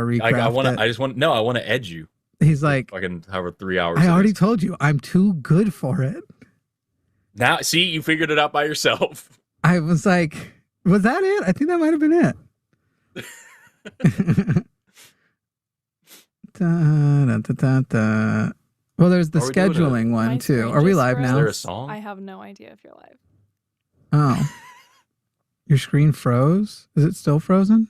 recraft it. I want to edge you. He's like, fucking however 3 hours. I already told you, I'm too good for it. Now, see, you figured it out by yourself. I was like, was that it? I think that might have been it. Da, da, da, da. Well, there's the scheduling one too. Are we live now? Is there a song? I have no idea if you're live. Oh, your screen froze? Is it still frozen?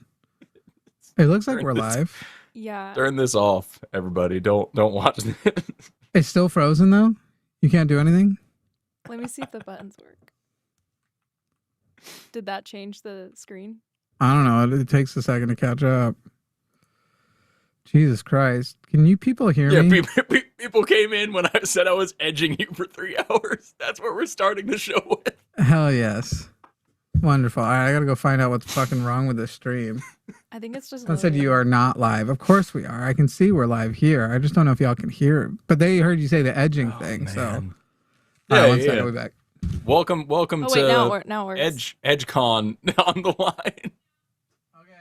It looks like we're live. Yeah. Turn this off, everybody. Don't watch it. It's still frozen though? You can't do anything? Let me see if the buttons work. Did that change the screen? I don't know. It takes a second to catch up. Jesus Christ. Can you people hear me? Yeah, people came in when I said I was edging you for 3 hours. That's what we're starting the show with. Hell yes. Wonderful. All right, I gotta go find out what's fucking wrong with this stream. I think it's just... I said you are not live. Of course we are. I can see we're live here. I just don't know if y'all can hear. But they heard you say the edging thing, man. so... Yeah, all right, one second, we'll be back. Welcome oh, to wait, now it works. EdgeCon on the line. Okay.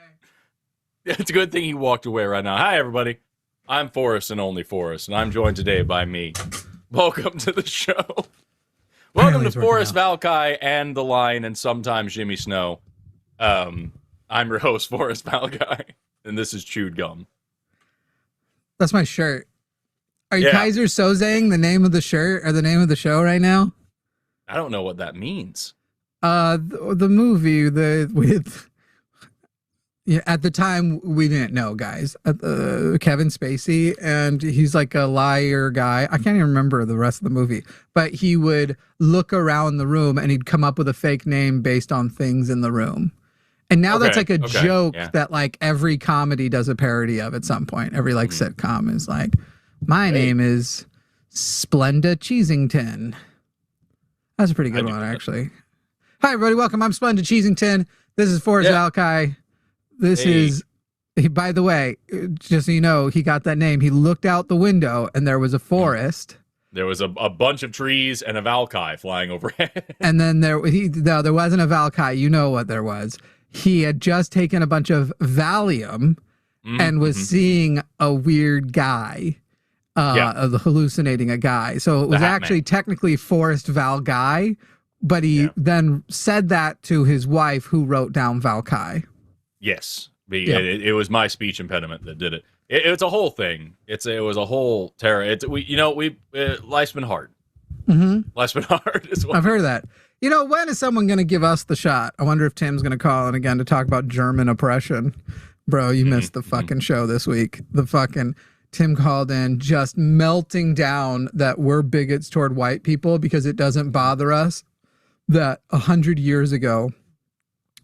It's a good thing he walked away right now. Hi, everybody. I'm Forrest and only Forrest, and I'm joined today by me. Welcome to the show. Welcome to Forrest, Valkai, and the line, and sometimes Jimmy Snow. I'm your host, Forrest Valkai, and this is Chewed Gum. That's my shirt. Are you Kaiser Sozang the name of the shirt or the name of the show right now? I don't know what that means. The movie with at the time we didn't know, guys. Kevin Spacey, and he's like a liar guy. I can't even remember the rest of the movie, but he would look around the room and he'd come up with a fake name based on things in the room. And now that's like a joke that like every comedy does a parody of at some point. Every like sitcom is like, my name is Splenda Cheesington. That's a pretty good one, actually. Hi, everybody. Welcome. I'm Splenda Cheesington. This is Forrest Valkai. This is, by the way, just so you know, he got that name. He looked out the window and there was a forest. There was a bunch of trees and a Valkai flying overhead. And then there wasn't a Valkai. You know what there was. He had just taken a bunch of Valium and was seeing a weird guy. Hallucinating a guy. So it was actually technically Forrest Valkai, but he then said that to his wife who wrote down Valkai. Yes. It was my speech impediment that did it. It's a whole thing. It was a whole terror. Life's been hard. Life's been hard as well. I've heard that. You know, when is someone going to give us the shot? I wonder if Tim's going to call in again to talk about German oppression. Bro, you missed the fucking show this week. Tim called in just melting down that we're bigots toward white people because it doesn't bother us that 100 years ago,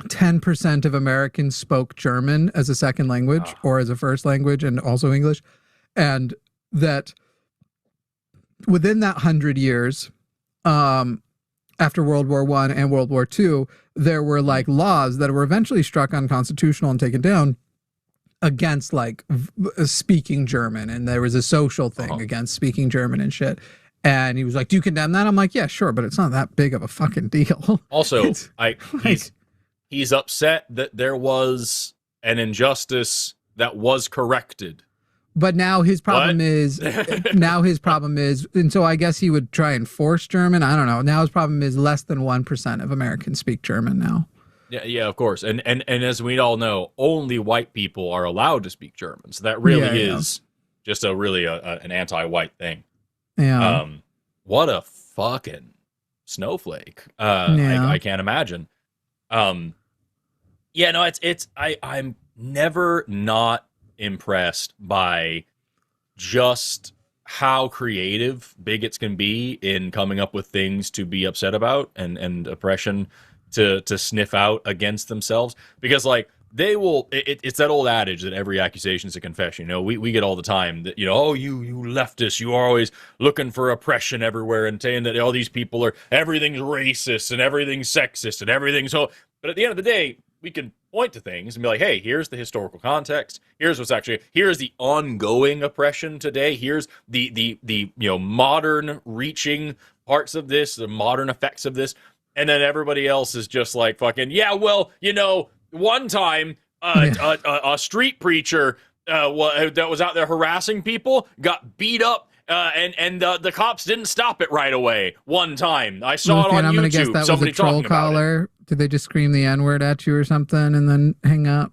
10% of Americans spoke German as a second language or as a first language and also English. And that within that 100 years, after World War I and World War II, there were like laws that were eventually struck unconstitutional and taken down against like speaking German, and there was a social thing against speaking German and shit. And he was like, "Do you condemn that?" I'm like, "Yeah, sure, but it's not that big of a fucking deal." Also, he's upset that there was an injustice that was corrected. But now his problem is, and so I guess he would try and force German. I don't know. Now his problem is less than 1% of Americans speak German now. Yeah, of course. And as we all know, only white people are allowed to speak German. So that really is just an anti-white thing. Yeah. What a fucking snowflake. I can't imagine. I'm never not impressed by just how creative bigots can be in coming up with things to be upset about and oppression to sniff out against themselves, because like they will, it's that old adage that every accusation is a confession. You know, we get all the time that, you know, oh, you leftists, you are always looking for oppression everywhere and saying that all these people are, everything's racist and everything's sexist and everything's so, but at the end of the day, we can point to things and be like, hey, here's the historical context. Here's the ongoing oppression today. Here's the modern reaching parts of this, the modern effects of this. And then everybody else is just like fucking, one time a street preacher that was out there harassing people got beat up. And the cops didn't stop it right away. One time, I saw it on I'm YouTube. Gonna guess that Somebody was a troll talking about caller. it. Did they just scream the N-word at you or something and then hang up?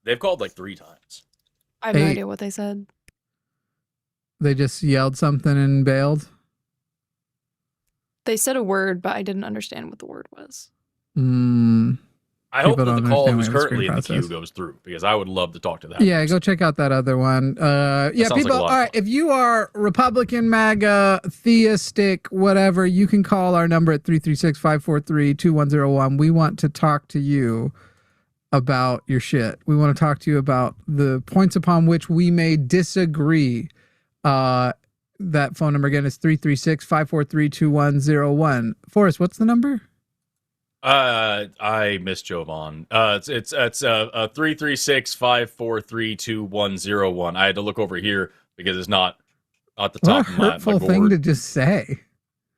They've called like 3 times. I have no idea what they said. They just yelled something and bailed? They said a word, but I didn't understand what the word was. I hope that the call who's the currently in the process. queue goes through, because I would love to talk to that. Yeah, person. go check out that other one. Yeah, sounds people. like a lot of All right, fun. if you are Republican, MAGA, theistic, whatever, you can call our number at 336-543-2101. We want to talk to you about your shit. We want to talk to you about the points upon which we may disagree. That phone number again is 336-543-2101. Forrest, what's the number? I missed Jovan. It's 336-543-2101. I had to look over here because it's not at the top of my board. Hurtful thing to just say.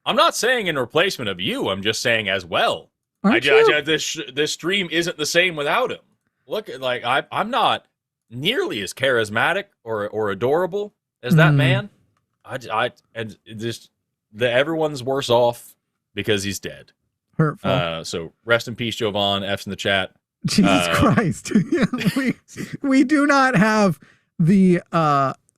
I'm not saying in replacement of you. I'm just saying as well. This stream isn't the same without him. Look, like I'm not nearly as charismatic or adorable as that man. Everyone's worse off because he's dead. Hurtful. So rest in peace, Jovan. F's in the chat. Jesus Christ. we do not have the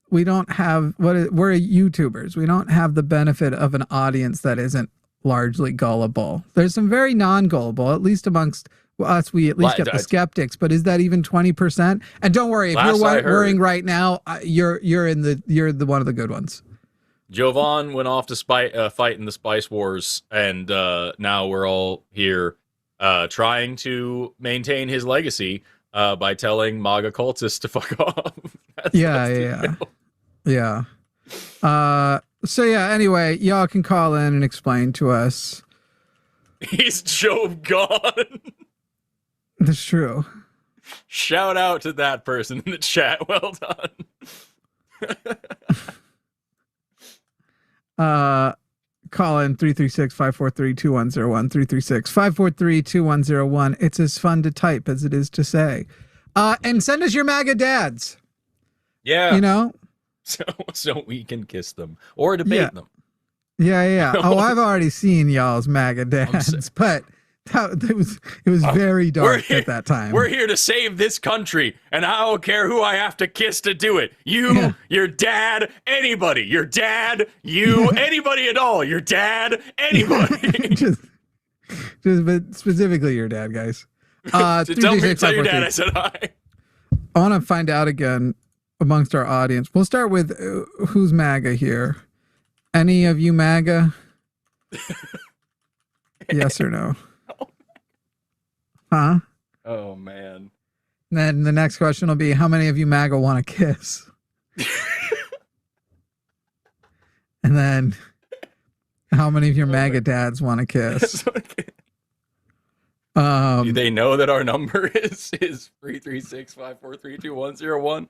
we're YouTubers. We don't have the benefit of an audience that isn't largely gullible. There's some very non-gullible, at least amongst us. We at least get the skeptics, but is that even 20%? And don't worry, if you're worrying right now, you're the one of the good ones. Jovan went off to fight in the Spice Wars, and now we're all here trying to maintain his legacy by telling MAGA cultists to fuck off. Yeah. So yeah, anyway, y'all can call in and explain to us. He's Jove gone. That's true. Shout out to that person in the chat. Well done. Call in 336-543-2101, 336-543-2101. It's as fun to type as it is to say. And send us your MAGA dads. Yeah. You know? So we can kiss them or debate them. Yeah. Oh, I've already seen y'all's MAGA dads, but it was very dark at that time. We're here to save this country, and I don't care who I have to kiss to do it. You, your dad, anybody. Your dad, you, anybody at all. Your dad, anybody. just but specifically your dad, guys. Tell your dad I said hi. I want to find out again amongst our audience. We'll start with who's MAGA here. Any of you MAGA? Yes or no? Huh? Oh, man. And then the next question will be, how many of you MAGA want to kiss? And then, how many of your MAGA dads want to kiss? Do they know that our number is 336-543-2101?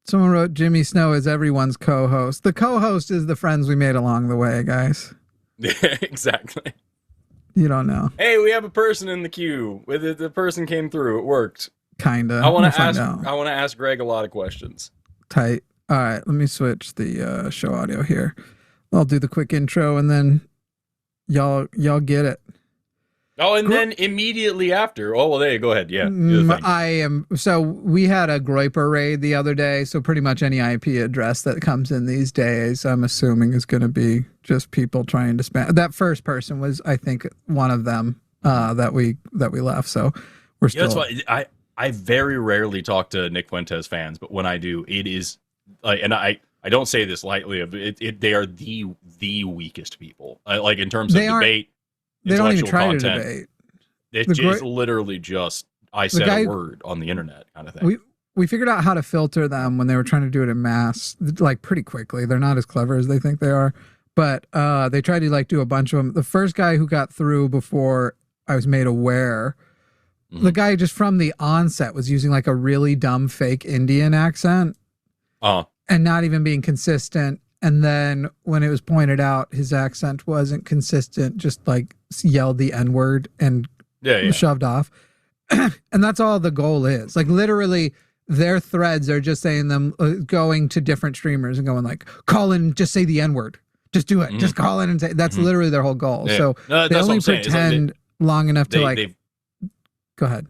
Someone wrote, Jimmy Snow is everyone's co-host. The co-host is the friends we made along the way, guys. Yeah, exactly. You don't know. Hey, we have a person in the queue. The person came through. It worked. Kinda. I want to ask Greg a lot of questions. Tight. All right, let me switch the show audio here. I'll do the quick intro, and then y'all get it. Oh, and then immediately after. Oh, well, there you go. Ahead. Yeah. So we had a Groiper raid the other day. So pretty much any IP address that comes in these days, I'm assuming is going to be just people trying to spam. That first person was, I think, one of them that we left. So we're still. That's why I very rarely talk to Nick Fuentes fans, but when I do, it is and I don't say this lightly. They are the weakest people. Like in terms of debate. They don't even try content, to debate. It's literally just I said a word on the internet kind of thing. We figured out how to filter them when they were trying to do it in mass, like pretty quickly. They're not as clever as they think they are, but they tried to do a bunch of them. The first guy who got through before I was made aware, the guy just from the onset was using like a really dumb fake Indian accent and not even being consistent. And then when it was pointed out his accent wasn't consistent, just like yelled the N-word and shoved off. And that's all the goal is. Like literally their threads are just saying them going to different streamers and going like, call in, just say the N-word. Just do it. Just call in and say, that's literally their whole goal. Yeah. So No, they that's what only I'm saying. pretend long enough to like, go ahead.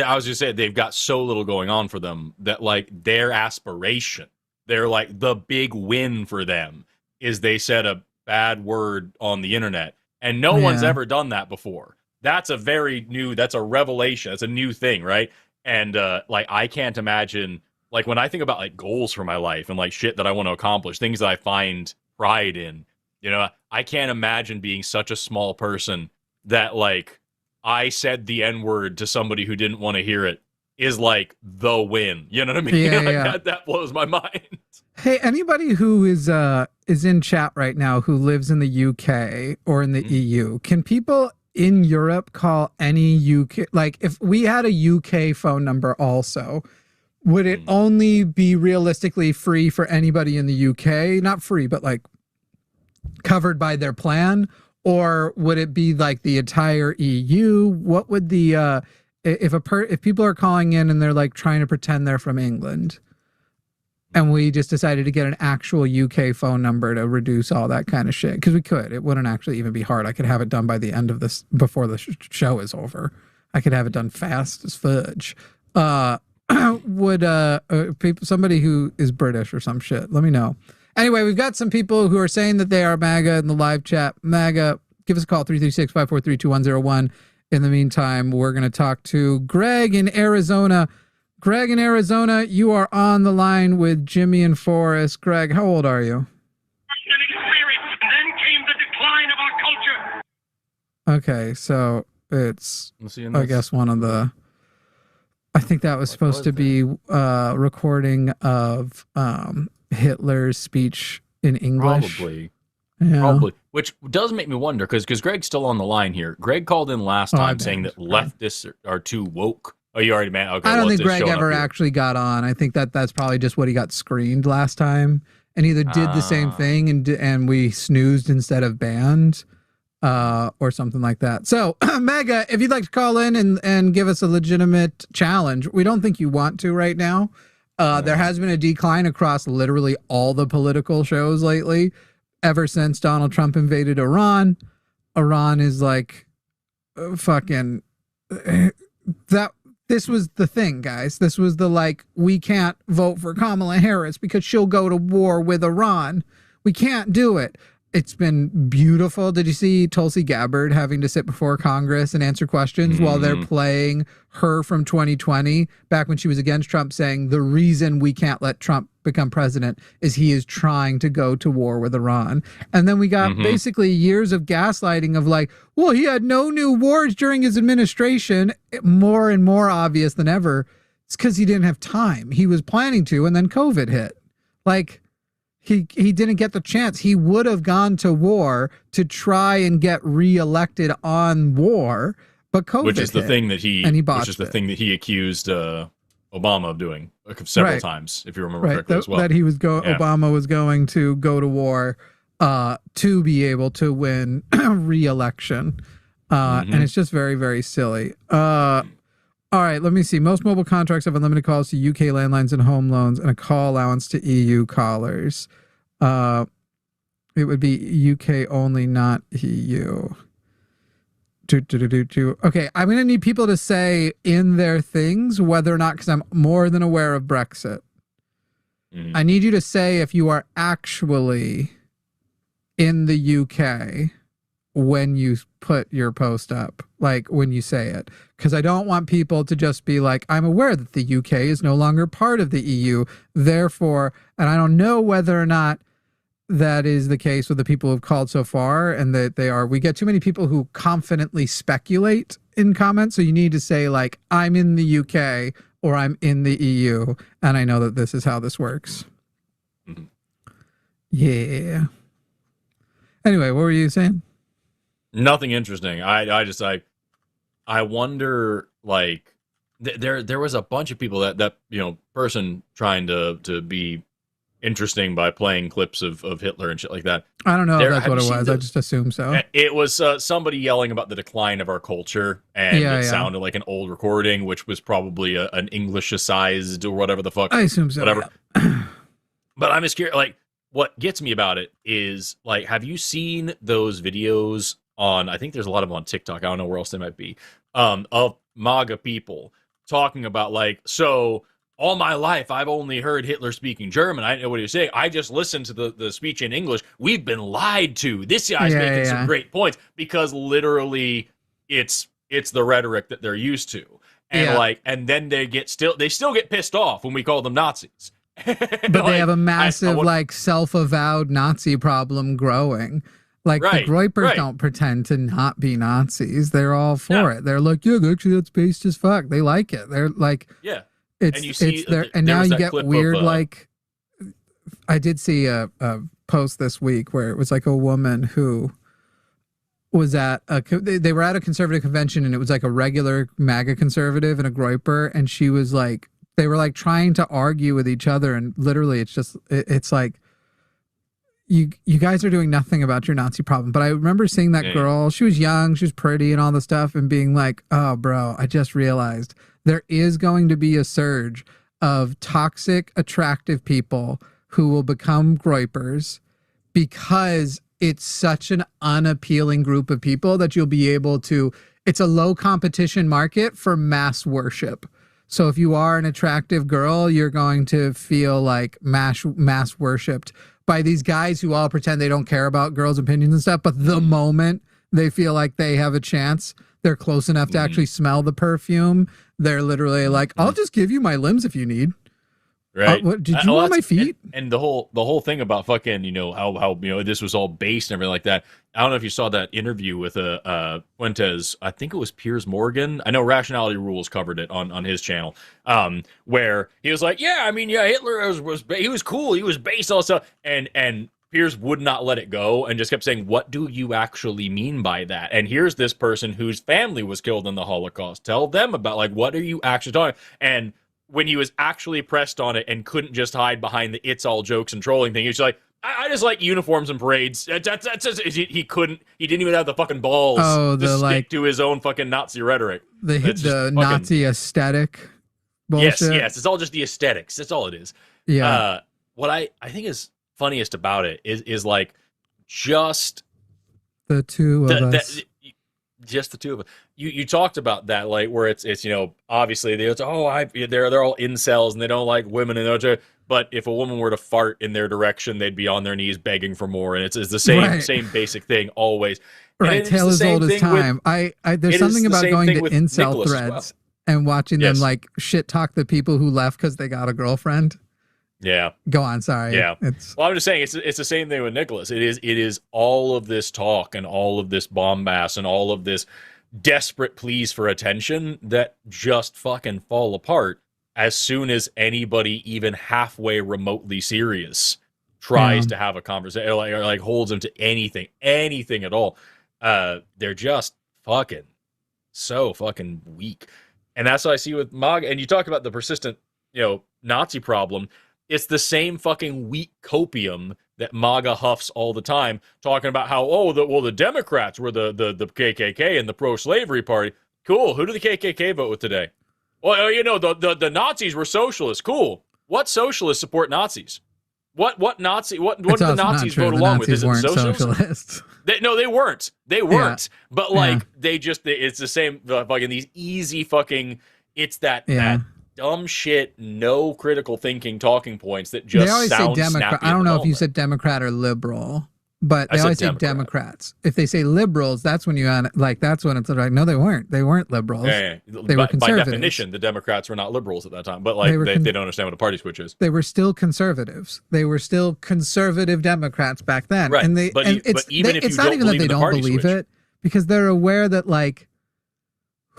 I was just saying, they've got so little going on for them that like their aspiration, they're like the big win for them is they said a bad word on the internet, and no one's ever done that before. That's a very new, that's a revelation. That's a new thing, right? And like I can't imagine, like when I think about like goals for my life and like shit that I want to accomplish, things that I find pride in, you know, I can't imagine being such a small person that like I said the N-word to somebody who didn't want to hear it is like the win. You know what I mean? Yeah, like yeah. That blows my mind. Hey, anybody who is in chat right now who lives in the UK or in the EU, can people in Europe call any UK, like if we had a UK phone number also, would it only be realistically free for anybody in the UK? Not free, but like covered by their plan? Or would it be like the entire EU? What would the if people are calling in and they're like trying to pretend they're from England, and we just decided to get an actual UK phone number to reduce all that kind of shit, because we could. It wouldn't actually even be hard. I could have it done by the end of this, before the show is over. I could have it done fast as fudge. Would people, somebody who is British or some shit, let me know. Anyway, we've got some people who are saying that they are MAGA in the live chat. MAGA, give us a call, 336-543-2101. In the meantime, we're going to talk to Greg in Arizona. Greg in Arizona, you are on the line with Jimmy and Forrest. Greg, how old are you? Then came the decline of our culture. Okay, so it's, I guess, one of the, I think that was supposed to be recording of Hitler's speech in English. Probably. Yeah. Probably. Which does make me wonder, because Greg's still on the line here. Greg called in last time saying that leftists are too woke. Oh, you already man. Okay, I don't think Greg ever actually got on. I think that's probably just what he got screened last time, and either did the same thing and we snoozed instead of banned, or something like that. So, Mega, if you'd like to call in and give us a legitimate challenge, we don't think you want to right now. There has been a decline across literally all the political shows lately, ever since Donald Trump invaded Iran. Iran is like fucking that. This was the thing, guys. This was the like, we can't vote for Kamala Harris because she'll go to war with Iran. We can't do it. It's been beautiful. Did you see Tulsi Gabbard having to sit before Congress and answer questions while they're playing her from 2020, back when she was against Trump, saying the reason we can't let Trump become president is he is trying to go to war with Iran. And then we got basically years of gaslighting of like, well, he had no new wars during his administration. More and more obvious than ever. It's because he didn't have time. He was planning to, and then COVID hit. Like, he didn't get the chance. He would have gone to war to try and get reelected on war, but COVID which is the hit, thing that he, and he which is the thing that he accused Obama of doing several times, if you remember correctly, as well. That he was Obama was going to go to war to be able to win re-election, and it's just very, very silly. All right, let me see. Most mobile contracts have unlimited calls to UK landlines and home loans and a call allowance to EU callers. It would be UK only, not EU. Okay, I'm going to need people to say in their things whether or not, because I'm more than aware of Brexit. I need you to say if you are actually in the UK when you put your post up, like when you say it, because I don't want people to just be like, I'm aware that the UK is no longer part of the EU, therefore, and I don't know whether or not that is the case with the people who've called so far, and that they are. We get too many people who confidently speculate in comments, so you need to say like, I'm in the UK or I'm in the EU, and I know that this is how this works. Yeah. Anyway, what were you saying? Nothing interesting. I wonder, like, there was a bunch of people that person trying to be interesting by playing clips of Hitler and shit like that. I don't know if that's what it was. I just assume so. It was somebody yelling about the decline of our culture, and it sounded like an old recording, which was probably an Englishicized or whatever the fuck. I assume so. Whatever. But I'm just curious, like, what gets me about it is, like, have you seen those videos on, I think there's a lot of them on TikTok, I don't know where else they might be, of MAGA people talking about, like, so all my life, I've only heard Hitler speaking German. I didn't know what he was saying. I just listened to the speech in English. We've been lied to. This guy's making some great points, because literally it's the rhetoric that they're used to. And and then they still get pissed off when we call them Nazis. But like, they have a massive like self-avowed Nazi problem growing. Like the Groypers don't pretend to not be Nazis. They're all for it. They're like, yeah, actually that's based as fuck. They like it. They're like, and now you get weird like I did see a post this week where it was like a woman who was at they were at a conservative convention, and it was like a regular MAGA conservative and a Groyper, and she was like, they were like trying to argue with each other, and literally it's like you guys are doing nothing about your Nazi problem. But I remember seeing that girl, she was young, she was pretty and all the stuff, and being like, oh bro, I just realized there is going to be a surge of toxic, attractive people who will become Groypers because it's such an unappealing group of people that you'll be able to, it's a low competition market for mass worship. So if you are an attractive girl, you're going to feel like mass worshipped by these guys who all pretend they don't care about girls' opinions and stuff. But the moment they feel like they have a chance, they're close enough to actually smell the perfume, they're literally like, I'll just give you my limbs if you need. Right. Did you want my feet? And the whole thing about fucking, you know, how you know, this was all based and everything like that. I don't know if you saw that interview with Fuentes. I think it was Piers Morgan. I know Rationality Rules covered it on his channel, where he was like, yeah, I mean, yeah, Hitler he was cool. He was based all stuff. And Piers would not let it go and just kept saying, what do you actually mean by that? And here's this person whose family was killed in the Holocaust. Tell them about, like, what are you actually talking? And when he was actually pressed on it and couldn't just hide behind the it's all jokes and trolling thing, he was like, I just like uniforms and parades. He didn't even have the fucking balls to stick to his own fucking Nazi rhetoric. The Nazi aesthetic bullshit. Yes, it's all just the aesthetics. That's all it is. Yeah. What I think is funniest about it is like just the two of us. Just the two of us. You talked about that, like, where it's you know, obviously they're all incels and they don't like women, and but if a woman were to fart in their direction, they'd be on their knees begging for more, and it's the same basic thing always. Right, tale as old as time. There's something about going to incel threads and watching them like shit talk the people who left because they got a girlfriend. Yeah. Go on. Sorry. Yeah. Well, I'm just saying it's the same thing with Nicholas. It is all of this talk and all of this bombast and all of this desperate pleas for attention that just fucking fall apart as soon as anybody even halfway remotely serious tries to have a conversation or like holds them to anything at all. They're just fucking so fucking weak. And that's what I see with MAGA. And you talk about the persistent, you know, Nazi problem. It's the same fucking weak copium that MAGA huffs all the time, talking about how, the Democrats were the KKK and the pro-slavery party. Cool. Who did the KKK vote with today? Well, you know, the Nazis were socialists. Cool. What socialists support Nazis? What did the Nazis vote along with? Is it socialists? They weren't. They weren't. Yeah. But like it's the same fucking these easy fucking. It's that dumb shit, no critical thinking talking points that just they always sound say Democrat. I don't know if you said Democrat or liberal, but they always say Democrats. If they say liberals, that's when that's when it's like, no, they weren't. They weren't liberals. Yeah. They were conservatives. By definition, the Democrats were not liberals at that time, but like they don't understand what a party switch is. They were still conservatives. They were still conservative Democrats back then. Right. It's not even that they don't believe it, because they're aware that like,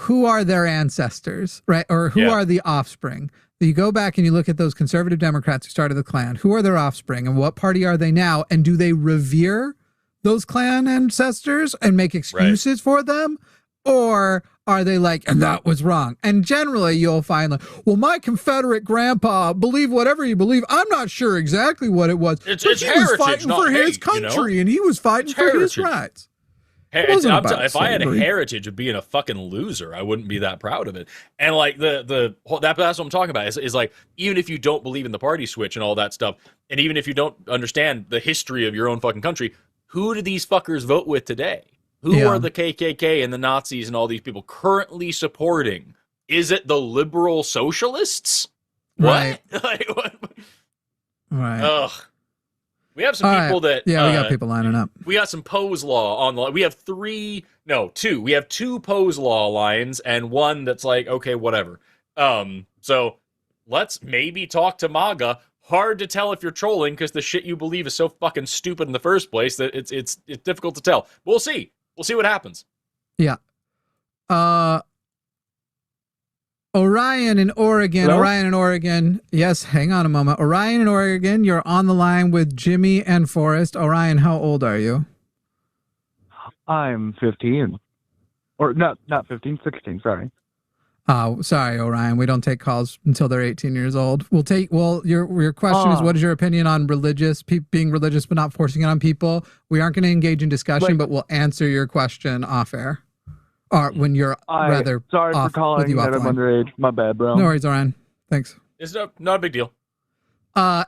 who are their ancestors, right? Or who are the offspring? You go back and you look at those conservative Democrats who started the Klan. Who are their offspring, and what party are they now? And do they revere those Klan ancestors and make excuses for them? Or are they like, and that was wrong? And generally you'll find like, well, my Confederate grandpa believed whatever he believed. I'm not sure exactly what it was. It's he was heritage, fighting not for his hate, country, and he was fighting for his rights. If I had a heritage of being a fucking loser, I wouldn't be that proud of it. And like that's what I'm talking about is like, even if you don't believe in the party switch and all that stuff, and even if you don't understand the history of your own fucking country, who do these fuckers vote with today? Who are the KKK and the Nazis and all these people currently supporting? Is it the liberal socialists? Right. What? Like, what? Right. Ugh. We have some people that... Yeah, we got people lining up. We got some Poe's Law on the... We have two. We have two Poe's Law lines and one that's like, okay, whatever. So let's maybe talk to MAGA. Hard to tell if you're trolling because the shit you believe is so fucking stupid in the first place that it's difficult to tell. We'll see. We'll see what happens. Yeah. Orion in Oregon. Hello? Orion in Oregon. Yes, hang on a moment. Orion in Oregon, you're on the line with Jimmy and Forrest. Orion, how old are you? I'm 15. Or not 15, 16, sorry. Sorry, Orion. We don't take calls until they're 18 years old. Your question is, what is your opinion on being religious but not forcing it on people? We aren't going to engage in discussion, but we'll answer your question off air. Or when you're sorry for calling that I'm underage. My bad, bro. No worries, Orion. Thanks. It's not a big deal.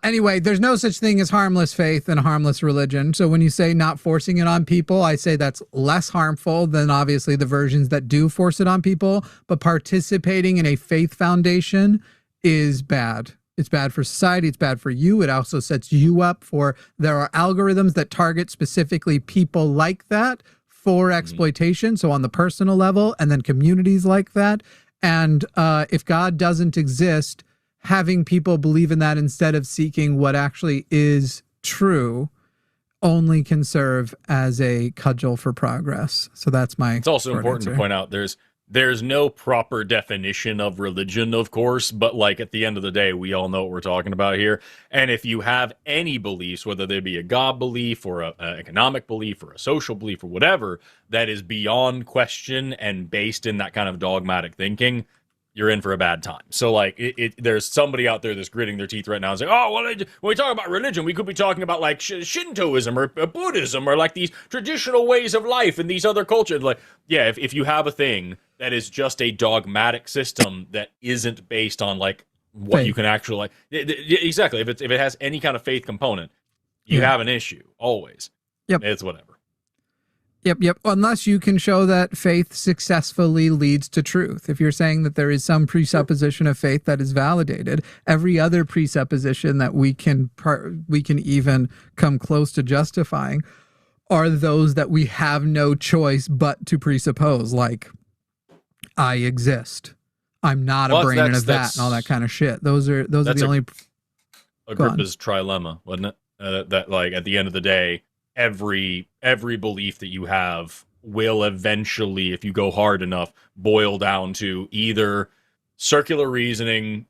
Anyway, there's no such thing as harmless faith and harmless religion. So when you say not forcing it on people, I say that's less harmful than obviously the versions that do force it on people. But participating in a faith foundation is bad. It's bad for society. It's bad for you. It also sets you up for, there are algorithms that target specifically people like that for exploitation. So on the personal level, and then communities like that. And if God doesn't exist, having people believe in that instead of seeking what actually is true only can serve as a cudgel for progress. So that's my... It's also important to point out there's no proper definition of religion, of course, but like at the end of the day, we all know what we're talking about here. And if you have any beliefs, whether they be a God belief or an economic belief or a social belief or whatever, that is beyond question and based in that kind of dogmatic thinking, you're in for a bad time. So like there's somebody out there that's gritting their teeth right now and saying, oh, well, when we talk about religion, we could be talking about like Shintoism or Buddhism or like these traditional ways of life in these other cultures. Like, yeah, if you have a thing that is just a dogmatic system that isn't based on like what faith. You can actually like, exactly. If it has any kind of faith component, you have an issue always. Yep. It's whatever. Yep. Unless you can show that faith successfully leads to truth. If you're saying that there is some presupposition of faith that is validated, every other presupposition that we can even come close to justifying are those that we have no choice but to presuppose, like I exist, I'm not a brain and a vat, and all that kind of shit. Those are the only. Agrippa's trilemma, wasn't it? That like at the end of the day, every belief that you have will eventually, if you go hard enough, boil down to either circular reasoning,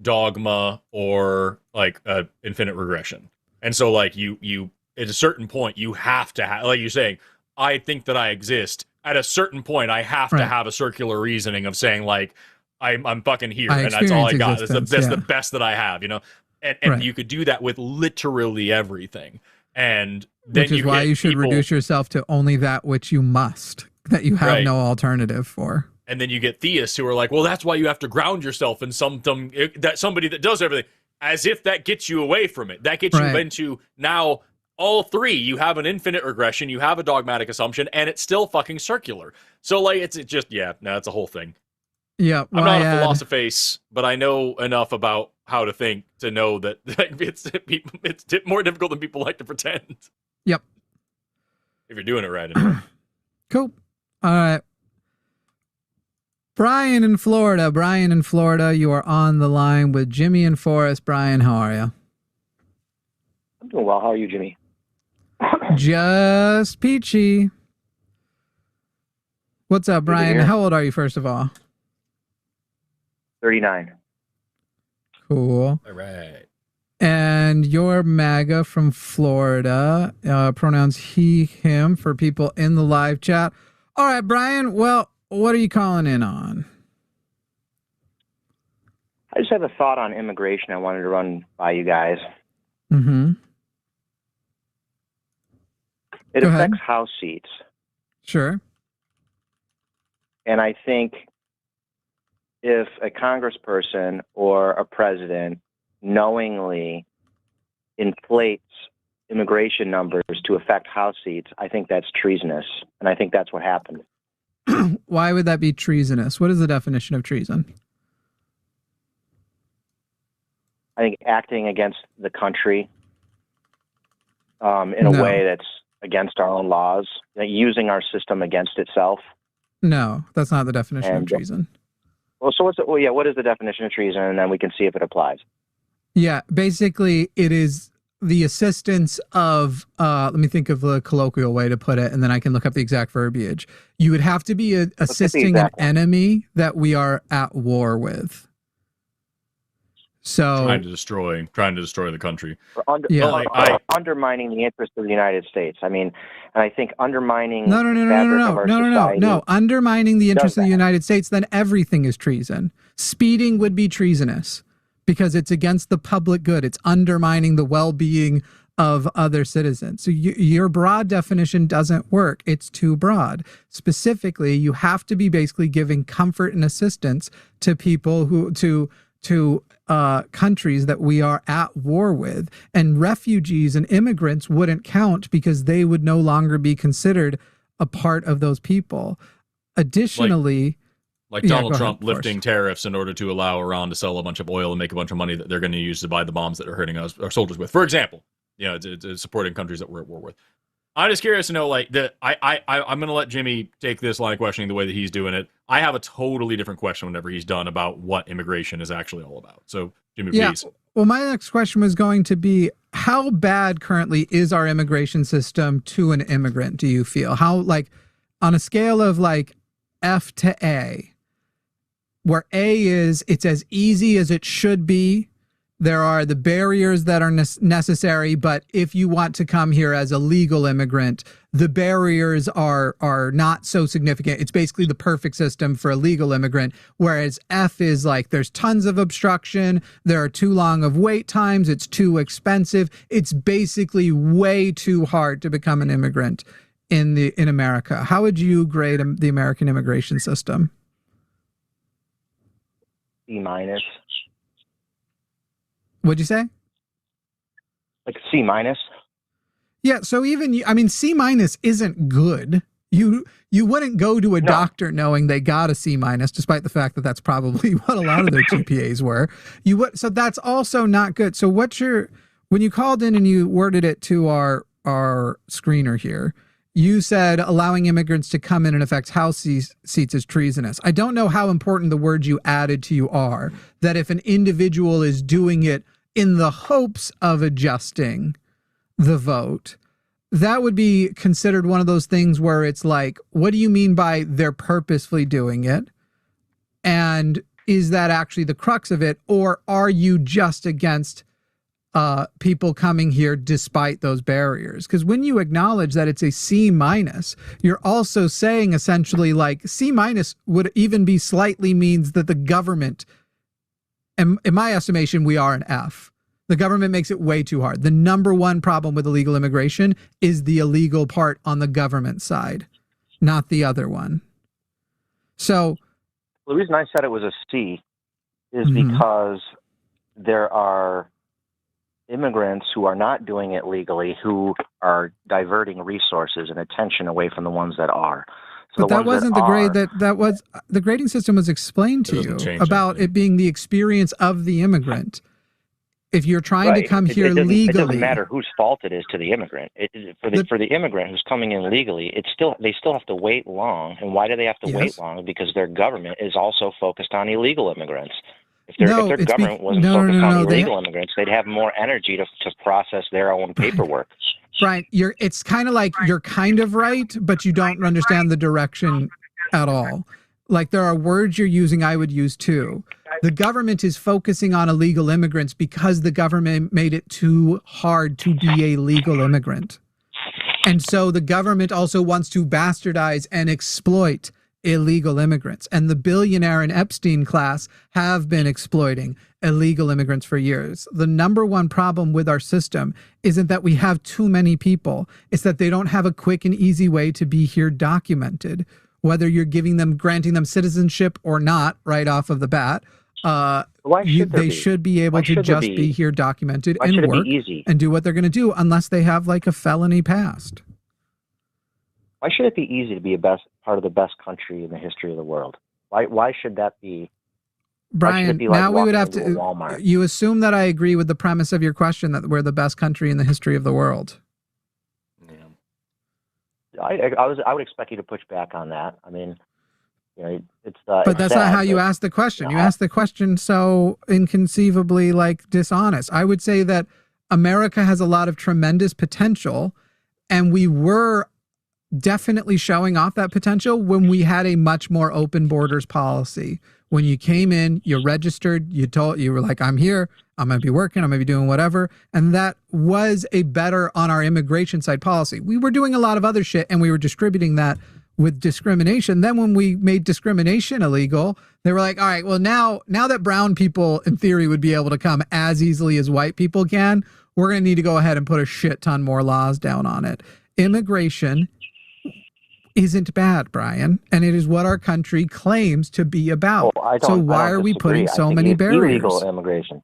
dogma, or like infinite regression. And so like you at a certain point you have to have, like you're saying, I think that I exist. At a certain point I have to have a circular reasoning of saying like I'm fucking here and that's all I got. That's the best that I have, you know? And you could do that with literally everything. And then which is why you should reduce yourself to only that which you must, that you have no alternative for. And then you get theists who are like, well, that's why you have to ground yourself in somebody that does everything, as if that gets you away from it. That gets you into now all three. You have an infinite regression, you have a dogmatic assumption, and it's still fucking circular. So like, it's a whole thing. Yeah, I'm not a philosopher, but I know enough about how to think to know that it's more difficult than people like to pretend. Yep. If you're doing it right. Anyway. Cool. All right. Brian in Florida, you are on the line with Jimmy and Forrest. Brian, how are you? I'm doing well. How are you, Jimmy? Just peachy. What's up, Brian? How old are you, first of all? 39. Cool. All right. And you're MAGA from Florida. Pronouns he, him for people in the live chat. All right, Brian. Well, what are you calling in on? I just have a thought on immigration I wanted to run by you guys. Mm-hmm. It Go ahead. affects House seats. Sure. And I think if a congressperson or a president knowingly inflates immigration numbers to affect House seats, I think that's treasonous. And I think that's what happened. Why would that be treasonous? What is the definition of treason? I think acting against the country in a way that's against our own laws, using our system against itself. No, that's not the definition of treason. Well, so what is the definition of treason? And then we can see if it applies. Yeah, basically it is the assistance of, let me think of the colloquial way to put it, and then I can look up the exact verbiage. You would have to be assisting an enemy that we are at war with. So trying to destroy the country. Undermining the interest of the United States. I mean, and I think undermining No. Undermining the interest of the United States, then everything is treason. Speeding would be treasonous because it's against the public good. It's undermining the well-being of other citizens. So your broad definition doesn't work. It's too broad. Specifically, you have to be basically giving comfort and assistance to people to countries that we are at war with, and refugees and immigrants wouldn't count because they would no longer be considered a part of those people. Additionally, like Donald Trump lifting tariffs in order to allow Iran to sell a bunch of oil and make a bunch of money that they're going to use to buy the bombs that are hurting us, our soldiers with. For example, it's supporting countries that we're at war with. I'm just curious to know, I'm going to let Jimmy take this line of questioning the way that he's doing it. I have a totally different question whenever he's done about what immigration is actually all about. So, Jimmy, please. Well, my next question was going to be, how bad currently is our immigration system to an immigrant, do you feel? How, on a scale of, F to A, where A is, it's as easy as it should be. There are the barriers that are necessary, but if you want to come here as a legal immigrant, the barriers are not so significant. It's basically the perfect system for a legal immigrant, whereas F is there's tons of obstruction, there are too long of wait times, it's too expensive. It's basically way too hard to become an immigrant in America. How would you grade the American immigration system? C minus. What'd you say? C minus. Yeah, so C minus isn't good. You wouldn't go to a doctor knowing they got a C minus, despite the fact that that's probably what a lot of their GPAs were. So that's also not good. So when you called in and you worded it to our screener here, you said allowing immigrants to come in and affect House seats is treasonous. I don't know how important the words you added to you are, that if an individual is doing it in the hopes of adjusting the vote, that would be considered one of those things where it's what do you mean by they're purposefully doing it? And is that actually the crux of it? Or are you just against people coming here despite those barriers? Because when you acknowledge that it's a C minus, you're also saying essentially C minus would even be slightly means that the government, and in my estimation, we are an F. The government makes it way too hard. The number one problem with illegal immigration is the illegal part on the government side, not the other one. So the reason I said it was a C is because there are immigrants who are not doing it legally who are diverting resources and attention away from the ones that are. So but that wasn't the grade that was the grading system was explained to you about it being the experience of the immigrant. If you're trying to come here legally, it doesn't matter whose fault it is to the immigrant. For the immigrant who's coming in legally, they still have to wait long. And why do they have to wait long? Because their government is also focused on illegal immigrants. If their government wasn't focused on illegal immigrants, they'd have more energy to process their own paperwork. Right. It's kind of like you're kind of right, but you don't understand the direction at all. There are words you're using I would use too. The government is focusing on illegal immigrants because the government made it too hard to be a legal immigrant. And so the government also wants to bastardize and exploit illegal immigrants. And the billionaire and Epstein class have been exploiting illegal immigrants for years. The number one problem with our system isn't that we have too many people. It's that they don't have a quick and easy way to be here documented, whether you're granting them citizenship or not right off of the bat. They should be able to just be here documented and work and do what they're going to do unless they have like a felony past. Why should it be easy to be part of the best country in the history of the world? Why should that be? Brian, like now we would have to. Walmart? You assume that I agree with the premise of your question that we're the best country in the history of the world. Yeah. I would expect you to push back on that. I mean, you know, but that's not how you asked the question. You asked the question so inconceivably like dishonest. I would say that America has a lot of tremendous potential, and we were definitely showing off that potential when we had a much more open borders policy. When you came in, you registered, you were like, I'm here, I'm going to be working, I'm going to be doing whatever. And that was a better on our immigration side policy. We were doing a lot of other shit and we were distributing that with discrimination. Then when we made discrimination illegal, they were like, all right, well, now that brown people in theory would be able to come as easily as white people can, we're going to need to go ahead and put a shit ton more laws down on it. Immigration isn't bad, Brian, and it is what our country claims to be about. So why are we putting so many barriers? Illegal immigration.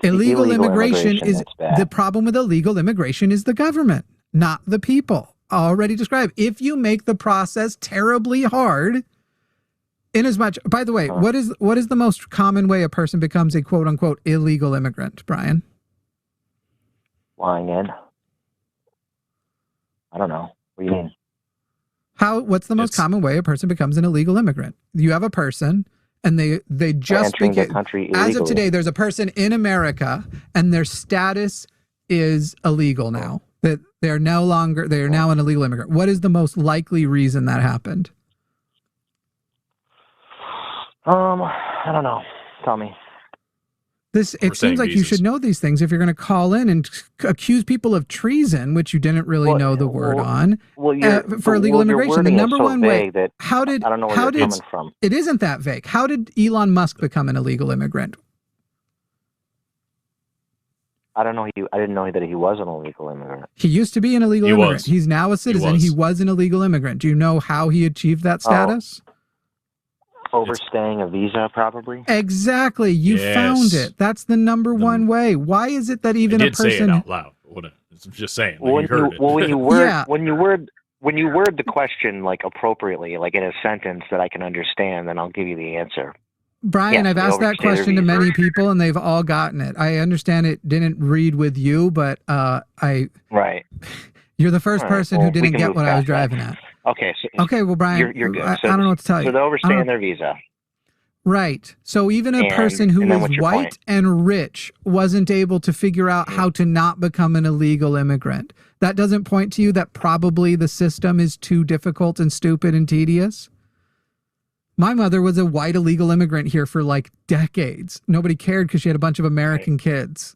Illegal immigration is the problem with illegal immigration is the government, not the people. Already described. If you make the process terribly hard, inasmuch, by the way, what is the most common way a person becomes a quote unquote illegal immigrant, Brian? Flying in. I don't know. What do you mean? What's the most common way a person becomes an illegal immigrant? You have a person and they just begin, the country as illegally. of today, there's a person in America and their status is illegal now. That they are now an illegal immigrant. What is the most likely reason that happened? I don't know. Tell me. It seems like you should know these things if you're going to call in and accuse people of treason, which you didn't really know the word on, for illegal immigration. The number one way, I don't know where you're coming from. It isn't that vague. How did Elon Musk become an illegal immigrant? I didn't know that he was an illegal immigrant. He used to be an illegal immigrant. He's now a citizen. He was an illegal immigrant. Do you know how he achieved that status? Overstaying a visa, probably. Exactly. You found it. That's the number one way. Why is it that even a person say it out loud? I'm just saying. When you word the question like appropriately, like in a sentence that I can understand, then I'll give you the answer. Brian, I've asked that question to many people and they've all gotten it. I understand it didn't read with you, but right. You're the first person who didn't get what I was driving at. Okay. Okay, well, Brian, you're good. I don't know what to tell you. So they're overstaying their visa. Right. So even a person who is white and rich wasn't able to figure out how to not become an illegal immigrant. That doesn't point to you that probably the system is too difficult and stupid and tedious? My mother was a white illegal immigrant here for like decades. Nobody cared because she had a bunch of American kids.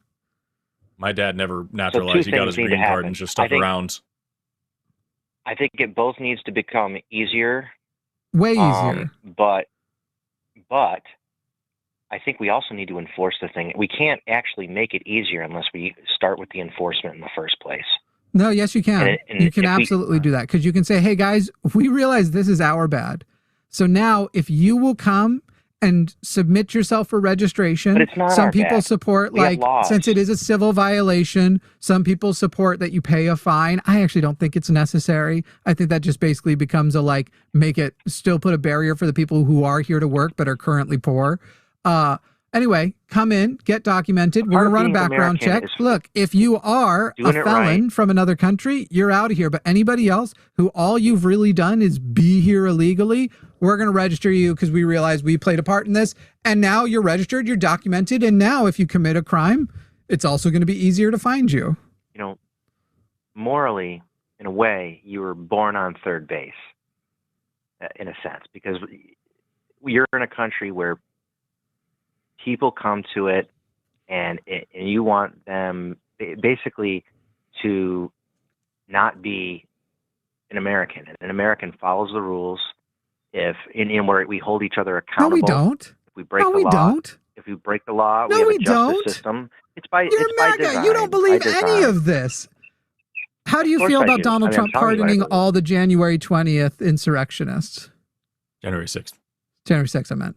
My dad never naturalized. He got his green card and just stuck around. I think it both needs to become easier. Way easier. But I think we also need to enforce the thing. We can't actually make it easier unless we start with the enforcement in the first place. No, yes, you can. You can absolutely do that because you can say, hey, guys, we realize this is our bad. So now if you will come and submit yourself for registration. But it's not some our people bad. support, like, since it is a civil violation, some people support that you pay a fine. I actually don't think it's necessary. I think that just basically becomes a, like, still put a barrier for the people who are here to work but are currently poor. Anyway, come in, get documented. We're going to run a background check. Look, if you are a felon from another country, you're out of here. But anybody else who all you've really done is be here illegally, we're going to register you because we realize we played a part in this. And now you're registered, you're documented. And now if you commit a crime, it's also going to be easier to find you. You know, morally, in a way, you were born on third base, in a sense, because you're in a country where people come to it and you want them basically to not be an American. An American follows the rules. if in where we hold each other No, accountable. we don't. If we break No, the we law, don't. if we break the law, No, we have we a justice don't. system. It's by You're it's by MAGA. design. You don't believe by any design. of this. How do you Of course feel I about do. Donald I mean, Trump I'm telling you what I pardoning believe. all the January 20th insurrectionists? January 6th. January 6th, I meant.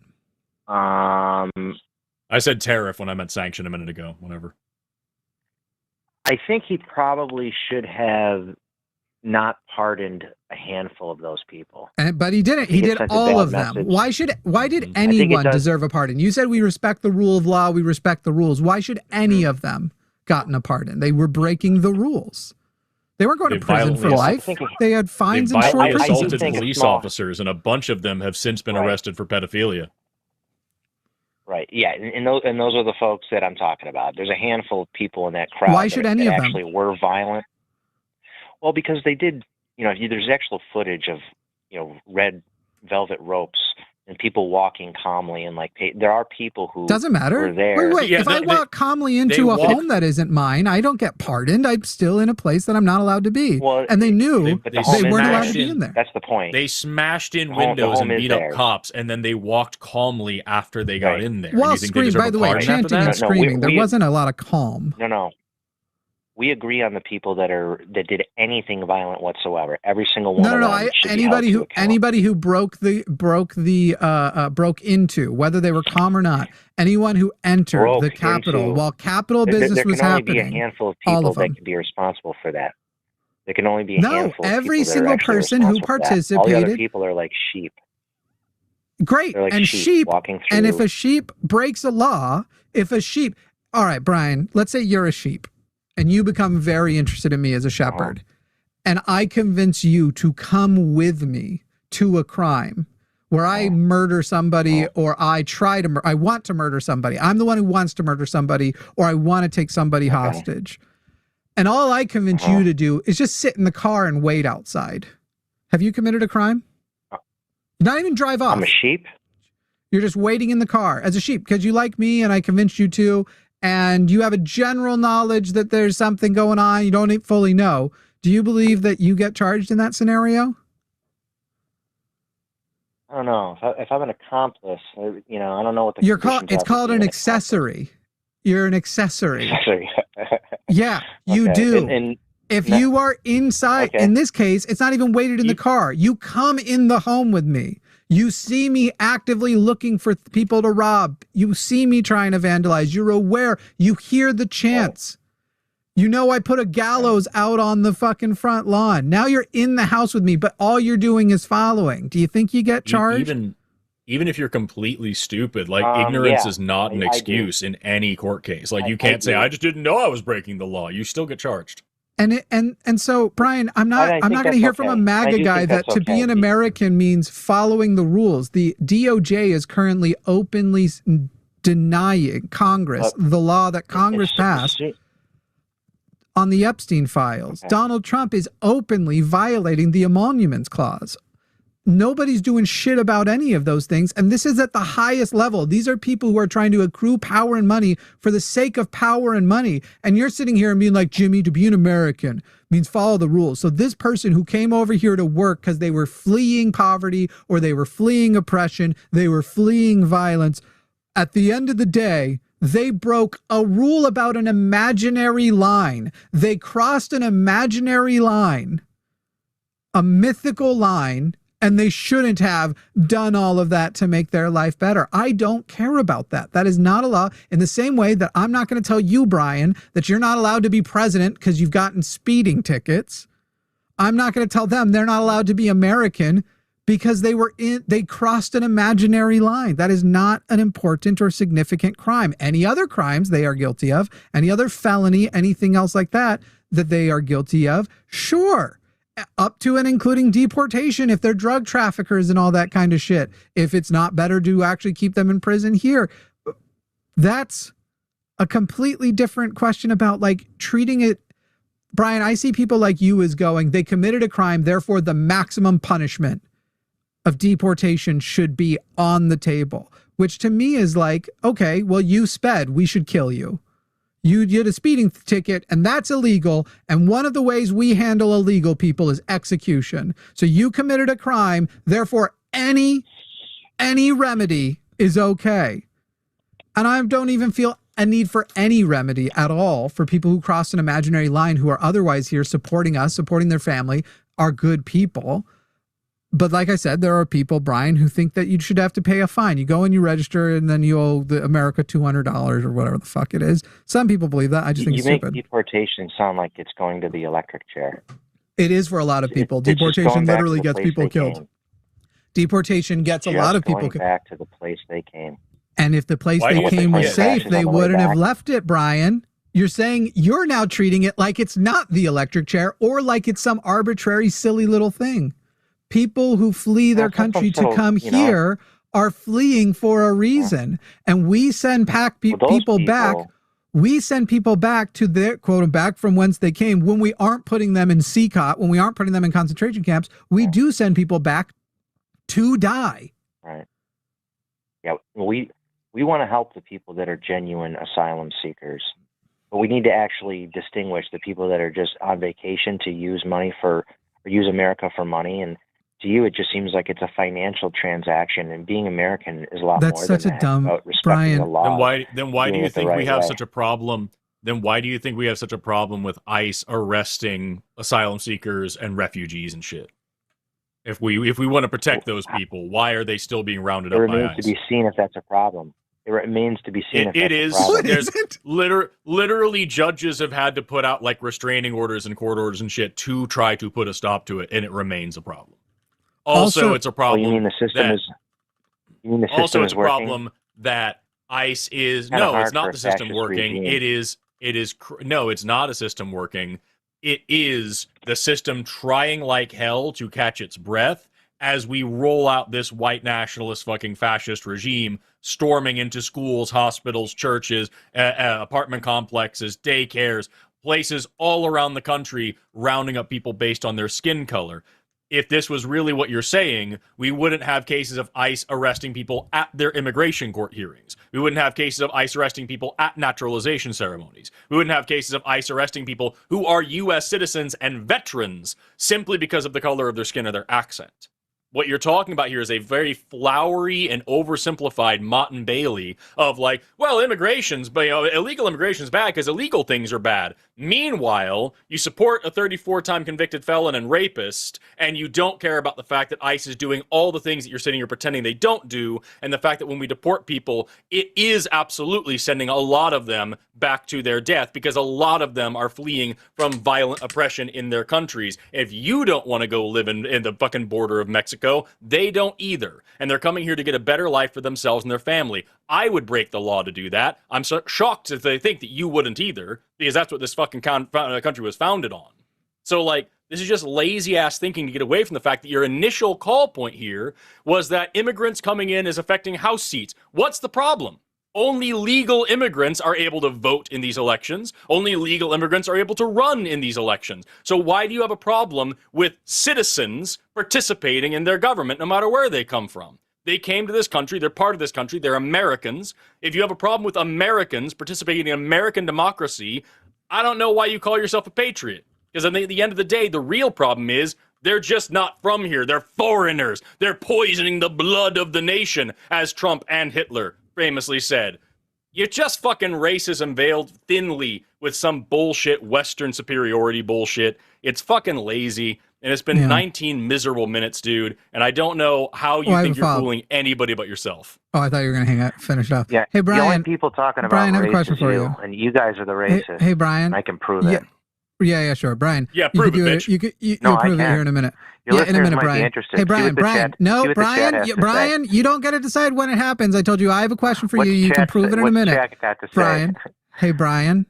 I said tariff when I meant sanction a minute ago. Whatever. I think he probably should have not pardoned a handful of those people. But he didn't. I He think it did sent a all bad of them. message. Why did I think it anyone does. deserve a pardon? You said we respect the rule of law, we respect the rules. Why should any of them gotten a pardon? They were breaking the rules. They weren't going to prison for life. They had fines and short They prisons. assaulted think it's police small. officers, and a bunch of them have since been Right. arrested for pedophilia. Right. Yeah, and those are the folks that I'm talking about. There's a handful of people in that crowd Why should that any of them? actually were violent. Well, because they did. There's actual footage of red velvet ropes and people walking calmly, and there are people who Doesn't matter. were there. Wait. Yeah, If I walk calmly into a home that isn't mine, I don't get pardoned. I'm still in a place that I'm not allowed to be. Well, and they knew but they the home is weren't allowed there. to be in there. That's the point. They smashed in The home windows and is beat up theirs. cops, and then they walked calmly after they got Right. in there. While You think they screaming, deserve by a the way, pardon after chanting and that? No, we- screaming. There we- wasn't a lot of calm. No. We agree on the people that did anything violent whatsoever. Every single one. No. of them should be held Anybody to who account. broke into, whether they were calm or not, anyone who entered Broke the Capitol into- while Capitol There business can was only be a happening. handful of all people of them. that can be responsible for that. There can only be a No, handful of every people that are single actually person who responsible for that. All the other participated- people are like sheep. Great. They're like And sheep walking and if through- a sheep breaks a law, all right, Brian, let's say you're a sheep and you become very interested in me as a shepherd, and I convince you to come with me to a crime where I murder somebody, or I want to murder somebody. I'm the one who wants to murder somebody, or I want to take somebody hostage. And all I convince you to do is just sit in the car and wait outside. Have you committed a crime? Not even drive off. I'm a sheep. You're just waiting in the car as a sheep because you like me and I convinced you to, and you have a general knowledge that there's something going on you don't fully know. Do you believe that you get charged in that scenario? I don't know. If I'm an accomplice, I don't know what the It's conditions are for called being an accessory. You're an accessory. accessory. Yeah, you Okay. do. And If you are inside, Okay. in this case, it's not even waited in the car. You come in the home with me. You see me actively looking for people to rob. You see me trying to vandalize. You're aware. You hear the chants. You know I put a gallows out on the fucking front lawn. Now you're in the house with me, but all you're doing is following. Do you think you get charged? Even if you're completely stupid, like Yeah. ignorance is not an I do. excuse in any court case. Like I you can't say, do. I just didn't know I was breaking the law. You still get charged. And so, Brian, I'm not think going to that's hear from a okay. I MAGA do guy think that that's to be okay. an American means following the rules. The DOJ is currently openly denying Congress the law that Congress passed on the Epstein files. Okay. Donald Trump is openly violating the emoluments clause. Nobody's doing shit about any of those things. And this is at the highest level. These are people who are trying to accrue power and money for the sake of power and money. And you're sitting here and being like, Jimmy, to be an American means follow the rules. So this person who came over here to work because they were fleeing poverty or they were fleeing oppression, they were fleeing violence, at the end of the day, they broke a rule about an imaginary line. They crossed an imaginary line, a mythical line, and they shouldn't have done all of that to make their life better. I don't care about that. That is not a law. In the same way that I'm not going to tell you, Brian, that you're not allowed to be president because you've gotten speeding tickets. I'm not going to tell them they're not allowed to be American because they crossed an imaginary line. That is not an important or significant crime. Any other crimes they are guilty of, any other felony, anything else like that they are guilty of, sure. Up to and including deportation if they're drug traffickers and all that kind of shit. If it's not better to actually keep them in prison here. That's a completely different question about like treating it. Brian, I see people like you as going, they committed a crime, therefore the maximum punishment of deportation should be on the table, which to me is like, okay, well, you sped, we should kill you. You did a speeding ticket and that's illegal. And one of the ways we handle illegal people is execution. So you committed a crime. Therefore, any remedy is okay. And I don't even feel a need for any remedy at all for people who cross an imaginary line who are otherwise here supporting us, supporting their family, are good people. But like I said, there are people, Brian, who think that you should have to pay a fine. You go and you register and then you owe the America $200 or whatever the fuck it is. Some people believe that. I just think it's stupid. You make deportation sound like it's going to the electric chair. It is for a lot of people. Deportation literally gets people killed. Deportation gets a lot of people killed. Back to the place they came. And if the place they came was safe, they wouldn't have left it, Brian. You're saying you're now treating it like it's not the electric chair or like it's some arbitrary, silly little thing. People who flee their country to come here are fleeing for a reason. And we send people back. We send people back to their quote back from whence they came. When we aren't putting them in CCOT, when we aren't putting them in concentration camps, we do send people back to die. Right. Yeah, we want to help the people that are genuine asylum seekers, but we need to actually distinguish the people that are just on vacation to use money or use America for money. And to you, it just seems like it's a financial transaction, and being American is a lot more than that. That's such a dumb, Brian. Then why do you think we have such a problem? Then why do you think we have such a problem with ICE arresting asylum seekers and refugees and shit? If we want to protect those people, why are they still being rounded up by ICE? It remains to be seen if that's a problem. It remains to be seen if that's a problem. There's literally judges have had to put out like restraining orders and court orders and shit to try to put a stop to it, and it remains a problem. Also, it's a problem. You mean the system is? You mean the system also, it's is a working? problem that ICE is. No, it's not the system working. No, it's not a system working. It is the system trying like hell to catch its breath as we roll out this white nationalist fucking fascist regime, storming into schools, hospitals, churches, apartment complexes, daycares, places all around the country, rounding up people based on their skin color. If this was really what you're saying, we wouldn't have cases of ICE arresting people at their immigration court hearings. We wouldn't have cases of ICE arresting people at naturalization ceremonies. We wouldn't have cases of ICE arresting people who are U.S. citizens and veterans simply because of the color of their skin or their accent. What you're talking about here is a very flowery and oversimplified Mott and Bailey of like, well, immigration's, illegal immigration's bad because illegal things are bad. Meanwhile, you support a 34-time convicted felon and rapist, and you don't care about the fact that ICE is doing all the things that you're sitting here pretending they don't do, and the fact that when we deport people, it is absolutely sending a lot of them back to their death because a lot of them are fleeing from violent oppression in their countries. If you don't want to go live in the fucking border of Mexico, they don't either. And they're coming here to get a better life for themselves and their family. I would break the law to do that. I'm so shocked if they think that you wouldn't either, because that's what this fucking country was founded on. So, like, this is just lazy-ass thinking to get away from the fact that your initial call point here was that immigrants coming in is affecting House seats. What's the problem? Only legal immigrants are able to vote in these elections. Only legal immigrants are able to run in these elections. So why do you have a problem with citizens participating in their government no matter where they come from? They came to this country. They're part of this country. They're Americans. If you have a problem with Americans participating in American democracy, I don't know why you call yourself a patriot. Because at the end of the day, the real problem is they're just not from here. They're foreigners. They're poisoning the blood of the nation, as Trump and Hitler famously said. You're just fucking racism veiled thinly with some bullshit Western superiority bullshit. It's fucking lazy, and it's been 19 miserable minutes, dude, and I don't know how you think you're fooling anybody but yourself. Oh, I thought you were going to finish up. Yeah. Hey, Brian. The only people talking about Brian, I have a question for you. And you guys are the racists. Hey, Brian. I can prove it. Yeah, sure. Brian. Yeah, prove it, bitch. You'll prove it here in a minute. In a minute, Brian. Hey, Brian. Brian, you don't get to decide when it happens. I told you I have a question for you. You can prove it in a minute. Brian. Hey, Brian.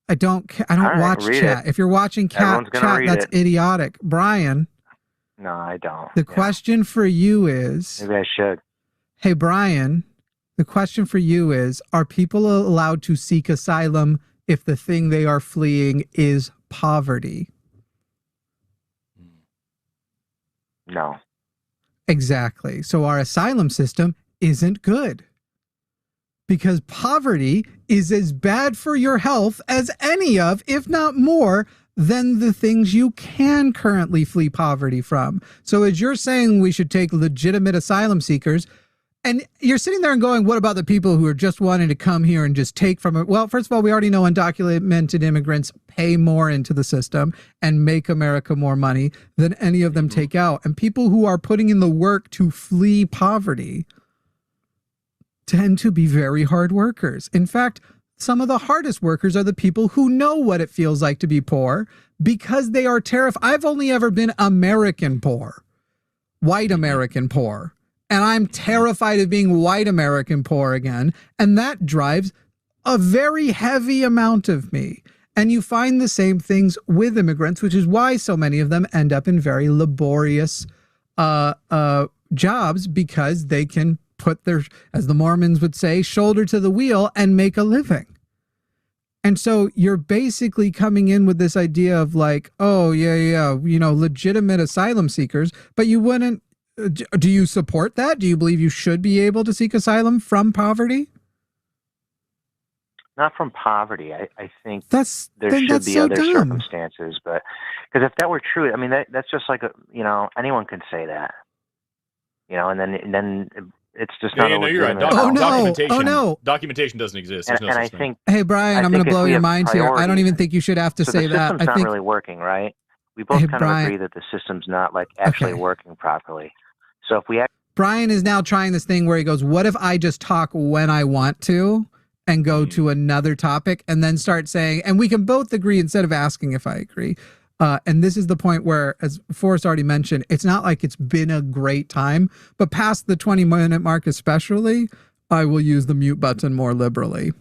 I don't watch chat. If you're watching chat, that's idiotic. Brian. No, I don't. The question for you is. Maybe I should. Hey, Brian. The question for you is: are people allowed to seek asylum if the thing they are fleeing is poverty? No. Exactly. So our asylum system isn't good. Because poverty is as bad for your health as any of, if not more, than the things you can currently flee poverty from. So as you're saying we should take legitimate asylum seekers, and you're sitting there and going, what about the people who are just wanting to come here and just take from it? Well, first of all, we already know undocumented immigrants pay more into the system and make America more money than any of them take out. And people who are putting in the work to flee poverty tend to be very hard workers. In fact, some of the hardest workers are the people who know what it feels like to be poor because they are terrified. I've only ever been American poor, white American poor, and I'm terrified of being white American poor again. And that drives a very heavy amount of me. And you find the same things with immigrants, which is why so many of them end up in very laborious jobs, because they can put their, as the Mormons would say, shoulder to the wheel and make a living. And so you're basically coming in with this idea of like, oh, yeah, legitimate asylum seekers, but you wouldn't, do you support that? Do you believe you should be able to seek asylum from poverty? Not from poverty. I think there should be so other dumb. circumstances, but because if that were true, I mean, that's just like anyone can say that, and then it's just not. You're right. Documentation doesn't exist. And I think, hey Brian, I'm going to blow your mind here. I don't even think you should have to say that. The system's not really working, right? We both kind of agree that the system's not like actually working properly. So if we Brian is now trying this thing where he goes, what if I just talk when I want to and go to another topic and then start saying, and we can both agree instead of asking if I agree. And this is the point where, as Forrest already mentioned, it's not like it's been a great time, but past the 20-minute mark especially, I will use the mute button more liberally.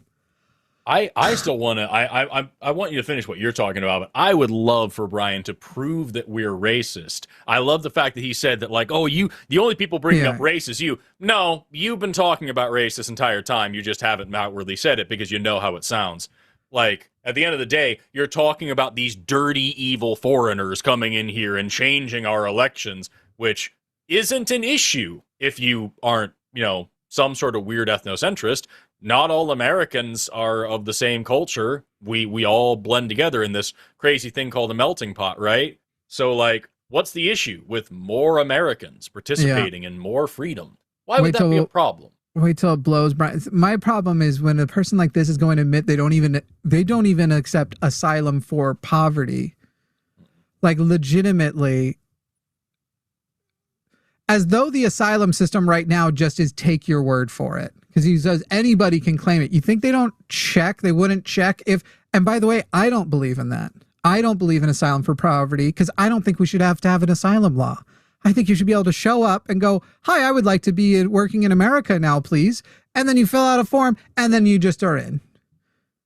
I still want to, I want you to finish what you're talking about, but I would love for Brian to prove that we're racist. I love the fact that he said that, like, oh, the only people bringing up race is you. No, you've been talking about race this entire time. You just haven't outwardly said it because you know how it sounds. Like, at the end of the day, you're talking about these dirty, evil foreigners coming in here and changing our elections, which isn't an issue if you aren't, some sort of weird ethnocentrist. Not all Americans are of the same culture. We all blend together in this crazy thing called a melting pot, right? So, like, what's the issue with more Americans participating in more freedom? Why would that be a problem? Wait till it blows, Brian. My problem is when a person like this is going to admit they don't even accept asylum for poverty, like legitimately, as though the asylum system right now just is take your word for it. Because he says anybody can claim it. You think they don't check? They wouldn't check if, and by the way, I don't believe in that. I don't believe in asylum for poverty because I don't think we should have to have an asylum law. I think you should be able to show up and go, hi, I would like to be working in America now, please. And then you fill out a form and then you just are in.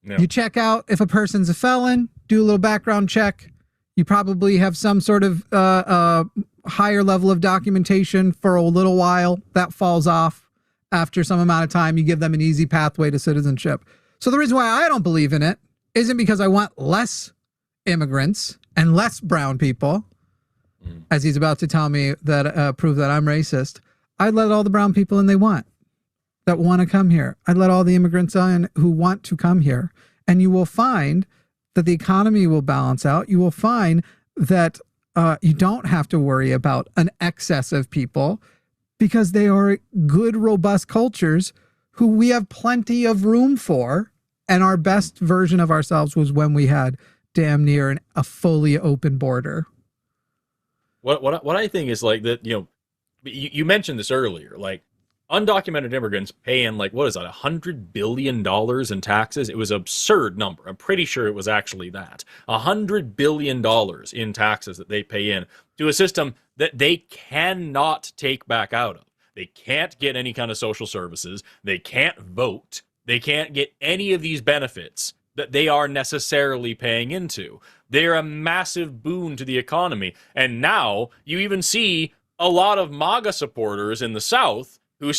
Yeah. You check out if a person's a felon, do a little background check. You probably have some sort of higher level of documentation for a little while. That falls off after some amount of time. You give them an easy pathway to citizenship. So the reason why I don't believe in it isn't because I want less immigrants and less brown people, as he's about to tell me that prove that I'm racist. I'd let all the brown people in they want that want to come here. I'd let all the immigrants in who want to come here. And you will find that the economy will balance out. You will find that you don't have to worry about an excess of people because they are good, robust cultures who we have plenty of room for. And our best version of ourselves was when we had damn near a fully open border. What I think is like that, you mentioned this earlier, like undocumented immigrants paying like, what is that, $100 billion in taxes? It was an absurd number. I'm pretty sure it was actually that. $100 billion in taxes that they pay in to a system that they cannot take back out of. They can't get any kind of social services. They can't vote. They can't get any of these benefits that they are necessarily paying into. They're a massive boon to the economy. And now you even see a lot of MAGA supporters in the South who,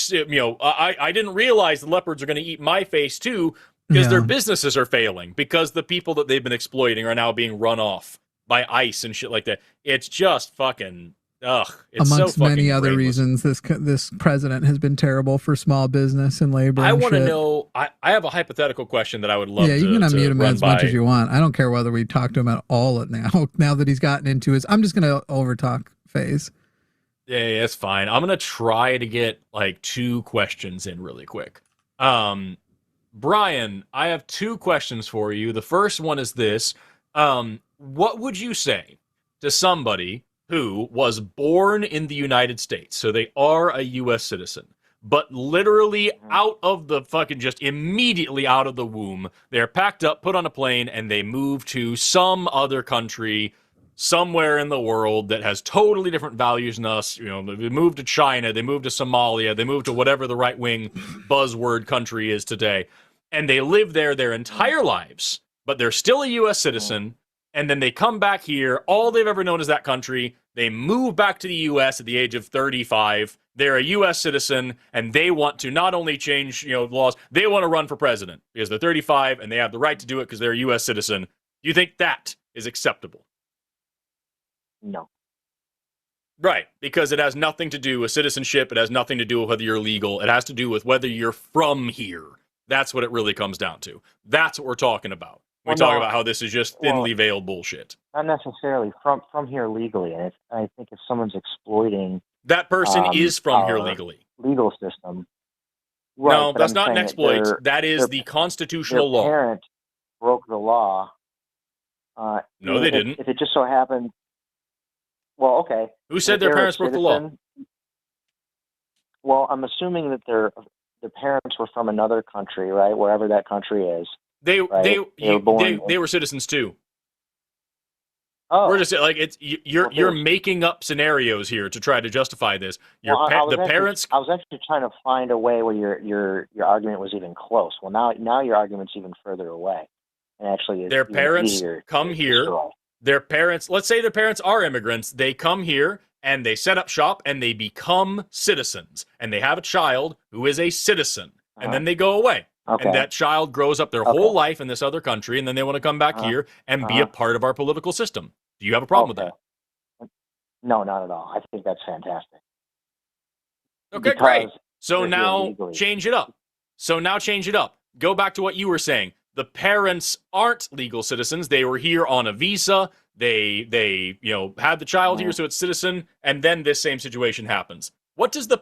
I didn't realize the leopards are going to eat my face too, because their businesses are failing because the people that they've been exploiting are now being run off by ICE and shit like that. It's just fucking Ugh, it's amongst so fucking many other brainless. reasons, this president has been terrible for small business and labor. I want to know. I have a hypothetical question that I would love Yeah, you to can unmute him run as much by. as you want. I don't care whether we talk to him at all now. Now that he's gotten into his, I'm just gonna overtalk phase. Yeah, it's fine. I'm gonna try to get like 2 questions in really quick. Brian, I have 2 questions for you. The first one is this: what would you say to somebody who was born in the United States, so they are a U.S. citizen, but literally out of the fucking, just immediately out of the womb, they're packed up, put on a plane, and they move to some other country somewhere in the world that has totally different values than us. You know, they move to China, they move to Somalia, they move to whatever the right-wing buzzword country is today, and they live there their entire lives, but they're still a U.S. citizen, and then they come back here, all they've ever known is that country, they move back to the U.S. at the age of 35, they're a U.S. citizen, and they want to not only change, laws, they want to run for president, because they're 35, and they have the right to do it because they're a U.S. citizen. Do you think that is acceptable? No. Right, because it has nothing to do with citizenship, it has nothing to do with whether you're legal, it has to do with whether you're from here. That's what it really comes down to. That's what we're talking about. We talk about how this is just thinly veiled bullshit. Not necessarily from here legally. And I think if someone's exploiting that person is from here legally. Legal system. Right, no, that's not an exploit. That is the constitutional law. Their parent broke the law. No, they didn't. If it just so happened. Well, okay. Who said their parents broke the law? Well, I'm assuming that their parents were from another country, right? Wherever that country is. They were citizens too. Oh, we're just like you're making up scenarios here to try to justify this. I was actually trying to find a way where your argument was even close. Well, now your argument's even further away, and actually, their parents come here. Their parents, let's say their parents are immigrants. They come here and they set up shop and they become citizens, and they have a child who is a citizen, and then they go away. Okay. And that child grows up their whole life in this other country, and then they want to come back here and be a part of our political system. Do you have a problem with that? No, not at all. I think that's fantastic. Okay, great. So now change it up. Go back to what you were saying. The parents aren't legal citizens. They were here on a visa. They had the child here, so it's citizen, and then this same situation happens. What does the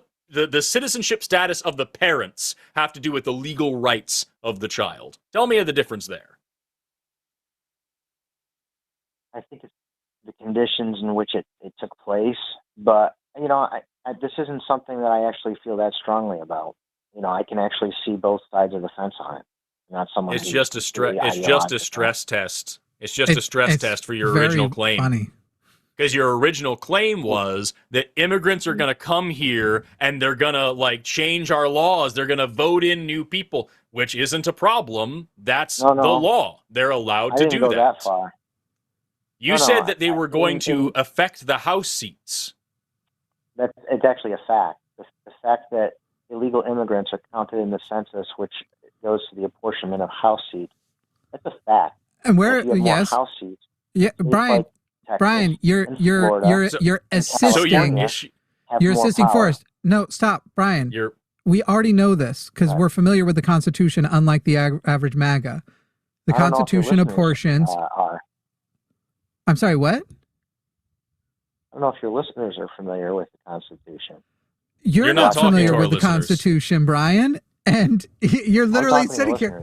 citizenship status of the parents have to do with the legal rights of the child? Tell me the difference there. I think it's the conditions in which it took place, but this isn't something that I actually feel that strongly about. I can actually see both sides of the fence on it. Not someone. It's just a stress test. It's just a stress test for your original claim. Funny. Because your original claim was that immigrants are going to come here and they're going to change our laws. They're going to vote in new people, which isn't a problem. That's the law. They're allowed to do that. That far. You said that they were going to affect the House seats. It's actually a fact. The fact that illegal immigrants are counted in the census, which goes to the apportionment of House seats. That's a fact. And where House seats. Yeah, Brian, you're assisting. You're assisting Forrest. No, stop, Brian. We already know this because we're familiar with the Constitution, unlike the average MAGA. The Constitution apportions. I'm sorry, what? I don't know if your listeners are familiar with the Constitution. You're not familiar with the Constitution, Brian, and you're literally sitting here.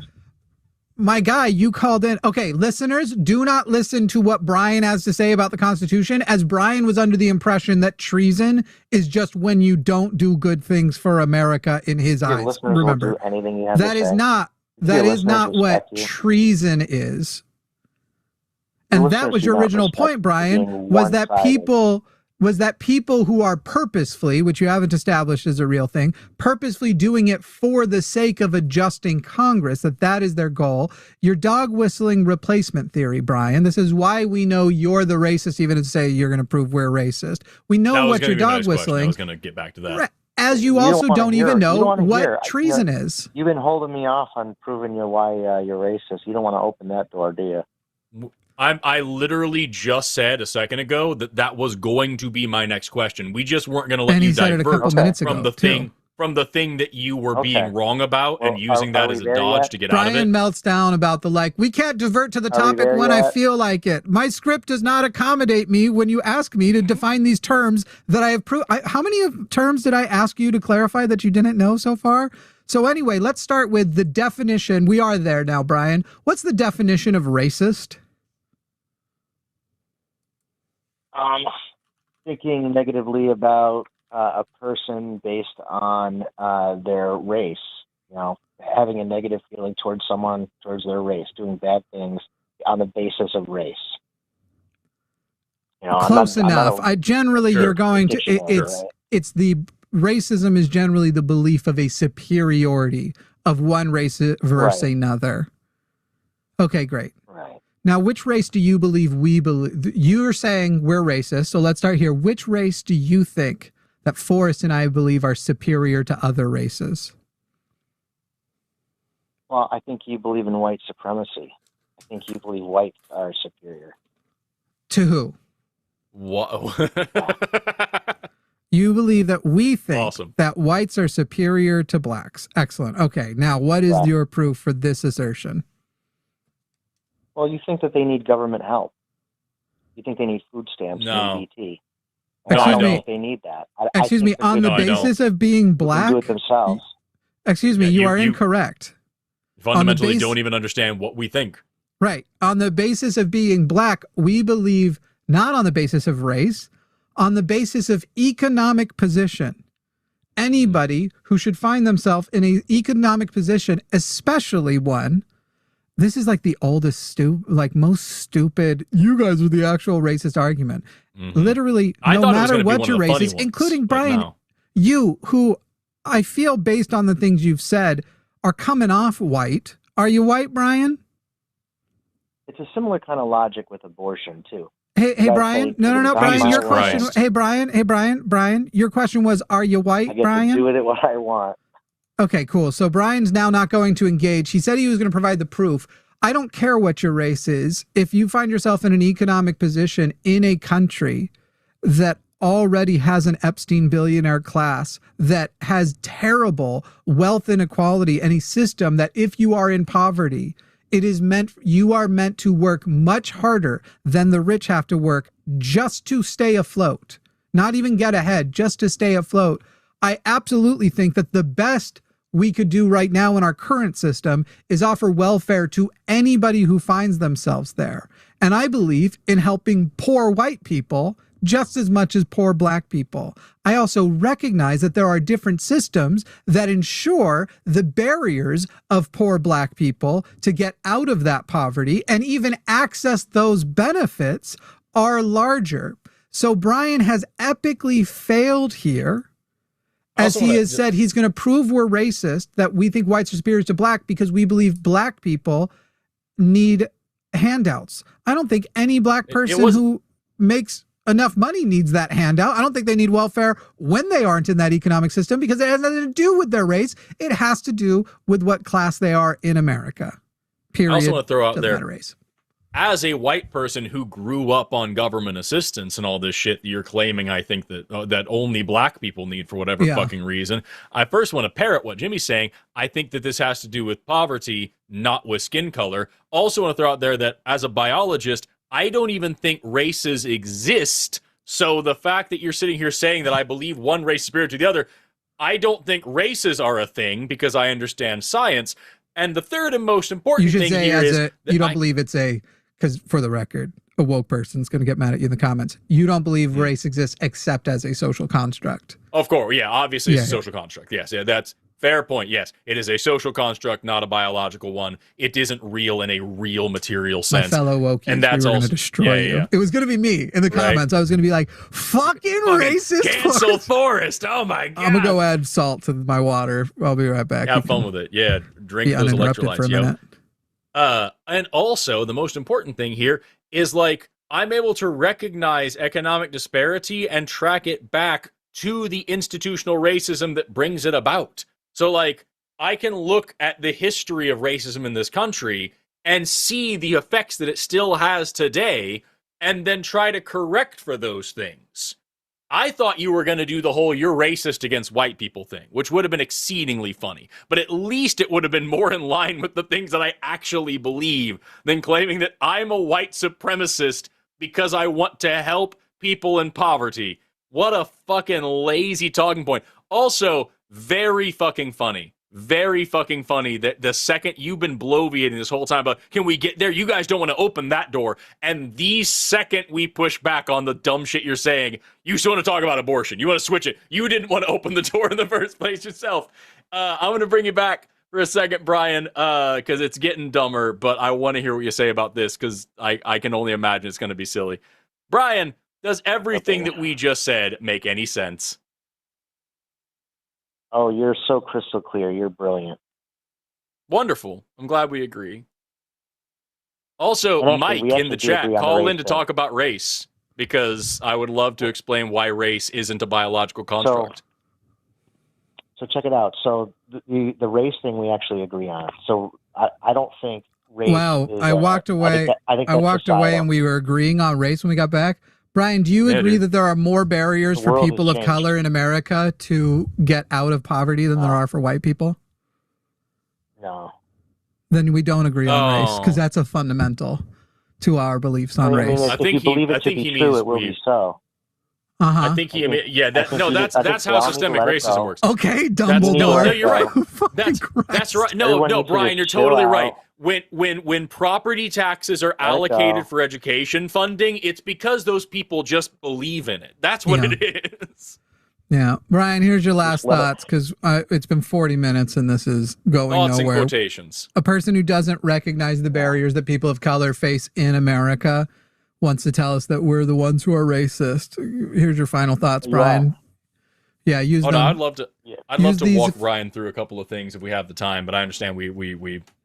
My guy, you called in. Okay, listeners, do not listen to what Brian has to say about the Constitution, as Brian was under the impression that treason is just when you don't do good things for America in his eyes. Remember, that is not what treason is. And that was your original point, Brian, was that people who are purposefully, which you haven't established as a real thing, purposefully doing it for the sake of adjusting Congress, that is their goal. Your dog whistling replacement theory, Brian. This is why we know you're the racist, even to say you're going to prove we're racist. We know what your dog whistling. I was going to get back to that. As you also don't even know what treason is. You've been holding me off on proving why you're racist. You don't want to open that door, do you? I literally just said a second ago that was going to be my next question. We just weren't going to let And you he said it a couple divert minutes ago, from the too. thing that you were Okay. being wrong about Well, and using are that we as a there dodge yet? to get out of Brian it. melts down about we can't divert to the Are we topic there when I yet? feel like it. My script does not accommodate me when you ask me to define these terms that I have proved. How many terms did I ask you to clarify that you didn't know so far? So anyway, let's start with the definition. We are there now, Brian. What's the definition of racist? Thinking negatively about a person based on their race, having a negative feeling towards someone, towards their race, doing bad things on the basis of race. Close enough. Sure. You're going to, Right? it's the racism is generally the belief of a superiority of one race versus Right. another. Okay, great. Right. Now, which race do you believe we believe? You're saying we're racist, so let's start here. Which race do you think that Forrest and I believe are superior to other races? Well, I think you believe in white supremacy. I think you believe whites are superior. To who? Whoa. You believe that we think Awesome. that whites are superior to blacks. Excellent. Okay, now what is Right. your proof for this assertion? Well, you think that they need government help. You think they need food stamps No. and EBT. No, Excuse I me. don't think they need that. I Excuse think me, they're on good the No, I don't. basis of being black? They can do it themselves. Excuse me, Yeah, you you- are you- incorrect. Fundamentally base- don't even understand what we think. Right. On the basis of being black, we believe not on the basis of race, on the basis of economic position. Anybody who should find themselves in an economic position, especially one, this is like the oldest, most stupid, you guys are the actual racist argument. Mhm. Literally, I no thought it was matter gonna be what one your of the race funny is, ones, including but Brian, no. you, who I feel based on the things you've said, are coming off white. Are you white, Brian? It's a similar kind of logic with abortion, too. Hey, guys Brian. say No, it's Brian. on Your my question. Christ. Hey, Brian. Your question was, are you I white, get to Brian? do with it what I want. Okay, cool. So Brian's now not going to engage. He said he was going to provide the proof. I don't care what your race is. If you find yourself in an economic position in a country that already has an Epstein billionaire class, that has terrible wealth inequality, and a system that if you are in poverty, you are meant to work much harder than the rich have to work just to stay afloat, not even get ahead, just to stay afloat. I absolutely think that the best we could do right now in our current system is offer welfare to anybody who finds themselves there. And I believe in helping poor white people just as much as poor black people. I also recognize that there are different systems that ensure the barriers of poor black people to get out of that poverty and even access those benefits are larger. So Brian has epically failed here, as he has said he's going to prove we're racist, that we think whites are superior to black because we believe black people need handouts. I don't think any black person who makes enough money needs that handout. I don't think they need welfare when they aren't in that economic system because it has nothing to do with their race. It has to do with what class they are in America. Period. I also want to throw out Doesn't there, matter race. as a white person who grew up on government assistance and all this shit that you're claiming, I think that only black people need for whatever fucking reason. I first want to parrot what Jimmy's saying. I think that this has to do with poverty, not with skin color. Also want to throw out there that as a biologist, I don't even think races exist. So the fact that you're sitting here saying that I believe one race is superior to the other, I don't think races are a thing because I understand science. And the third and most important thing here is you don't believe it's because for the record, a woke person's going to get mad at you in the comments. You don't believe race exists except as a social construct. Of course, yeah, obviously it's a social construct. Yes, yeah, that's fair point. Yes, it is a social construct, not a biological one. It isn't real in a real material sense. My fellow wokies, and that's we were also going to destroy you. Yeah. It was going to be me in the comments. I was going to be like, fucking racist. Cancel Forrest. Oh my God. I'm going to go add salt to my water. I'll be right back. Have fun with it. Yeah, drink those electrolytes. For a minute. And also, the most important thing here is I'm able to recognize economic disparity and track it back to the institutional racism that brings it about. So I can look at the history of racism in this country and see the effects that it still has today and then try to correct for those things. I thought you were going to do the whole "you're racist against white people" thing, which would have been exceedingly funny. But at least it would have been more in line with the things that I actually believe than claiming that I'm a white supremacist because I want to help people in poverty. What a fucking lazy talking point. Also, very fucking funny. Very fucking funny that the second you've been bloviating this whole time about, can we get there? You guys don't want to open that door. And the second we push back on the dumb shit you're saying, you still want to talk about abortion. You want to switch it. You didn't want to open the door in the first place yourself. I'm going to bring you back for a second, Brian, because it's getting dumber, but I want to hear what you say about this because I can only imagine it's going to be silly. Brian, does everything that we just said make any sense? Oh, you're so crystal clear. You're brilliant. Wonderful. I'm glad we agree. Also, actually, Mike we in the actually do chat, agree on the call race in to thing. talk about race, because I would love to explain why race isn't a biological construct. So check it out. So the race thing we actually agree on. So I don't think race. Wow, is I walked away. I think I that's walked away, societal. and we were agreeing on race when we got back. Brian, do you Yeah, agree dude. that there are more barriers The for world people has of changed. color in America to get out of poverty than there are for white people? No. Then we don't agree on race, because Oh. that's a fundamental to our beliefs on I mean, race. if, I if think you he- believe I it to think be he true, means it will we- be so. I think he, I think- yeah, I that, think no, you that's just- I that's think how we all need to systemic let it racism go. works. Okay, No, Dumbledore. you're right. Fucking That's Christ. right. No, Everyone no, needs to Brian, just you're chill totally out. right. When property taxes are Let it allocated go. for education funding, it's because those people just believe in it. That's what Yeah. it is. Yeah, Brian, here's your last Just let it- thoughts, because it's been 40 minutes and this is going Thoughts in nowhere. quotations. A person who doesn't recognize the barriers that people of color face in America wants to tell us that we're the ones who are racist. Here's your final thoughts, You Brian. Yeah, use Oh them. no, I'd love to. Yeah. I'd love Use to these walk if- Ryan through a couple of things if we have the time, but I understand we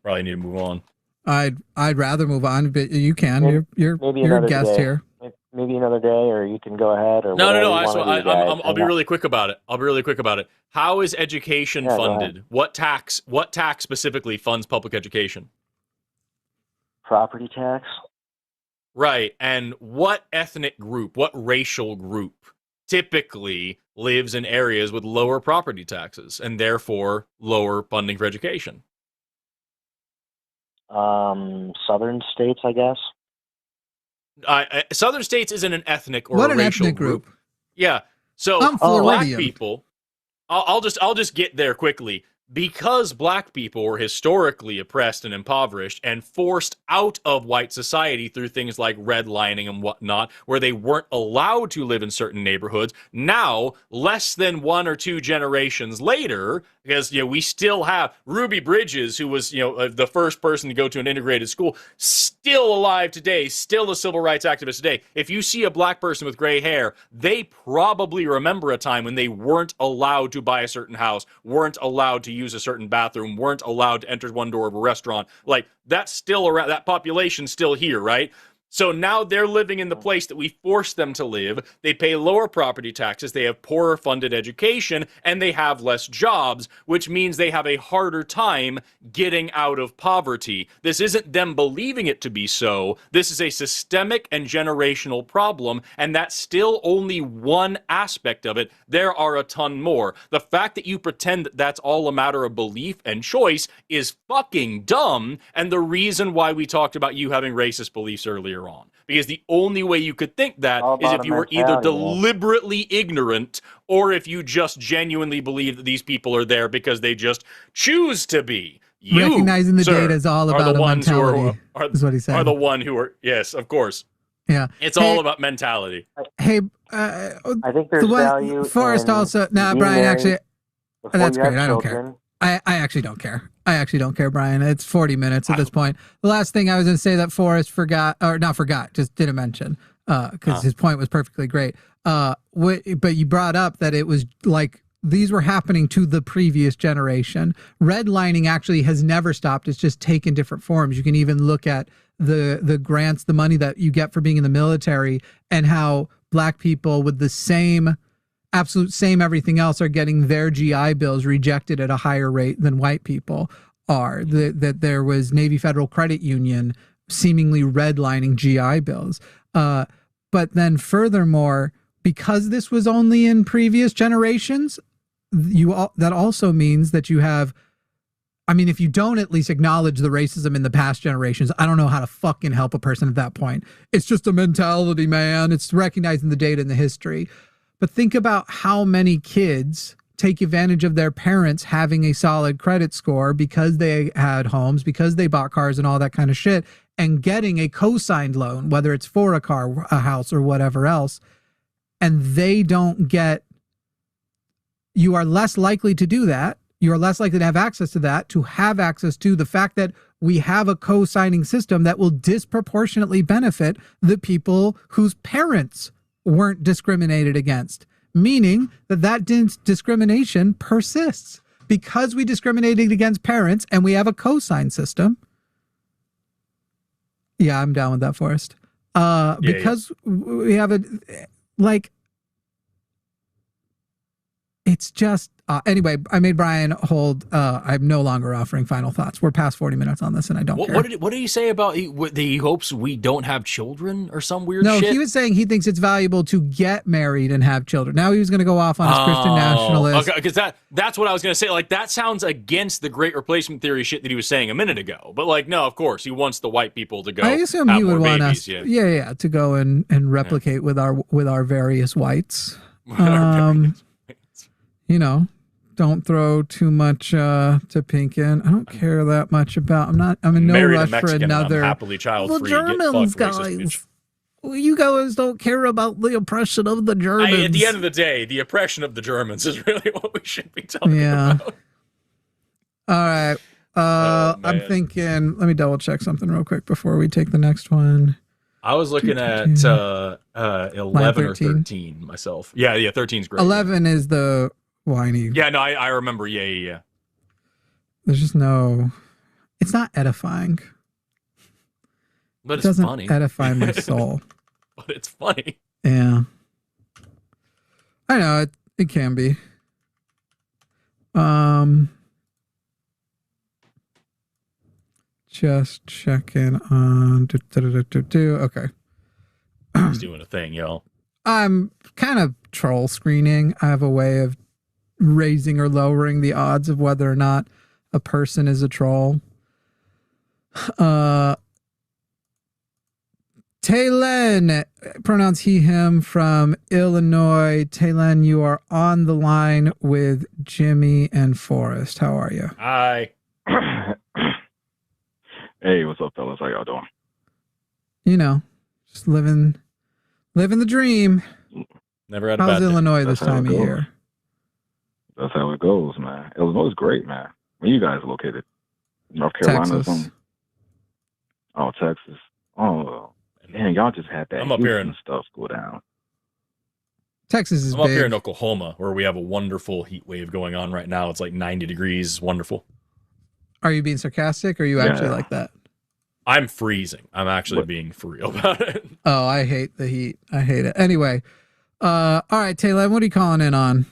probably need to move on. I'd rather move on, but you can. Maybe- You're maybe you're a another guest day. here. Maybe another day, or you can go ahead. Or No, whatever you I wanna do, guys. I'll be really quick about it. How is education Yeah, go funded? What tax specifically funds public education? Property tax. Right. And what ethnic group, what racial group typically lives in areas with lower property taxes and therefore lower funding for education? Southern states, I guess. Southern states isn't an ethnic or What a an racial ethnic group? Yeah. So I'm black Floridian. people, I'll just get there quickly. Because black people were historically oppressed and impoverished and forced out of white society through things like redlining and whatnot, where they weren't allowed to live in certain neighborhoods, now, less than 1 or 2 generations later, because we still have Ruby Bridges, who was the first person to go to an integrated school, still alive today, still a civil rights activist today. If you see a black person with gray hair, they probably remember a time when they weren't allowed to buy a certain house, weren't allowed to use a certain bathroom, weren't allowed to enter one door of a restaurant. Like, that's still around, that population's still here, right? So now they're living in the place that we forced them to live. They pay lower property taxes, they have poorer funded education, and they have less jobs, which means they have a harder time getting out of poverty. This isn't them believing it to be so. This is a systemic and generational problem, and that's still only one aspect of it. There are a ton more. The fact that you pretend that that's all a matter of belief and choice is fucking dumb, and the reason why we talked about you having racist beliefs earlier on. Because the only way you could think that All is about if a you were either mentality, man. deliberately ignorant or if you just genuinely believe that these people are there because they just choose to be. You, Recognizing the sir, data is all are about the a ones who mentality, is what he said. are the one who are, yes, of course. Yeah. It's Hey- all about mentality. Hey, I think there's value. Forrest in also. Nah, being Brian, married actually, before that's you have great. I don't care. children. I actually don't care. I actually don't care, Brian. It's 40 minutes at this point. The last thing I was going to say that Forrest just didn't mention, because his point was perfectly great. But you brought up that it was like these were happening to the previous generation. Redlining actually has never stopped. It's just taken different forms. You can even look at the grants, the money that you get for being in the military, and how black people with the absolute same everything else are getting their GI bills rejected at a higher rate than white people. are. That there was Navy Federal Credit Union seemingly redlining GI bills. But then furthermore, because this was only in previous generations, that also means that you have, I mean, if you don't at least acknowledge the racism in the past generations, I don't know how to fucking help a person at that point. It's just a mentality, man. It's recognizing the data and the history. But think about how many kids take advantage of their parents having a solid credit score because they had homes, because they bought cars and all that kind of shit, and getting a co-signed loan, whether it's for a car, a house, or whatever else. And they don't get, you are less likely to do that. You are less likely to have access to that, to have access to the fact that we have a co-signing system that will disproportionately benefit the people whose parents weren't discriminated against, meaning that discrimination persists because we discriminated against parents and we have a co-sign system. Yeah, I'm down with that, Forrest. Because we have a, like, it's just, anyway, I made Brian hold, I'm no longer offering final thoughts. We're past 40 minutes on this and I don't care. What did he say about he hopes we don't have children or some weird shit? No, he was saying he thinks it's valuable to get married and have children. Now he was going to go off on his Christian nationalist. Okay, because that's what I was going to say. Like, that sounds against the great replacement theory shit that he was saying a minute ago. But, like, no, of course, he wants the white people to go. I assume he would want us, to go and replicate with our various whites. You know, don't throw too much to Pinkin. I don't care that much about. I'm in no rush for another. Happily child-free. Germans, guys. You guys don't care about the oppression of the Germans. At the end of the day, the oppression of the Germans is really what we should be talking about. All right. I'm thinking. Let me double check something real quick before we take the next one. I was looking at 11 or 13 myself. Yeah, 13's great. 11 is the whiny. Yeah, no, I remember. Yeah. There's just no. It's not edifying. But it doesn't edify my soul. But it's funny. Yeah. I know it can be. Just checking on. Okay. He's doing a thing, y'all. I'm kind of troll screening. I have a way of raising or lowering the odds of whether or not a person is a troll. Taylen, pronouns he, him, from Illinois. Taylen, you are on the line with Jimmy and Forrest. How are you? Hi. Hey, what's up, fellas? How y'all doing? You know, just living the dream. Never had a bad How's day. Illinois this time of year? That's how it goes, man. Illinois is great, man. Where you guys located? North Carolina or Texas. something? Oh, Texas. Oh, man, y'all just had that I'm up here in stuff go down. Texas is I'm big. up here in Oklahoma, where we have a wonderful heat wave going on right now. It's like 90 degrees. Wonderful. Are you being sarcastic or are you actually like that? I'm freezing. I'm actually being for real about it. Oh, I hate the heat. I hate it. Anyway, all right, Taylor, what are you calling in on?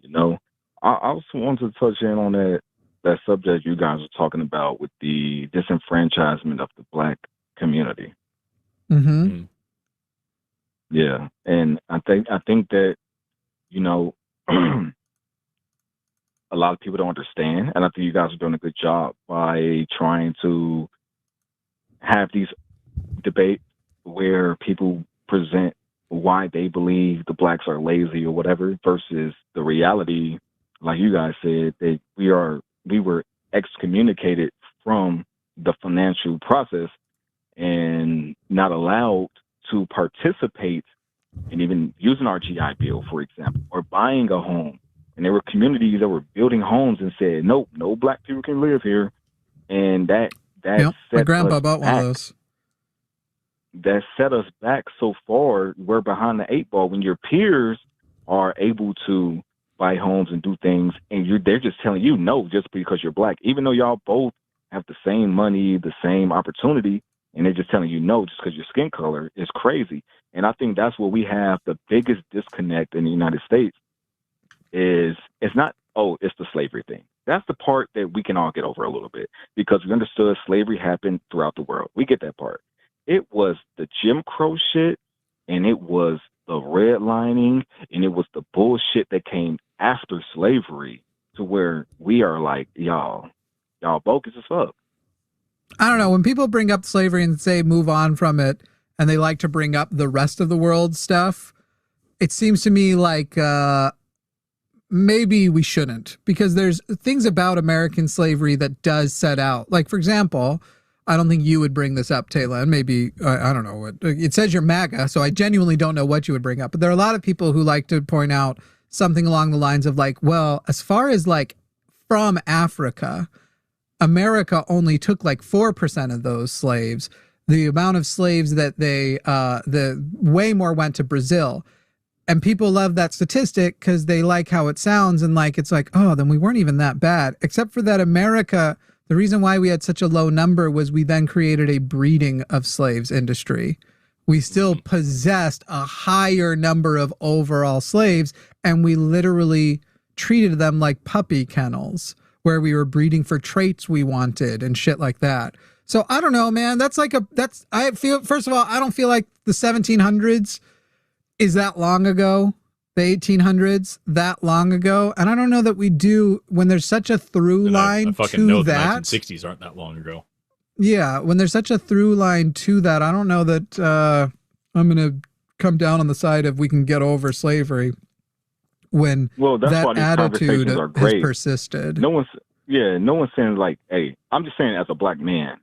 You know, I also wanted to touch in on that subject you guys were talking about with the disenfranchisement of the black community. Mm-hmm. Yeah, and I think that, you know, a lot of people don't understand, and I think you guys are doing a good job by trying to have these debates where people present why they believe the blacks are lazy or whatever versus the reality, like you guys said, that we were excommunicated from the financial process and not allowed to participate in even using our GI Bill, for example, or buying a home. And there were communities that were building homes and said, nope, no black people can live here. And that my grandpa bought one of those. That set us back so far. We're behind the eight ball when your peers are able to buy homes and do things, and they're just telling you no just because you're black, even though y'all both have the same money, the same opportunity, and they're just telling you no just because your skin color is crazy. And I think that's where we have the biggest disconnect in the United States. Is it's not, it's the slavery thing. That's the part that we can all get over a little bit, because we understood slavery happened throughout the world. We get that part. It was the Jim Crow shit, and it was the redlining, and it was the bullshit that came after slavery, to where we are like, y'all bogus as fuck. I don't know. When people bring up slavery and say move on from it, and they like to bring up the rest of the world stuff, it seems to me like maybe we shouldn't, because there's things about American slavery that does set out. Like, for example, I don't think you would bring this up, Taylor, and maybe, I don't know what, it says you're MAGA, so I genuinely don't know what you would bring up. But there are a lot of people who like to point out something along the lines of like, well, as far as like from Africa, America only took like 4% of those slaves. The amount of slaves that the way more went to Brazil. And people love that statistic because they like how it sounds, and like it's like, oh, then we weren't even that bad. Except for that America, the reason why we had such a low number was we then created a breeding of slaves industry. We still possessed a higher number of overall slaves, and we literally treated them like puppy kennels, where we were breeding for traits we wanted and shit like that. So I don't know, man. I feel, first of all, I don't feel like the 1700s is that long ago, the 1800s that long ago, and I don't know that we do, when there's such a through line I fucking to know that. The 1960s aren't that long ago. Yeah, when there's such a through line to that, I don't know that I'm going to come down on the side of we can get over slavery when that's why that these attitude conversations are has great. persisted. No one's saying like, hey, I'm just saying as a black man,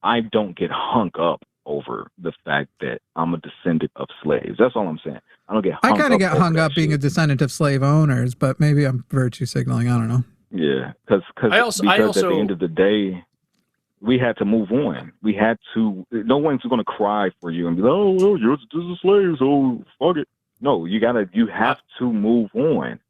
I don't get hung up over the fact that I'm a descendant of slaves. That's all I'm saying. I don't get hung up. I kind of get hung up being a shit. descendant of slave owners, but maybe I'm virtue signaling. I don't know. Yeah, because at the end of the day, we had to move on. We had to. No one's going to cry for you and be like, oh, well, you're just a slave, so fuck it. No, you have to move on.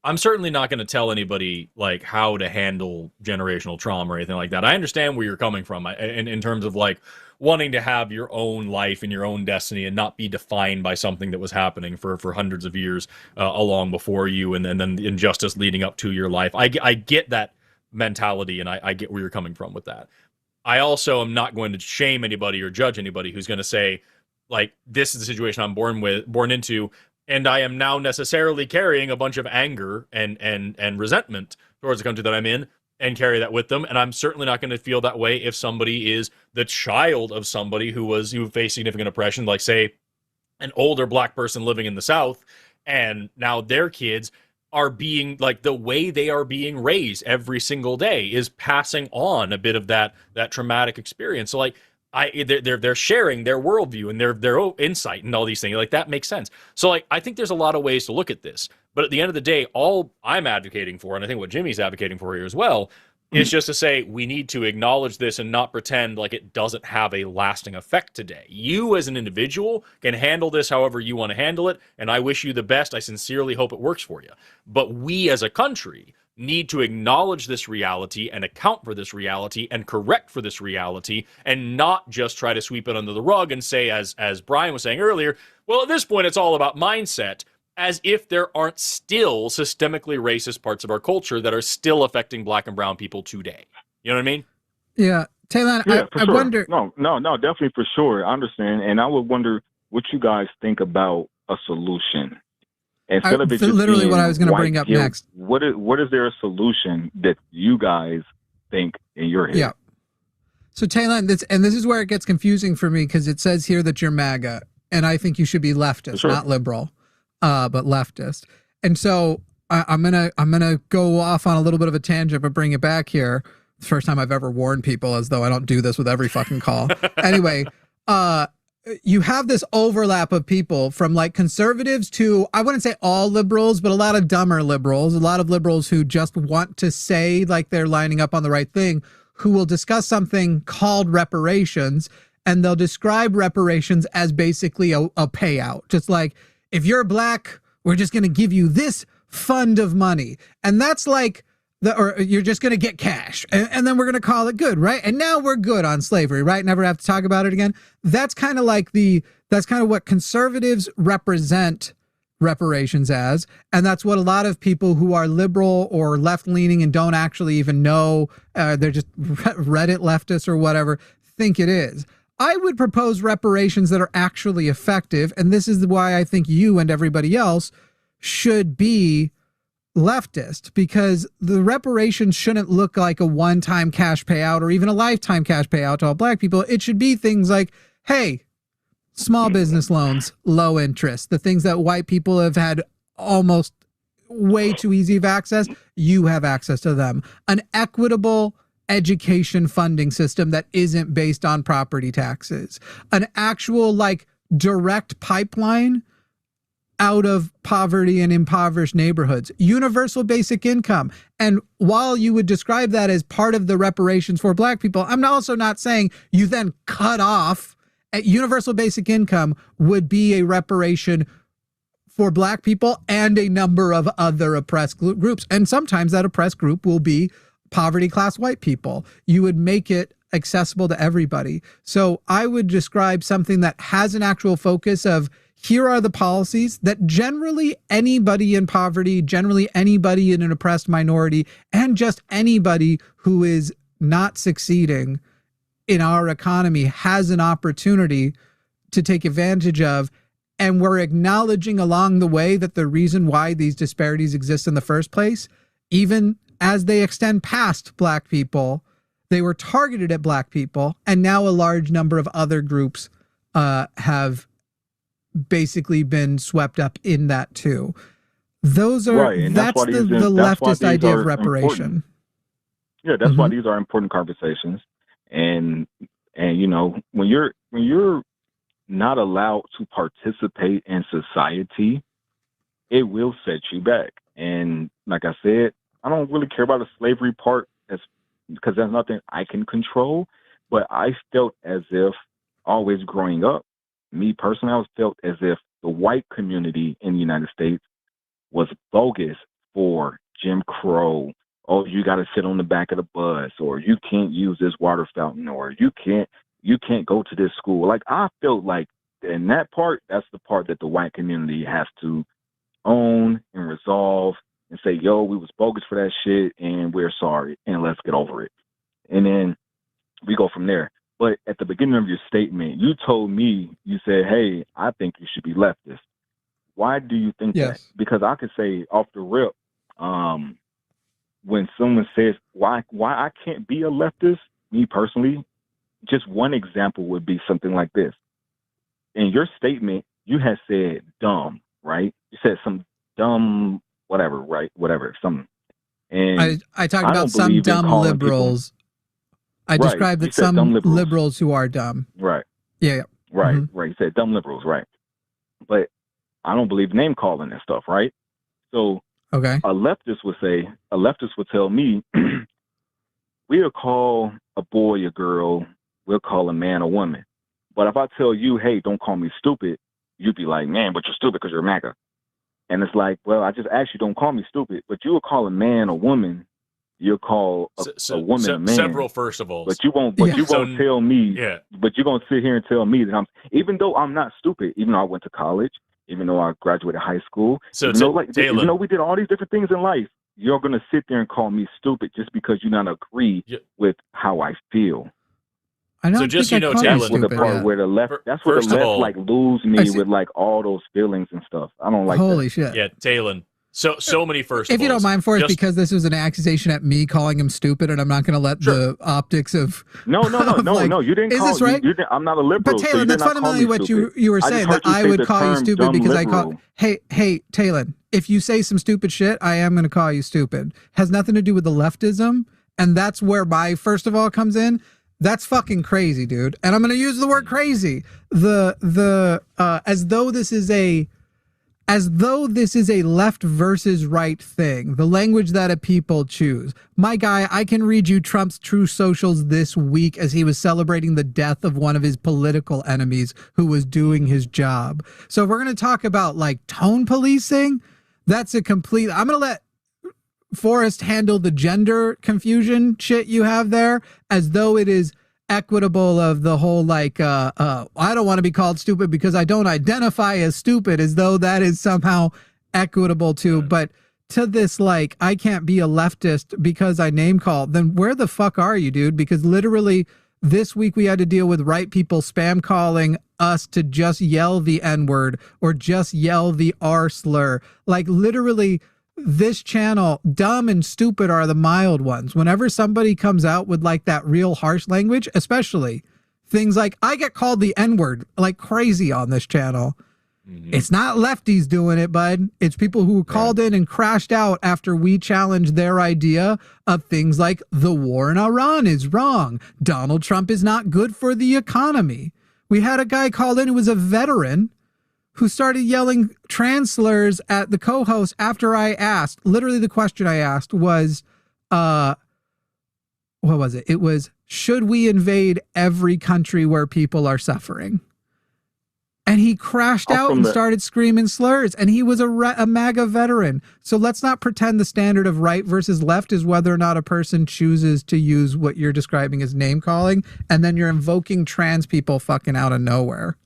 I'm certainly not going to tell anybody like how to handle generational trauma or anything like that. I understand where you're coming from in terms of like wanting to have your own life and your own destiny and not be defined by something that was happening for hundreds of years along before you, and then the injustice leading up to your life. I get that mentality, and I get where you're coming from with that. I also am not going to shame anybody or judge anybody who's going to say, like, this is the situation I'm born into, and I am now necessarily carrying a bunch of anger and resentment towards the country that I'm in, and carry that with them. And I'm certainly not going to feel that way if somebody is the child of somebody who faced significant oppression, like, say, an older black person living in the South, and now their kids are being, like, the way they are being raised every single day is passing on a bit of that traumatic experience. So, like, they're sharing their worldview and their insight and all these things. Like, that makes sense. So, like, I think there's a lot of ways to look at this. But at the end of the day, all I'm advocating for, and I think what Jimmy's advocating for here as well, is just to say we need to acknowledge this and not pretend like it doesn't have a lasting effect today. You as an individual can handle this however you want to handle it, and I wish you the best. I sincerely hope it works for you. But we as a country need to acknowledge this reality and account for this reality and correct for this reality, and not just try to sweep it under the rug and say, as Brian was saying earlier, well, at this point it's all about mindset, as if there aren't still systemically racist parts of our culture that are still affecting black and brown people today. You know what I mean? Yeah. Taylor, Yeah, I sure. wonder. No, definitely for sure. I understand. And I would wonder what you guys think about a solution. Instead of it just literally being what I was going to white bring up guilt, next. What is there a solution that you guys think in your head? Yeah. So Taylor, this is where it gets confusing for me, because it says here that you're MAGA, and I think you should be leftist, Sure. not liberal, but leftist. And so I'm gonna go off on a little bit of a tangent, but bring it back here. The first time I've ever warned people, as though I don't do this with every fucking call. Anyway, you have this overlap of people from, like, conservatives to, I wouldn't say all liberals, but a lot of dumber liberals, a lot of liberals who just want to say like they're lining up on the right thing, who will discuss something called reparations, and they'll describe reparations as basically a payout. Just like, if you're black, we're just going to give you this fund of money. And that's like, or you're just going to get cash, and then we're going to call it good, right? And now we're good on slavery, right? Never have to talk about it again. That's kind of like that's kind of what conservatives represent reparations as, and that's what a lot of people who are liberal or left-leaning and don't actually even know, they're just Reddit leftists or whatever, think it is. I would propose reparations that are actually effective, and this is why I think you and everybody else should be leftist, because the reparations shouldn't look like a one-time cash payout or even a lifetime cash payout to all black people. It should be things like, hey, small business loans, low interest, the things that white people have had almost way too easy of access, you have access to them. An equitable education funding system that isn't based on property taxes. An actual like direct pipeline out of poverty and impoverished neighborhoods. Universal basic income. And while you would describe that as part of the reparations for black people, I'm also not saying you then cut off. Universal basic income would be a reparation for black people and a number of other oppressed groups. And sometimes that oppressed group will be poverty class white people. You would make it accessible to everybody. So I would describe something that has an actual focus of, here are the policies that generally anybody in poverty, generally anybody in an oppressed minority, and just anybody who is not succeeding in our economy has an opportunity to take advantage of. And we're acknowledging along the way that the reason why these disparities exist in the first place, even as they extend past black people, they were targeted at black people. And now a large number of other groups have basically been swept up in that too. Those are, right, that's the leftist idea of reparation. Important. Yeah, that's why these are important conversations. And you know, when you're not allowed to participate in society, it will set you back. And like I said, I don't really care about the slavery part because that's nothing I can control. But I felt as if always growing up, me personally, I felt as if the white community in the United States was bogus for Jim Crow. Oh, you got to sit on the back of the bus, or you can't use this water fountain, or you can't go to this school. Like, I felt like in that part, that's the part that the white community has to own and resolve and say, yo, we was bogus for that shit and we're sorry and let's get over it. And then we go from there. But at the beginning of your statement, you told me, you said, hey, I think you should be leftist. Why do you think that? Because I could say off the rip, when someone says why I can't be a leftist, me personally, just one example would be something like this. In your statement, you had said dumb, right? You said some dumb whatever, right? Whatever, something. And I talked about some dumb liberals. I described that some liberals who are dumb. Right. Yeah. Right. Right. You said dumb liberals, right? But I don't believe name calling and stuff, right? So okay. A leftist would tell me, we'll call a boy a girl, we'll call a man a woman. But if I tell you, hey, don't call me stupid, you'd be like, man, but you're stupid because you're MAGA. And it's like, well, I just asked you, don't call me stupid, but you will call a man a woman. You'll call a woman a man. Several first of all. But you won't. But you won't tell me. Yeah. But you're gonna sit here and tell me that even though I'm not stupid, even though I went to college, even though I graduated high school, even though we did all these different things in life, you're gonna sit there and call me stupid just because you don't agree with how I feel. I don't think just, you know, that's where the part where the left. That's where the left like lose me with like all those feelings and stuff. I don't like. Holy that. Shit. Yeah, Talon. So many first. If you don't mind, Forrest, because this was an accusation at me calling him stupid, and I'm not going to let the optics of no. You didn't. Is this right? I'm not a liberal. But Talon, that's fundamentally what you were saying. That I would call you stupid because I call. Hey, Talon, if you say some stupid shit, I am going to call you stupid. Has nothing to do with the leftism, and that's where my first of all comes in. That's fucking crazy, dude. And I'm going to use the word crazy. As though this is a left versus right thing, the language that a people choose. My guy, I can read you Trump's True Socials this week as he was celebrating the death of one of his political enemies who was doing his job. So if we're going to talk about like tone policing, that's a complete, I'm going to let Forrest handle the gender confusion shit you have there as though it is equitable of the whole like I don't want to be called stupid because I don't identify as stupid, as though that is somehow equitable to, but to this like I can't be a leftist because I name call, then where the fuck are you, dude? Because literally this week we had to deal with right people spam calling us to just yell the N-word or just yell the R slur. Like literally this channel, dumb and stupid are the mild ones. Whenever somebody comes out with like that real harsh language, especially things like I get called the N-word like crazy on this channel. It's not lefties doing it, bud. It's people who called in and crashed out after we challenged their idea of things like the war in Iran is wrong. Donald Trump is not good for the economy. We had a guy called in who was a veteran who started yelling trans slurs at the co-host after I asked. Literally the question I asked was, what was it? It was, should we invade every country where people are suffering? And he crashed out and started screaming slurs. And he was a MAGA veteran. So let's not pretend the standard of right versus left is whether or not a person chooses to use what you're describing as name calling. And then you're invoking trans people fucking out of nowhere.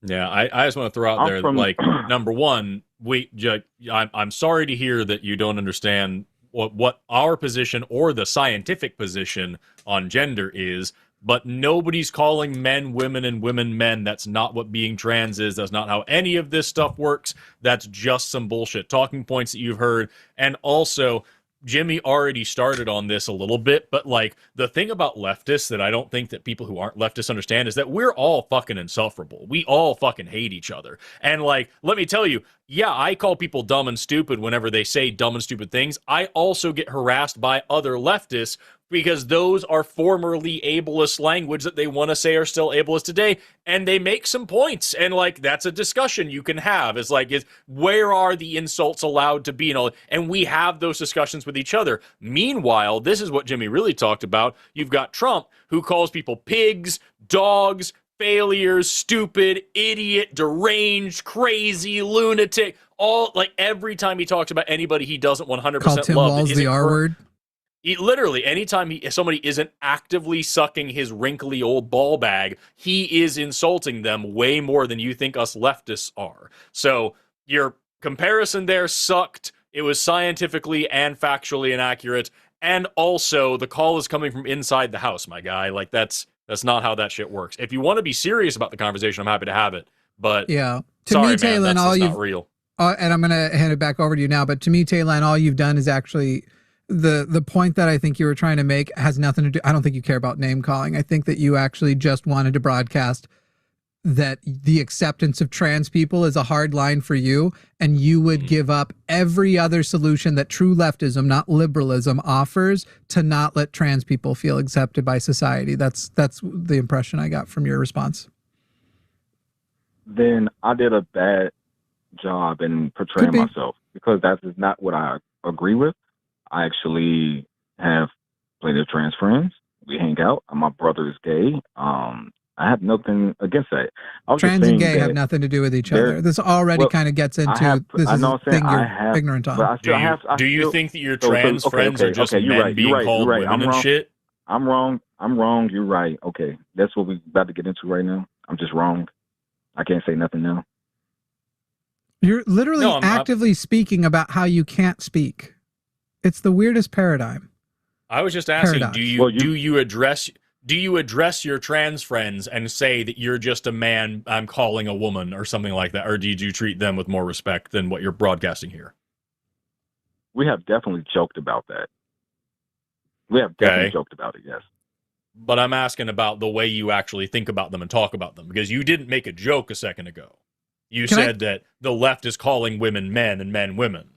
Yeah, I just want to throw out there, like, number one, I'm sorry to hear that you don't understand what our position or the scientific position on gender is. But nobody's calling men women and women men. That's not what being trans is. That's not how any of this stuff works. That's just some bullshit talking points that you've heard. And also, Jimmy already started on this a little bit, but like the thing about leftists that I don't think that people who aren't leftists understand is that we're all fucking insufferable. We all fucking hate each other. And like, let me tell you, yeah, I call people dumb and stupid whenever they say dumb and stupid things. I also get harassed by other leftists because those are formerly ableist language that they want to say are still ableist today, and they make some points, and like that's a discussion you can have. Is where are the insults allowed to be, and we have those discussions with each other. Meanwhile, this is what Jimmy really talked about. You've got Trump, who calls people pigs, dogs, failures, stupid, idiot, deranged, crazy, lunatic. All like every time he talks about anybody he doesn't 100% Call Tim love. Walz the R word. Literally, anytime somebody isn't actively sucking his wrinkly old ball bag, he is insulting them way more than you think us leftists are. So your comparison there sucked. It was scientifically and factually inaccurate. And also, the call is coming from inside the house, my guy. Like, that's not how that shit works. If you want to be serious about the conversation, I'm happy to have it. But yeah, to sorry, me, Taylor, that's not real. And I'm going to hand it back over to you now. But to me, Taylor, all you've done is actually... The point that I think you were trying to make has nothing to do. I don't think you care about name calling. I think that you actually just wanted to broadcast that the acceptance of trans people is a hard line for you, and you would give up every other solution that true leftism, not liberalism, offers to not let trans people feel accepted by society. That's the impression I got from your response. Then I did a bad job in portraying myself, because that is not what I agree with. I actually have plenty of trans friends. We hang out. My brother is gay. I have nothing against that. Trans and gay have nothing to do with each other. This already kind of gets into this is a thing you're ignorant on. Do you think that your trans friends are just men being called women and shit? I'm wrong. You're right. Okay, that's what we're about to get into right now. I'm just wrong. I can't say nothing now. You're literally actively speaking about how you can't speak. It's the weirdest paradigm. I was just asking, do you address your trans friends and say that you're just a man I'm calling a woman or something like that, or did you treat them with more respect than what you're broadcasting here? We have definitely joked about that. We have definitely joked about it, yes. But I'm asking about the way you actually think about them and talk about them, because you didn't make a joke a second ago. You said that the left is calling women men and men women.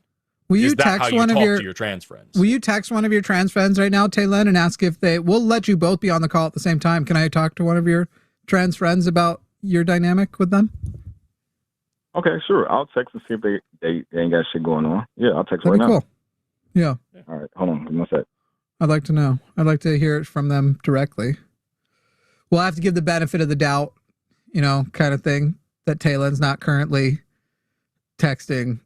Will you text one of your trans friends? Will you text one of your trans friends right now, Taylor, and ask if we'll let you both be on the call at the same time. Can I talk to one of your trans friends about your dynamic with them? Okay, sure. I'll text and see if they ain't got shit going on. Yeah, I'll text right now. Cool. Yeah. All right, hold on. Give me a sec. I'd like to know. I'd like to hear it from them directly. We'll have to give the benefit of the doubt, kind of thing, that Taylor's not currently texting.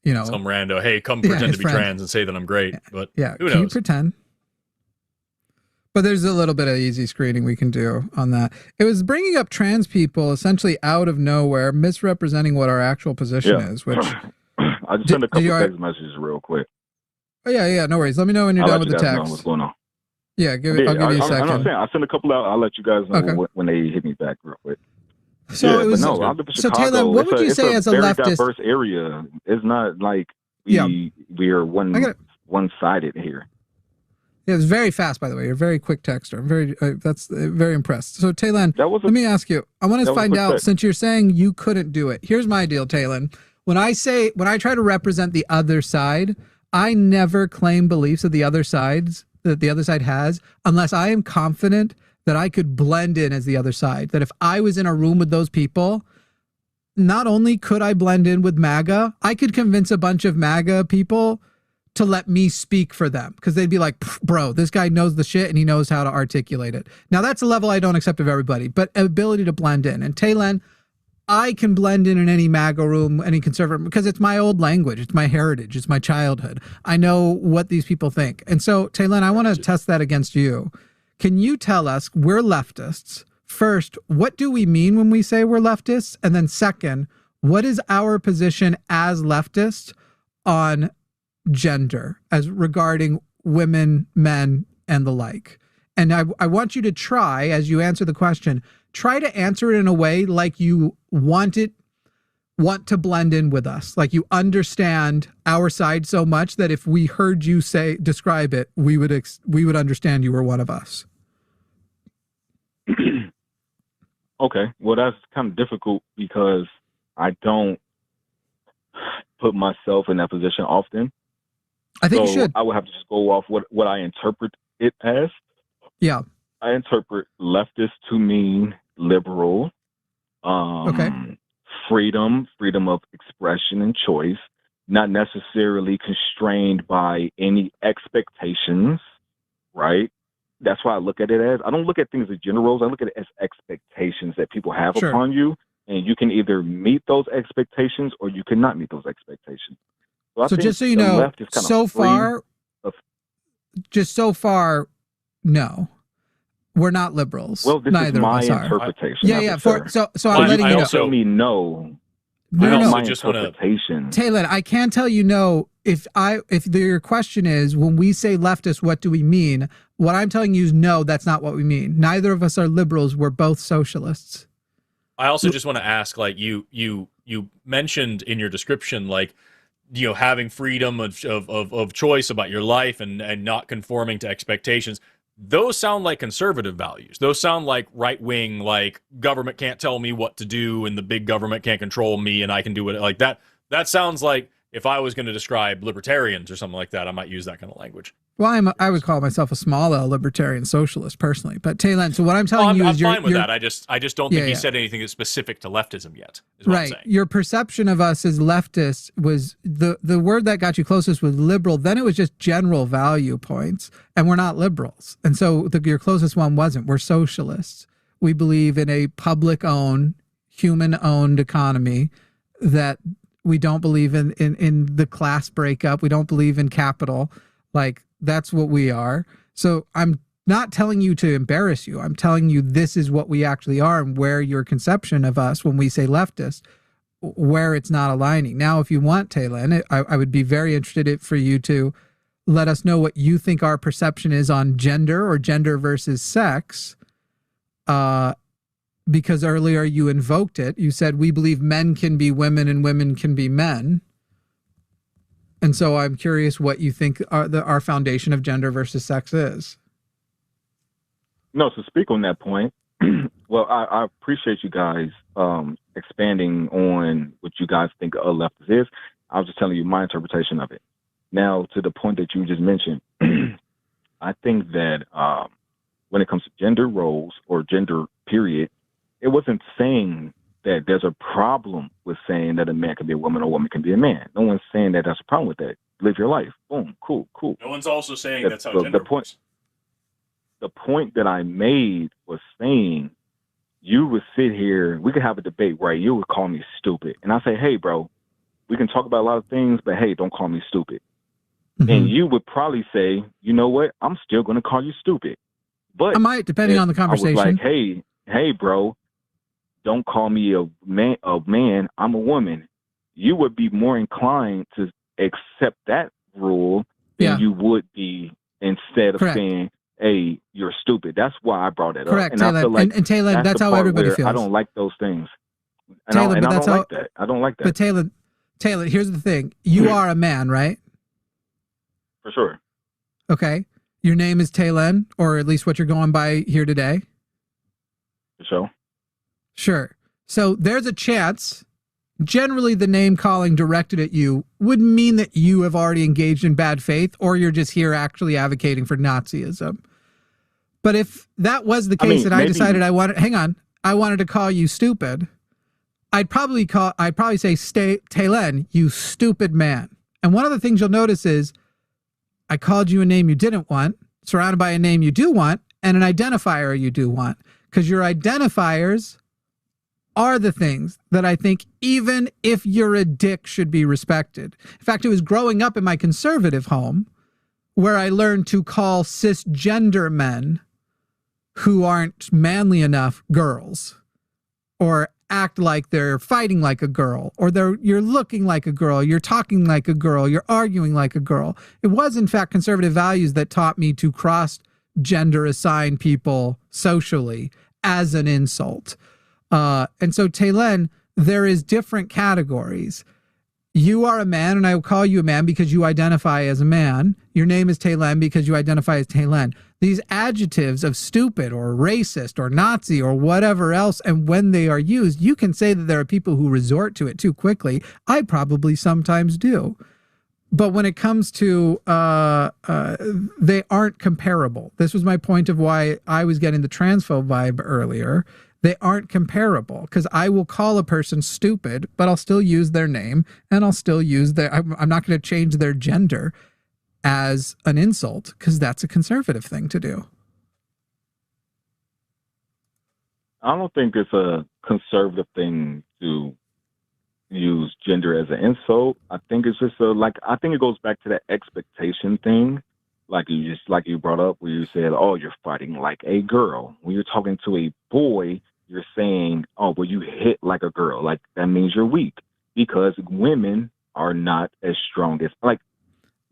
Some rando, hey, come pretend to be trans and say that I'm great. But who knows? Can you pretend? But there's a little bit of easy screening we can do on that. It was bringing up trans people essentially out of nowhere, misrepresenting what our actual position is. Which I just sent a couple text messages real quick. Oh yeah, no worries. Let me know when you're done with the text. What's going on? Yeah, I'll give you a second. I'm saying I sent a couple out. I'll let you guys know when they hit me back real quick. So it was. I live in so Chicago. Taylor, what would you say as a leftist? It's a very diverse area. It's not like we are one-sided here. Yeah, it's very fast, by the way. You're a very quick texter. I'm very impressed. So, Taylor, let me ask you. I want to find out, since you're saying you couldn't do it. Here's my deal, Taylor. When I try to represent the other side, I never claim beliefs that the other side has, unless I am confident that I could blend in as the other side. That if I was in a room with those people, not only could I blend in with MAGA, I could convince a bunch of MAGA people to let me speak for them, because they'd be like, bro, this guy knows the shit and he knows how to articulate it. Now, that's a level I don't accept of everybody, but ability to blend in. And Taylor, I can blend in any MAGA room, any conservative, because it's my old language. It's my heritage. It's my childhood. I know what these people think. And so, Taylor, I want to test that against you. Can you tell us, we're leftists. First, what do we mean when we say we're leftists? And then second, what is our position as leftists on gender, as regarding women, men, and the like? And I want you to try, as you answer the question, try to answer it in a way like you want to blend in with us, like you understand our side so much that if we heard you describe it, we would understand you were one of us. Okay, well, that's kind of difficult because I don't put myself in that position often. I think you should. I would have to just go off what I interpret it as. Yeah. I interpret leftist to mean liberal, freedom of expression and choice, not necessarily constrained by any expectations, right? That's why I look at it as, I don't look at things as generals, I look at it as expectations that people have upon you, and you can either meet those expectations or you cannot meet those expectations. So just so you know, so far, no. We're not liberals. Well, this is my interpretation. Yeah. So I'm letting you know. Tell me no. No. My interpretation. Taylor, I can't tell you no. If your question is, when we say leftist, what do we mean? What I'm telling you is no, that's not what we mean. Neither of us are liberals. We're both socialists. I also just want to ask, like, you mentioned in your description, like, having freedom of choice about your life and not conforming to expectations. Those sound like conservative values. Those sound like right-wing, like government can't tell me what to do and the big government can't control me and I can do it like that. That sounds like, if I was going to describe libertarians or something like that, I might use that kind of language. Well, I would call myself a small L libertarian socialist personally. But Taylor, so what I'm telling you is I'm fine with that. I just don't think he said anything that's specific to leftism yet. Is what I'm saying. Your perception of us as leftists was the word that got you closest was liberal. Then it was just general value points, and we're not liberals. And so your closest one wasn't. We're socialists. We believe in a public-owned, human-owned economy that we don't believe in the class breakup. We don't believe in capital. Like, that's what we are. So I'm not telling you to embarrass you. I'm telling you this is what we actually are, and where your conception of us when we say leftist, where it's not aligning. Now, if you want, Taylor, and I would be very interested for you to let us know what you think our perception is on gender or gender versus sex. Because earlier you invoked it. You said, we believe men can be women and women can be men. And so I'm curious what you think our foundation of gender versus sex is. No, to speak on that point, well, I appreciate you guys expanding on what you guys think a leftist is. I was just telling you my interpretation of it. Now, to the point that you just mentioned, I think that when it comes to gender roles or gender period, it wasn't saying that there's a problem with saying that a man can be a woman or a woman can be a man. No one's saying that there's a problem with that. Live your life. Boom. Cool. No one's also saying that's how gender works. The point that I made was saying, you would sit here, we could have a debate, right? You would call me stupid. And I say, hey, bro, we can talk about a lot of things, but hey, don't call me stupid. Mm-hmm. And you would probably say, you know what? I'm still going to call you stupid. But I might, depending on the conversation. I was like, hey, bro, don't call me a man. I'm a woman. You would be more inclined to accept that rule than you would be instead of saying, hey, you're stupid. That's why I brought it up. And Taylor. I feel like and Taylor, that's how everybody feels. I don't like those things. And Taylor, I don't like that. I don't like that. But Taylor, here's the thing. You are a man, right? For sure. Okay. Your name is Taylor, or at least what you're going by here today. For sure. Sure. So there's a chance, generally the name calling directed at you would mean that you have already engaged in bad faith, or you're just here actually advocating for Nazism. But if that was the case, and I decided I wanted to call you stupid, I'd probably say, Taylor, you stupid man. And one of the things you'll notice is I called you a name you didn't want, surrounded by a name you do want, and an identifier you do want. Because your identifiers are the things that I think, even if you're a dick, should be respected. In fact, it was growing up in my conservative home where I learned to call cisgender men who aren't manly enough girls, or act like they're fighting like a girl, or you're looking like a girl, you're talking like a girl, you're arguing like a girl. It was, in fact, conservative values that taught me to cross gender assign people socially as an insult. And so, Taylor, there is different categories. You are a man, and I will call you a man because you identify as a man. Your name is Taylor because you identify as Taylor. These adjectives of stupid or racist or Nazi or whatever else, and when they are used, you can say that there are people who resort to it too quickly. I probably sometimes do. But when it comes to, they aren't comparable. This was my point of why I was getting the transphobe vibe earlier. They aren't comparable, because I will call a person stupid, but I'll still use their name, and I'll still use I'm not going to change their gender as an insult, because that's a conservative thing to do. I don't think it's a conservative thing to use gender as an insult. I think it's just I think it goes back to that expectation thing. Like you brought up, where you said, oh, you're fighting like a girl. When you're talking to a boy, you're saying, oh, well, you hit like a girl. Like, that means you're weak, because women are not as strong as, like,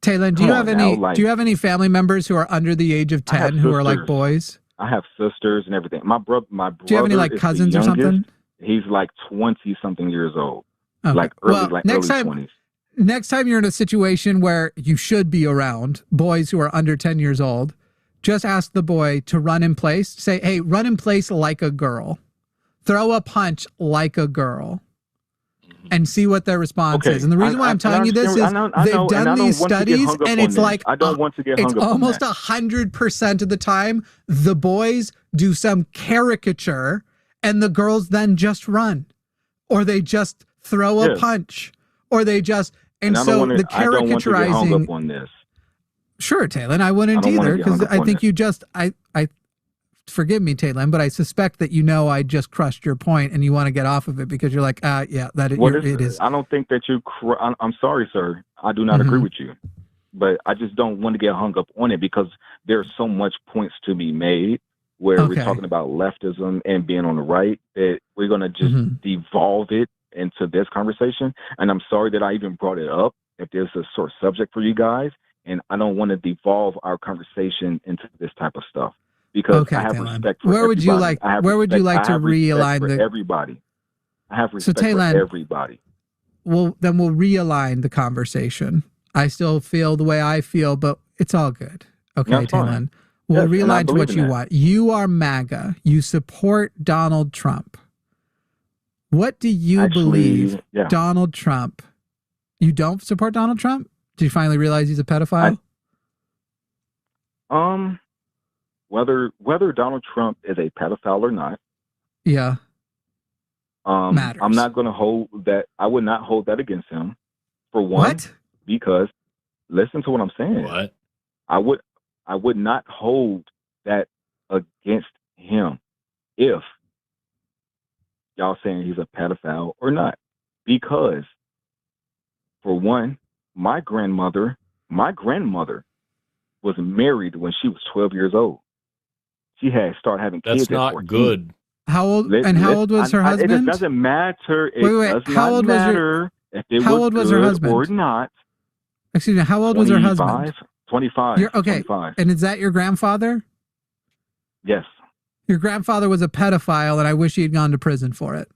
Taylor, do you have any family members who are under the age of 10 who are like boys? I have sisters and everything. My brother. Do you have any like cousins or something? He's like 20 something years old. Okay. Like early 20s. Next time you're in a situation where you should be around boys who are under 10 years old, just ask the boy to run in place. Say, hey, run in place like a girl. Throw a punch like a girl. And see what their response is. And the reason why I'm telling you this is they've done these studies, and it's like, I don't want to get hung up on that. It's almost 100% of the time, the boys do some caricature, and the girls then just run. Or they just throw a punch. Or they just... And so the caricaturizing... I don't want to get hung up on this. Sure, Taylor, I wouldn't either, because I think you just... Forgive me, Taylor, but I suspect that I just crushed your point, and you want to get off of it because you're like, yeah, it is. I don't think that I'm sorry, sir. I do not agree with you, but I just don't want to get hung up on it, because there's so much points to be made where we're talking about leftism and being on the right, that we're going to just devolve it into this conversation. And I'm sorry that I even brought it up, if there's a sore subject for you guys, and I don't want to devolve our conversation into this type of stuff. Because I have respect for everybody. Where would you like to realign everybody? I have respect for everybody. Well, then we'll realign the conversation. I still feel the way I feel, but it's all good. Okay, Taylor. We'll realign to what you want. You are MAGA. You support Donald Trump. What do you believe Donald Trump... You don't support Donald Trump? Did you finally realize he's a pedophile? Whether Donald Trump is a pedophile or not, matters. I'm not going to hold that. I would not hold that against him. For one, because listen to what I'm saying. What? I would not hold that against him if y'all saying he's a pedophile or not. Because, for one, my grandmother was married when she was 12 years old. she had started having kids. That's not good. How old was her husband? It doesn't matter. It does how not old matter if it how was old was good her husband? or not. Excuse me, how old was her husband? 25. Okay. 25. And is that your grandfather? Yes. Your grandfather was a pedophile, and I wish he had gone to prison for it.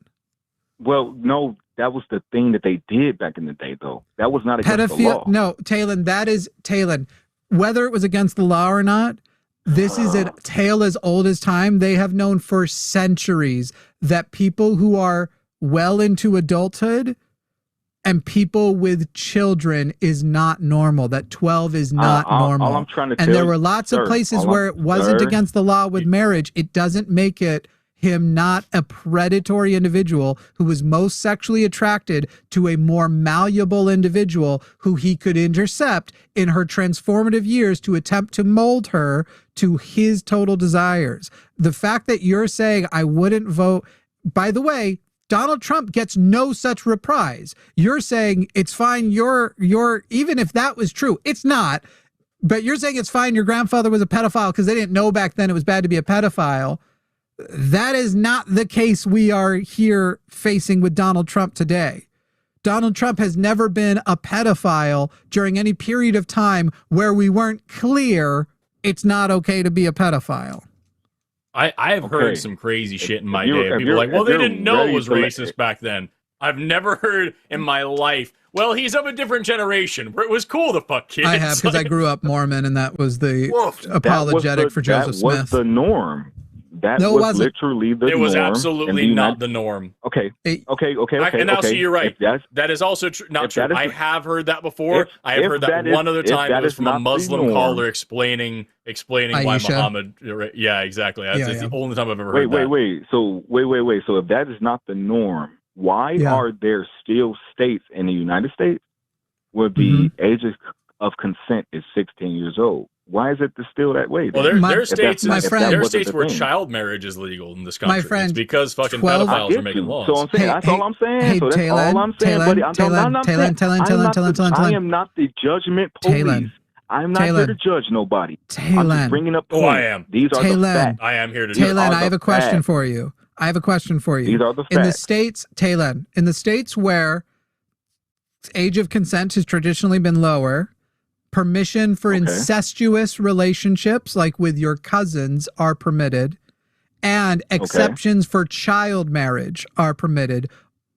Well, no, that was the thing that they did back in the day, though. That was not against the law. No, Talon, Talon, whether it was against the law or not, this is a tale as old as time. They have known for centuries that people who are well into adulthood and people with children is not normal, that 12 is not normal. All I'm trying to and tell there were lots of places where it wasn't against the law with marriage. It doesn't make it him not a predatory individual who was most sexually attracted to a more malleable individual who he could intercept in her transformative years to attempt to mold her to his total desires. The fact that you're saying I wouldn't vote, by the way, Donald Trump gets no such reprise. You're saying it's fine. You're even if that was true, it's not. But you're saying it's fine. Your grandfather was a pedophile because they didn't know back then it was bad to be a pedophile. That is not the case we are here facing with Donald Trump today. Donald Trump has never been a pedophile during any period of time where we weren't clear it's not okay to be a pedophile. I have heard some crazy shit in my day. People are like, well, they didn't know it was racist back then. I've never heard in my life, well, he's of a different generation where it was cool to fuck kids. I have, because I grew up Mormon, and that was the apologetic for Joseph Smith. That was the norm. That was literally the norm. It was absolutely not the norm. Okay. And also, you're right. That is also not true. I have heard that before. I have heard that one other time. It was from a Muslim caller explaining why Muhammad. Yeah, exactly. That's the only time I've ever heard that. Wait. So if that is not the norm, why are there still states in the United States where the age of consent is 16 years old? Why is it still that way? Well, there are states where child marriage is legal in this country. My friend, it's because fucking pedophiles are making laws. So I'm saying, that's all I'm saying. Hey, so that's all I'm saying, buddy. I am not the judgment police. I'm not here to judge nobody. I'm just bringing up points. I am. These are the facts. I am here to do Talon, I have a question for you. These are the facts. In the states, Talon, in the states where age of consent has traditionally been lower, permission for incestuous relationships, like with your cousins, are permitted, and exceptions for child marriage are permitted.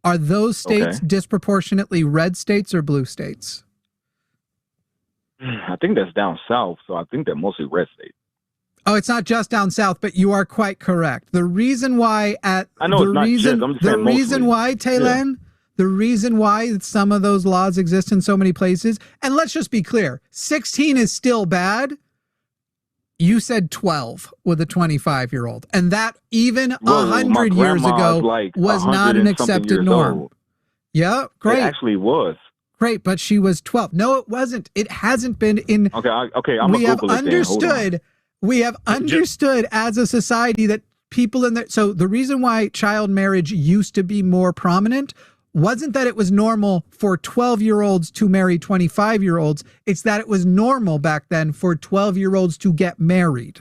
Are those states disproportionately red states or blue states? I think that's down south, so I think they're mostly red states. Oh, it's not just down south, but you are quite correct. The reason why Talon, the reason why some of those laws exist in so many places, and let's just be clear, 16 is still bad. You said 12 with a 25-year-old, and that even 100 years ago was not an accepted norm. Yeah, great. It actually was. Great, but she was 12. No, it wasn't. It hasn't been in. Okay. We have understood as a society that people in there. So the reason why child marriage used to be more prominent wasn't that it was normal for 12-year-olds to marry 25-year-olds. It's that it was normal back then for 12-year-olds to get married,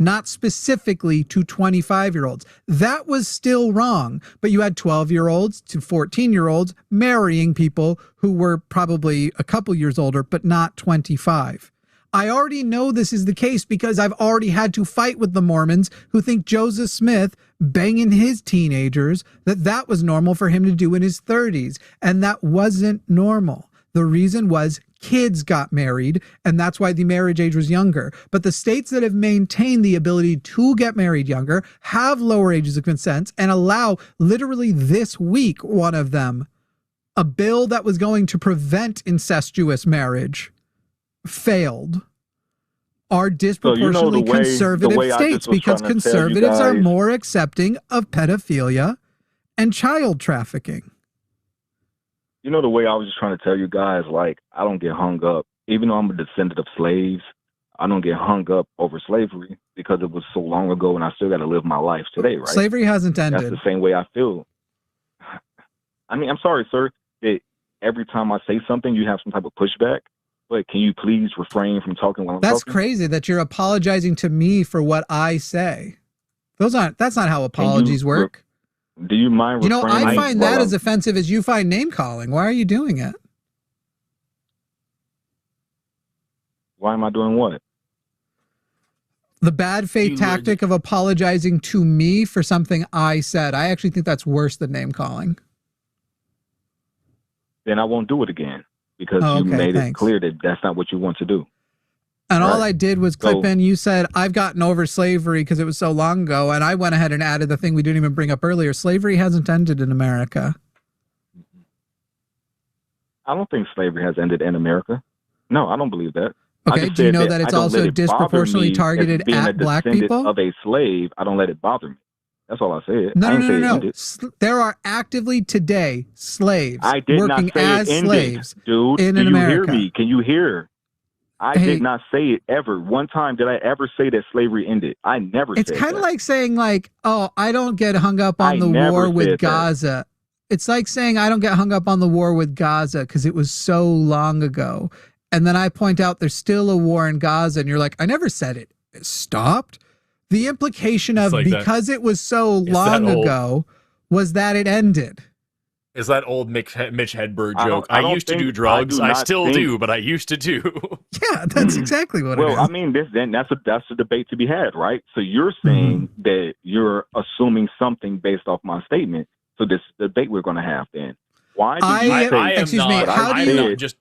not specifically to 25-year-olds. That was still wrong, but you had 12-year-olds to 14-year-olds marrying people who were probably a couple years older, but not 25. I already know this is the case because I've already had to fight with the Mormons who think Joseph Smith banging his teenagers, that was normal for him to do in his 30s. And that wasn't normal. The reason was kids got married, and that's why the marriage age was younger. But the states that have maintained the ability to get married younger have lower ages of consent and allow, literally this week, one of them, a bill that was going to prevent incestuous marriage failed, are disproportionately conservative states because conservatives are more accepting of pedophilia and child trafficking. You know, the way I was just trying to tell you guys, like, I don't get hung up. Even though I'm a descendant of slaves, I don't get hung up over slavery because it was so long ago and I still got to live my life today, right? Slavery hasn't ended. That's the same way I feel. I mean, I'm sorry, sir, that every time I say something, you have some type of pushback. But can you please refrain from talking while I'm That's talking? crazy that you're apologizing to me for what I say. That's not how apologies work. Do you mind refraining? I find that as offensive as you find name calling. Why are you doing it? Why am I doing what? The bad faith tactic of apologizing to me for something I said. I actually think that's worse than name calling. Then I won't do it again because you made it clear that that's not what you want to do. And all I did was clip in, you said, I've gotten over slavery because it was so long ago. And I went ahead and added the thing we didn't even bring up earlier. Slavery hasn't ended in America. I don't think slavery has ended in America. No, I don't believe that. Okay, do you know that it's also disproportionately targeted at black people? Of a slave, I don't let it bother me. That's all I said. No. There are actively today slaves working as slaves, dude. In America. America. Hear me? Can you hear? I did not say it ever. One time did I ever say that slavery ended? I never said that. It's kind of like saying oh, I don't get hung up on the war with Gaza. It's like saying I don't get hung up on the war with Gaza because it was so long ago. And then I point out there's still a war in Gaza, and you're like, I never said it stopped. The implication of because it was so long ago was that it ended. Is that old Mitch Hedberg joke? I used to do drugs. I still do, but I used to do. Yeah, that's exactly what it is. Well, I mean, that's a debate to be had, right? So you're saying that you're assuming something based off my statement. So this debate we're going to have then. Why did you say? Excuse me. How do you just?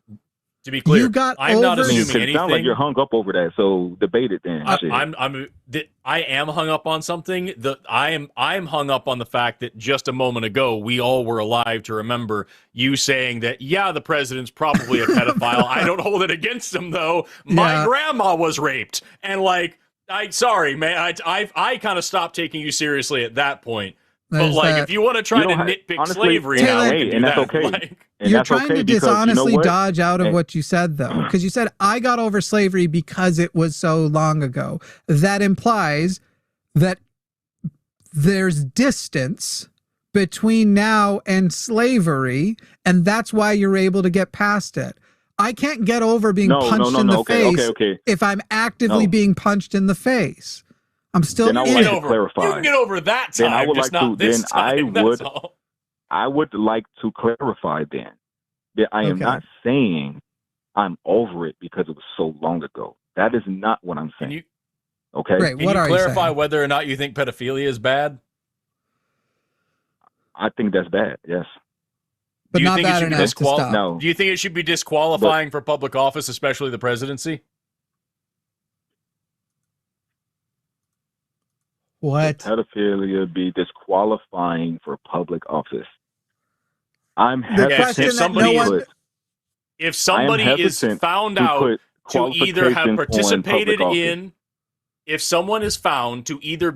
To be clear, I'm not assuming anything. It sounds like you're hung up over that, so debate it then. I am hung up on something. I'm hung up on the fact that just a moment ago we all were alive to remember you saying that the president's probably a pedophile. I don't hold it against him though. My grandma was raped, and sorry man, I kind of stopped taking you seriously at that point. But if you want to try to nitpick slavery, and that's okay. You're trying to dishonestly dodge out of what you said, though, because you said, I got over slavery because it was so long ago. That implies that there's distance between now and slavery, and that's why you're able to get past it. I can't get over being punched in the face if I'm actively being punched in the face. I'm still then I would like to clarify. You can get over that time. Then I would like to. Then time, I would like to clarify then that I am not saying I'm over it because it was so long ago. That is not what I'm saying. Great. Can you clarify whether or not you think pedophilia is bad? I think that's bad. Yes. But not bad enough to stop. No. Do you think it should be disqualifying for public office, especially the presidency? What? Pedophilia be disqualifying for public office. I'm hesitant. If somebody is found out to either have participated in, if someone is found to either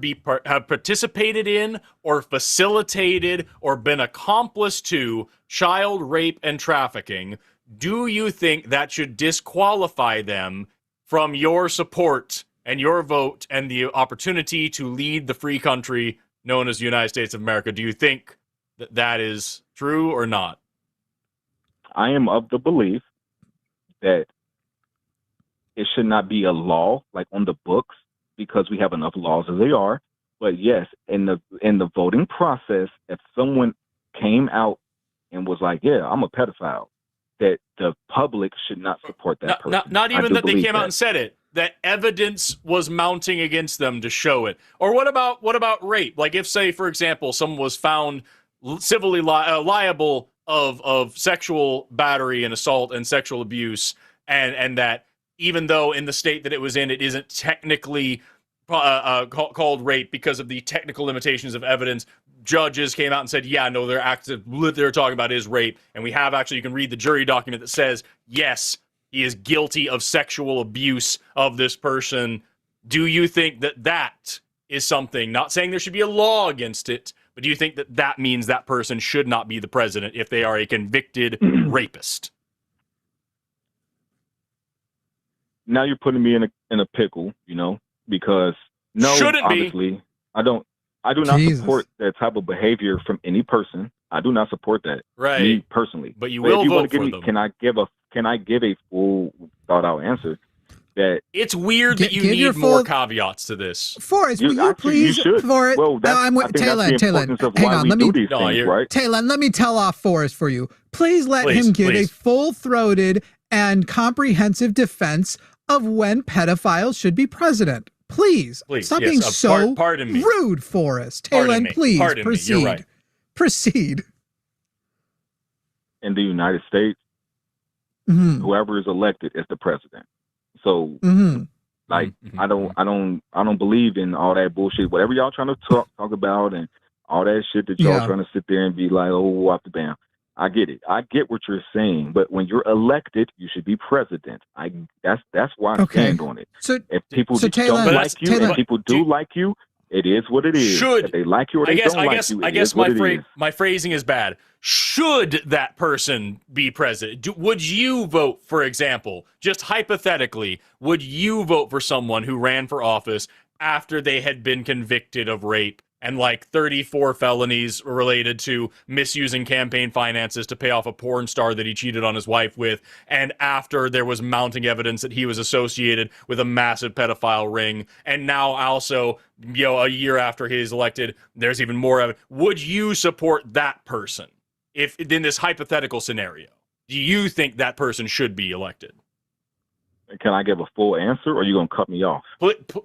have participated in or facilitated or been accomplice to child rape and trafficking, do you think that should disqualify them from your support and your vote and the opportunity to lead the free country known as the United States of America? Do you think that that is true or not? I am of the belief that it should not be a law like on the books because we have enough laws as they are. But yes, in the voting process, if someone came out and was like, yeah, I'm a pedophile, that the public should not support that person. Not even that they came out and said it. That evidence was mounting against them to show it. Or what about rape? Like if, say, for example, someone was found civilly liable of sexual battery and assault and sexual abuse, and that even though in the state that it was in, it isn't technically called rape because of the technical limitations of evidence, judges came out and said, yeah, no, what they're talking about is rape. And we have you can read the jury document that says, yes, he is guilty of sexual abuse of this person. Do you think that that is something, not saying there should be a law against it, but do you think that that means that person should not be the president if they are a convicted rapist? Now you're putting me in a pickle, because obviously be. I do not support that type of behavior from any person. I do not support that. Right. Me personally. But you will vote for them. Can I give a full thought out answer. That it's weird that you need more caveats to this. Forrest, will you please? You should. Forrest, well, Taylor, hang on. Right? Taylor, let me tell off Forrest for you. Please let him give a full-throated and comprehensive defense of when pedophiles should be president. Please stop being so rude, Forrest. Taylor, please proceed. You're right. Proceed. In the United States, whoever is elected is the president. So, like, I don't believe in all that bullshit. Whatever y'all trying to talk about and all that shit that y'all trying to sit there and be like, oh, off the bam. I get it. I get what you're saying. But when you're elected, you should be president. That's why I stand on it. So, if people don't like you and people do like you, it is what it is. If they like you or they don't like you, I guess my phrasing is bad. Should that person be president? Would you vote, for example, just hypothetically, would you vote for someone who ran for office after they had been convicted of rape and like 34 felonies related to misusing campaign finances to pay off a porn star that he cheated on his wife with, and after there was mounting evidence that he was associated with a massive pedophile ring, and now also, a year after he's elected, there's even more evidence? Would you support that person if in this hypothetical scenario? Do you think that person should be elected? Can I give a full answer, or are you going to cut me off?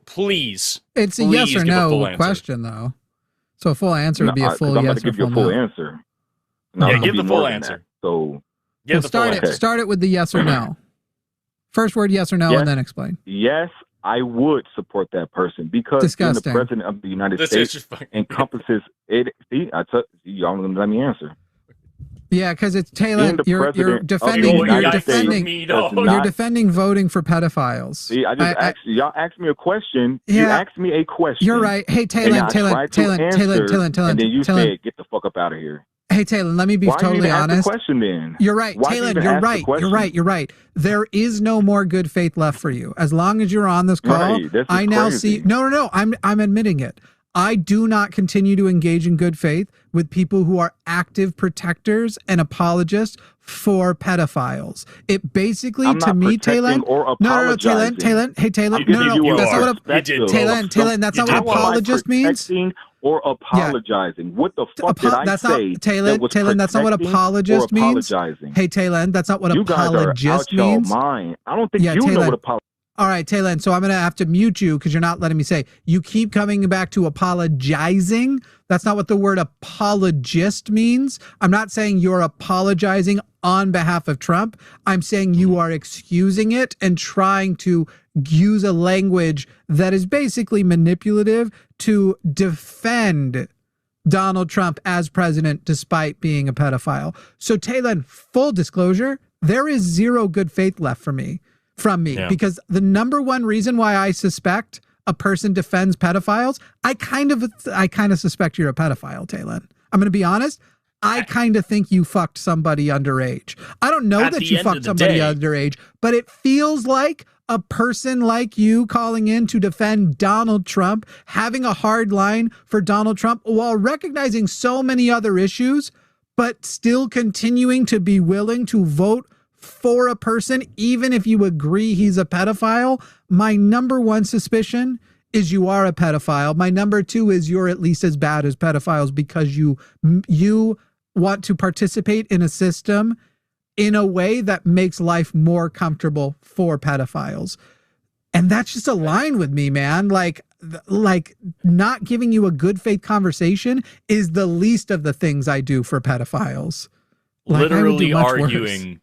Please. It's a yes or no question, though. So a full answer would be a full yes or full no. I'm going to give you a full answer. No, give the full answer. So start it with the yes or no. First word yes or no, and then explain. Yes, I would support that person because being the president of the United States encompasses it. See, y'all going to let me answer. Yeah, because it's Taylor. You're defending voting for pedophiles. See, y'all asked me a question. Yeah, you asked me a question. You're right. Hey, Taylor, and then you said, "Get the fuck up out of here." Hey, Taylor, let me be totally honest. Ask the question then? You're right, Taylor. You're right. There is no more good faith left for you as long as you're on this call. Right, I now see. No. I'm admitting it. I do not continue to engage in good faith with people who are active protectors and apologists for pedophiles. It basically, to me, Taylor. No, Taylor. Hey, Taylor. No. That's not what apologist means. Or apologizing. Yeah. What the fuck did I say? Taylor, that's not what apologist means. Hey, Taylor, that's not what apologist means. I don't think you know what apologist. All right, Taylor, so I'm going to have to mute you because you're not letting me say. You keep coming back to apologizing. That's not what the word apologist means. I'm not saying you're apologizing on behalf of Trump. I'm saying you are excusing it and trying to use a language that is basically manipulative to defend Donald Trump as president despite being a pedophile. So, Taylor, full disclosure, there is zero good faith left from me. Because the number one reason why I suspect a person defends pedophiles, I kind of suspect you're a pedophile, Taylor. I'm going to be honest. I kind of think you fucked somebody underage. I don't know that you fucked somebody underage, but it feels like a person like you calling in to defend Donald Trump, having a hard line for Donald Trump while recognizing so many other issues, but still continuing to be willing to vote for a person, even if you agree he's a pedophile. My number one suspicion is you are a pedophile. My number two is you're at least as bad as pedophiles because you want to participate in a system in a way that makes life more comfortable for pedophiles. And that's just aligned with me, man. Like not giving you a good faith conversation is the least of the things I do for pedophiles. Literally arguing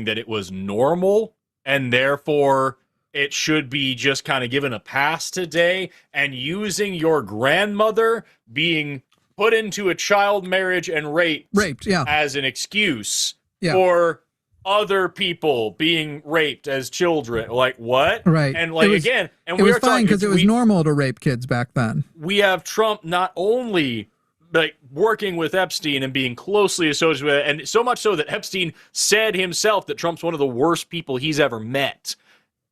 that it was normal and therefore it should be just kind of given a pass today, and using your grandmother being put into a child marriage and raped as an excuse for other people being raped as children. Like, what? Right. And like, again, and it was fine because it was normal to rape kids back then. We have Trump not only like working with Epstein and being closely associated with it, and so much so that Epstein said himself that Trump's one of the worst people he's ever met.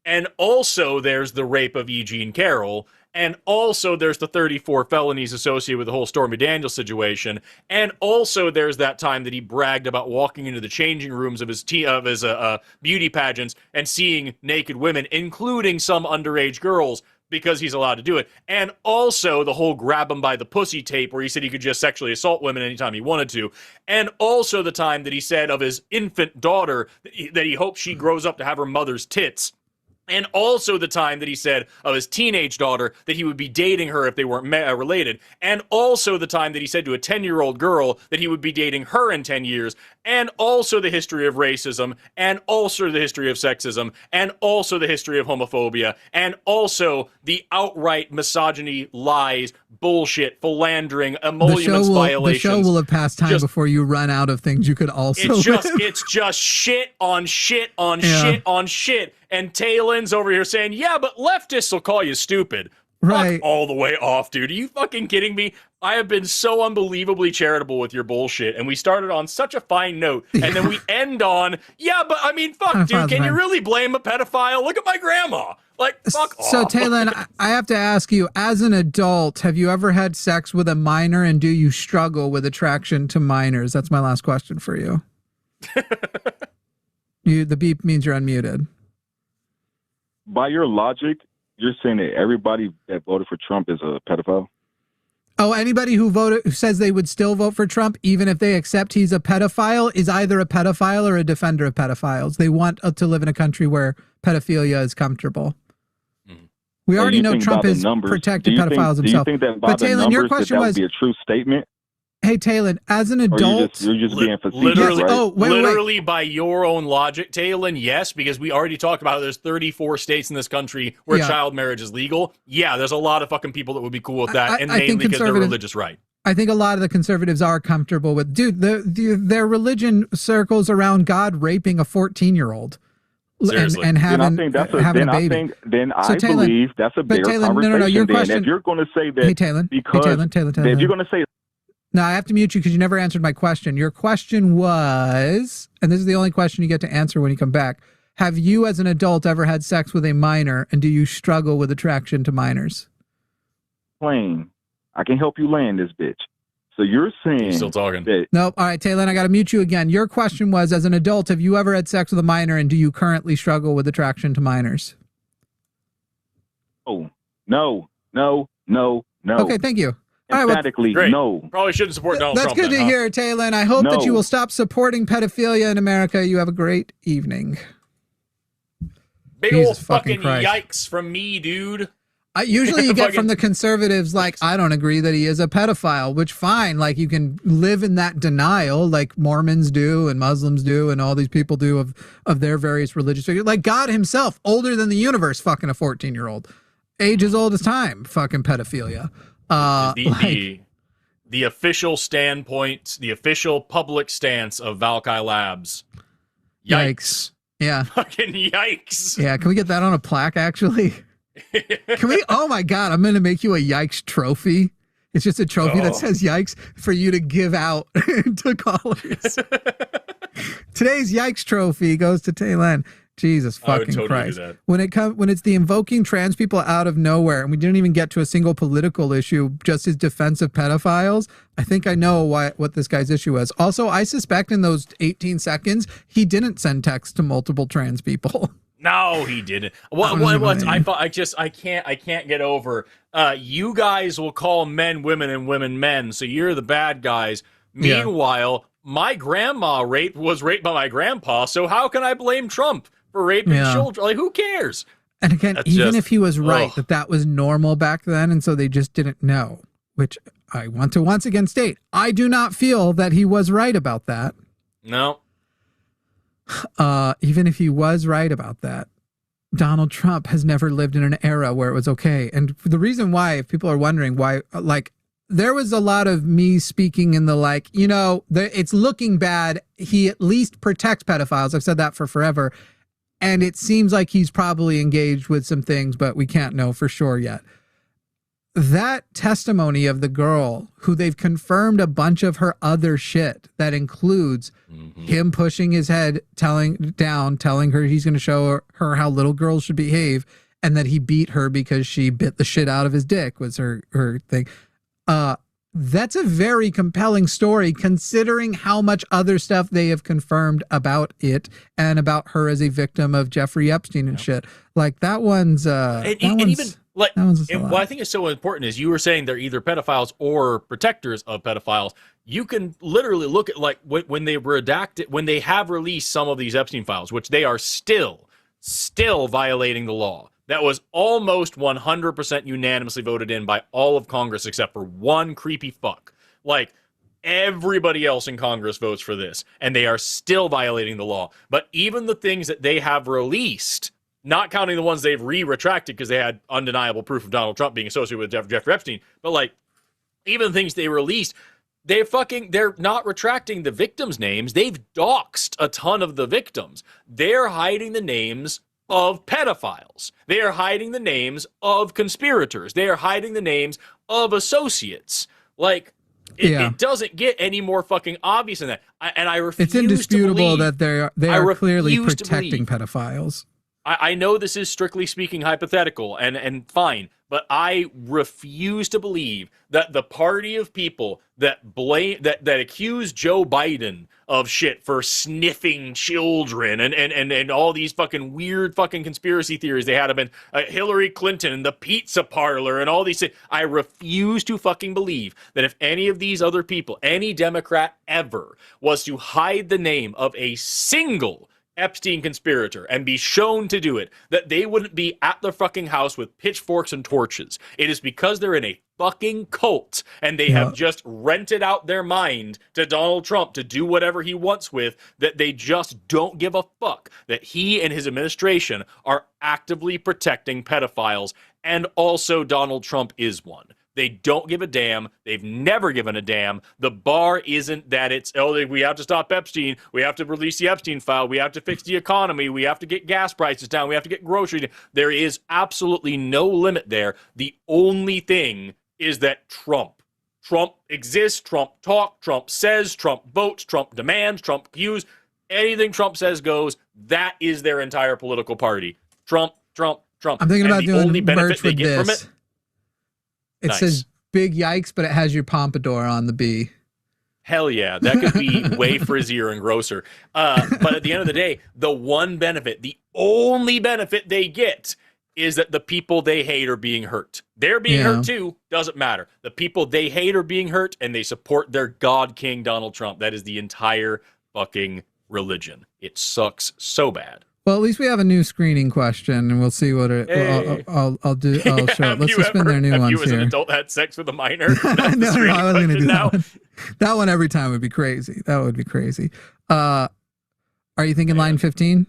And also there's the rape of E. Jean Carroll. And also there's the 34 felonies associated with the whole Stormy Daniels situation. And also there's that time that he bragged about walking into the changing rooms of his beauty pageants and seeing naked women, including some underage girls, because he's allowed to do it. And also the whole grab him by the pussy tape where he said he could just sexually assault women anytime he wanted to. And also the time that he said of his infant daughter that he hopes she grows up to have her mother's tits. And also the time that he said of his teenage daughter that he would be dating her if they weren't related. And also the time that he said to a 10-year-old girl that he would be dating her in 10 years. And also the history of racism. And also the history of sexism. And also the history of homophobia. And also the outright misogyny, lies, bullshit, philandering, emoluments violations. The show will have passed time before you run out of things you could also It's just shit on shit on shit on shit. And Taylor's over here saying, yeah, but leftists will call you stupid. Right. Fuck all the way off, dude. Are you fucking kidding me? I have been so unbelievably charitable with your bullshit, and we started on such a fine note, and then we end on, yeah, but I mean, fuck, dude, can you really blame a pedophile? Look at my grandma. Like, fuck off. So, Taylor, I have to ask you, as an adult, have you ever had sex with a minor, and do you struggle with attraction to minors? That's my last question for you. The beep means you're unmuted. By your logic, you're saying that everybody that voted for Trump is a pedophile? Oh, anybody who says they would still vote for Trump, even if they accept he's a pedophile, is either a pedophile or a defender of pedophiles. They want to live in a country where pedophilia is comfortable. We already know Trump has protected pedophiles himself. Do you think that by the numbers that would be a true statement? Hey, Taylor, as an adult... You're just being facetious, literally, right? Literally, by your own logic, Taylor, yes, because we already talked about how there's 34 states in this country where child marriage is legal. Yeah, there's a lot of fucking people that would be cool with that, and mainly because they're religious, right? I think a lot of the conservatives are comfortable with... Dude, their religion circles around God raping a 14 year-old. And having a baby. I believe that's a bigger conversation. No, your question, if you're going to say that... Hey, Taylor, if you're going to say... No, I have to mute you because you never answered my question. Your question was, and this is the only question you get to answer when you come back, have you as an adult ever had sex with a minor, and do you struggle with attraction to minors? Plain. I can help you land this bitch. So you're saying... You're still talking. Nope. All right, Taylor, I got to mute you again. Your question was, as an adult, have you ever had sex with a minor, and do you currently struggle with attraction to minors? Oh, no. Okay, thank you. Emphatically, no. Probably shouldn't support Donald Trump. That's good to hear, Taylor, and I hope that you will stop supporting pedophilia in America. You have a great evening. Big old fucking yikes from me, dude. Usually you get from the conservatives, like, I don't agree that he is a pedophile, which fine. Like, you can live in that denial like Mormons do and Muslims do and all these people do of their various religious figures. Like God himself, older than the universe, fucking a 14-year-old. Age as old as time, fucking pedophilia. The official standpoint, the official public stance of Valkai Labs. Yikes. Yeah. Fucking yikes. Yeah, can we get that on a plaque, actually? Can we? Oh, my God. I'm going to make you a yikes trophy. It's just a trophy that says yikes for you to give out to callers. Today's yikes trophy goes to Taylor. Jesus fucking Christ. When it's the invoking trans people out of nowhere, and we didn't even get to a single political issue, just his defense of pedophiles, I think I know what this guy's issue is. Also, I suspect in those 18 seconds, he didn't send text to multiple trans people. No, he didn't. I can't get over. You guys will call men women and women men, so you're the bad guys. Meanwhile, my grandma was raped by my grandpa, so how can I blame Trump for raping children? Like, who cares? And again, if he was right that was normal back then, and so they just didn't know, which I want to once again state, I do not feel that he was right about that. No. Even if he was right about that, Donald Trump has never lived in an era where it was okay. And the reason why, if people are wondering why, like, there was a lot of me speaking in the, like, it's looking bad. He at least protects pedophiles. I've said that for forever. And it seems like he's probably engaged with some things, but we can't know for sure yet. That testimony of the girl who they've confirmed a bunch of her other shit that includes him pushing his head, telling her he's going to show her how little girls should behave, and that he beat her because she bit the shit out of his dick was her thing. That's a very compelling story considering how much other stuff they have confirmed about it and about her as a victim of Jeffrey Epstein and shit. Like that one's what I think is so important is you were saying they're either pedophiles or protectors of pedophiles. You can literally look at like when they redacted, when they have released some of these Epstein files, which they are still violating the law. That was almost 100% unanimously voted in by all of Congress except for one creepy fuck. Like, everybody else in Congress votes for this, and they are still violating the law. But even the things that they have released, not counting the ones they've retracted because they had undeniable proof of Donald Trump being associated with Jeffrey Epstein, but like, even things they released, they're not retracting the victims' names. They've doxed a ton of the victims. They're hiding the names of pedophiles. They are hiding the names of conspirators. They are hiding the names of associates. Like, it doesn't get any more fucking obvious than that. I refuse It's indisputable to that they are clearly protecting pedophiles. I know this is strictly speaking hypothetical and fine, but I refuse to believe that the party of people that accuse Joe Biden of shit for sniffing children and all these fucking weird fucking conspiracy theories they had about Hillary Clinton and the pizza parlor and all these things. I refuse to fucking believe that if any of these other people, any Democrat ever, was to hide the name of a single Epstein conspirator and be shown to do it, that they wouldn't be at the fucking house with pitchforks and torches. It is because they're in a fucking cult and they have just rented out their mind to Donald Trump to do whatever he wants with, that they just don't give a fuck that he and his administration are actively protecting pedophiles, and also Donald Trump is one. They don't give a damn. They've never given a damn. The bar isn't that it's, we have to stop Epstein. We have to release the Epstein file. We have to fix the economy. We have to get gas prices down. We have to get groceries. There is absolutely no limit there. The only thing is that Trump exists, Trump talks, Trump says, Trump votes, Trump demands, Trump cues. Anything Trump says goes. That is their entire political party. Trump. I'm thinking about doing only benefit merch they with get from this. it. It says big yikes, but it has your pompadour on the B. Hell yeah, that could be way frizzier and grosser. But at the end of the day, the only benefit they get is that the people they hate are being hurt. They're being hurt too, doesn't matter. The people they hate are being hurt, and they support their God King Donald Trump. That is the entire fucking religion. It sucks so bad. Well, at least we have a new screening question, and we'll see what it. Hey. I'll show it. Let's just spin their new ones you as here. an adult had sex with a minor? No, I wasn't going to do that one. That one every time would be crazy. That would be crazy. Are you thinking line 15?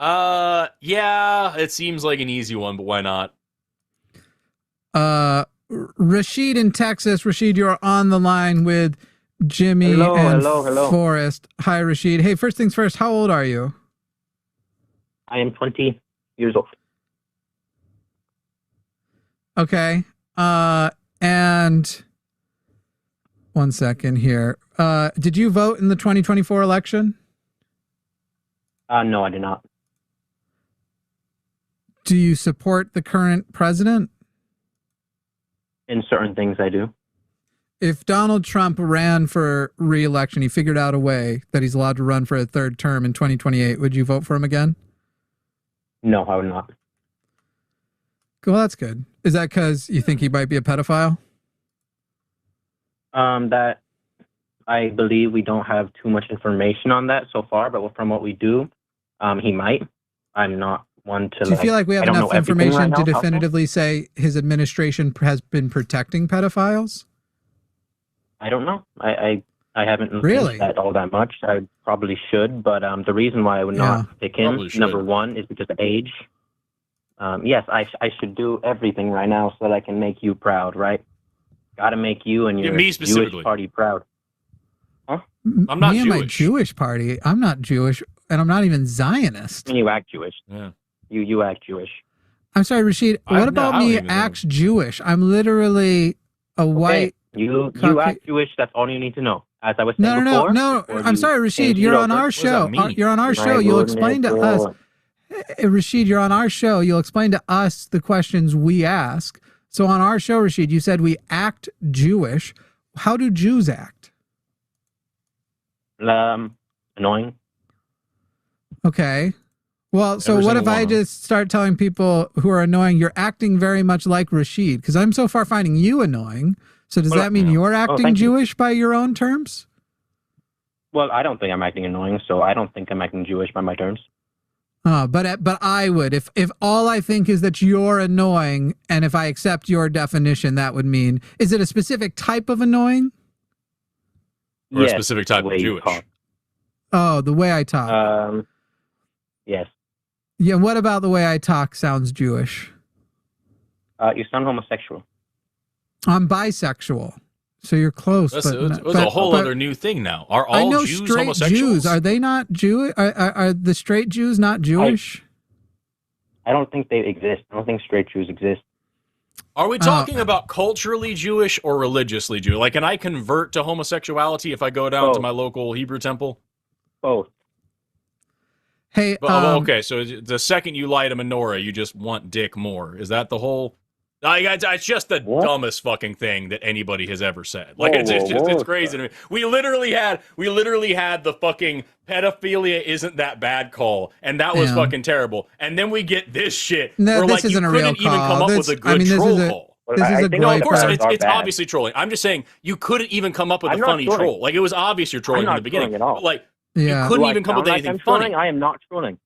Yeah, it seems like an easy one, but why not? Rashid in Texas. Rashid, you're on the line with Jimmy and Forrest. Hi, Rashid. Hey, first things first, how old are you? I am 20 years old. Okay. And one second here. Did you vote in the 2024 election? No, I did not. Do you support the current president? In certain things, I do. If Donald Trump ran for re-election, he figured out a way that he's allowed to run for a third term in 2028, would you vote for him again? No, I would not. Well, that's good. Is that because you think he might be a pedophile? That I believe we don't have too much information on that so far, but from what we do, he might. I'm not one to. Do you feel like we have enough information to definitively say his administration has been protecting pedophiles? I don't know. I haven't really that all that much. I probably should, but the reason why I would not pick him, number one, is because of age. Yes, I should do everything right now so that I can make you proud, right? Got to make you and your Jewish party proud. Huh? I'm not Me Jewish. And my Jewish party. I'm not Jewish, and I'm not even Zionist. And you act Jewish. Yeah. You act Jewish. I'm sorry, Rashid. What about me acts Jewish? I'm literally a white. You act Jewish. That's all you need to know. As I was saying before. No. I'm sorry, Rashid. You're on our show. You're on our show. You'll explain to us. Rashid, you're on our show. You'll explain to us the questions we ask. So on our show, Rashid, you said we act Jewish. How do Jews act? Annoying. Okay. Well, so what if I just start telling people who are annoying, you're acting very much like Rashid? Because I'm so far finding you annoying. So does that mean you're acting Jewish by your own terms? Well, I don't think I'm acting annoying, so I don't think I'm acting Jewish by my terms. But I would. If all I think is that you're annoying, and if I accept your definition, that would mean, is it a specific type of annoying? Or a specific type of Jewish? Oh, the way I talk. Yes. Yeah, what about the way I talk sounds Jewish? You sound homosexual. I'm bisexual. So you're close. That's a whole other new thing now. Are all Jews homosexuals? Jews, are they not Jewish? Are the straight Jews not Jewish? I don't think they exist. I don't think straight Jews exist. Are we talking about culturally Jewish or religiously Jewish? Like, can I convert to homosexuality if I go down to my local Hebrew temple? Both. Hey, okay, so the second you light a menorah, you just want dick more. Is that the whole... It's just the dumbest fucking thing that anybody has ever said. Like, it's crazy to me. We literally had the fucking pedophilia isn't that bad call, and that was fucking terrible. And then we get this shit. No, this isn't a real call. You couldn't even come up with a good troll call. This is a great of course, it's obviously trolling. I'm just saying you couldn't even come up with a funny troll. Like, it was obvious you're trolling in the beginning. But, like, you couldn't even come up with anything funny. I am not trolling.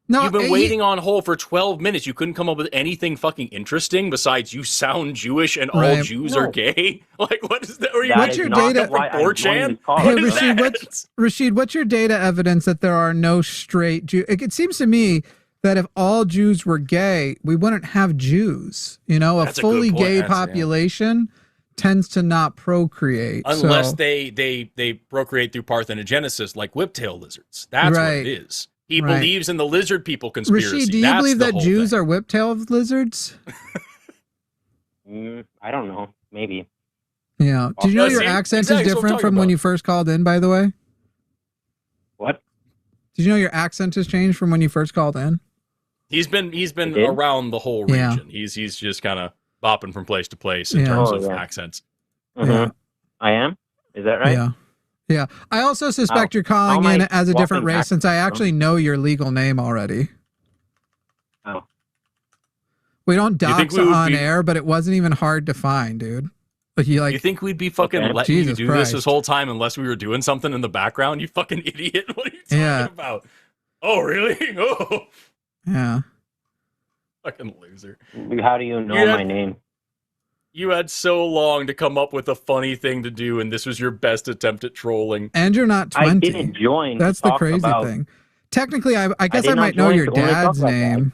No, you've been waiting on hold for 12 minutes. You couldn't come up with anything fucking interesting besides you sound Jewish and all Jews are gay? Like, what is that? What's your data? From 4chan? Hey, Rashid, what's your data evidence that there are no straight Jews? It seems to me that if all Jews were gay, we wouldn't have Jews. You know, a fully gay population tends to not procreate. Unless they procreate through parthenogenesis like whiptail lizards. That's what it is. He believes in the lizard people conspiracy. Rashid, do you believe that Jews are whiptail lizards? I don't know. Maybe. Yeah. Did you know your accent is different from when you first called in, by the way? What? Did you know your accent has changed from when you first called in? He's been around the whole region. He's just kind of bopping from place to place in terms of accents. Mm-hmm. I am? Is that right? Yeah. Yeah. I also suspect you're calling in as a different race since I actually know your legal name already. Oh. We don't dox on air, but it wasn't even hard to find, dude. You think we'd be fucking letting you do this whole time unless we were doing something in the background? You fucking idiot. What are you talking about? Oh, really? Oh. Yeah. Fucking loser. How do you know my name? You had so long to come up with a funny thing to do, and this was your best attempt at trolling. And you're not 20. I didn't join. That's the crazy thing. Technically, I guess I might know your dad's name.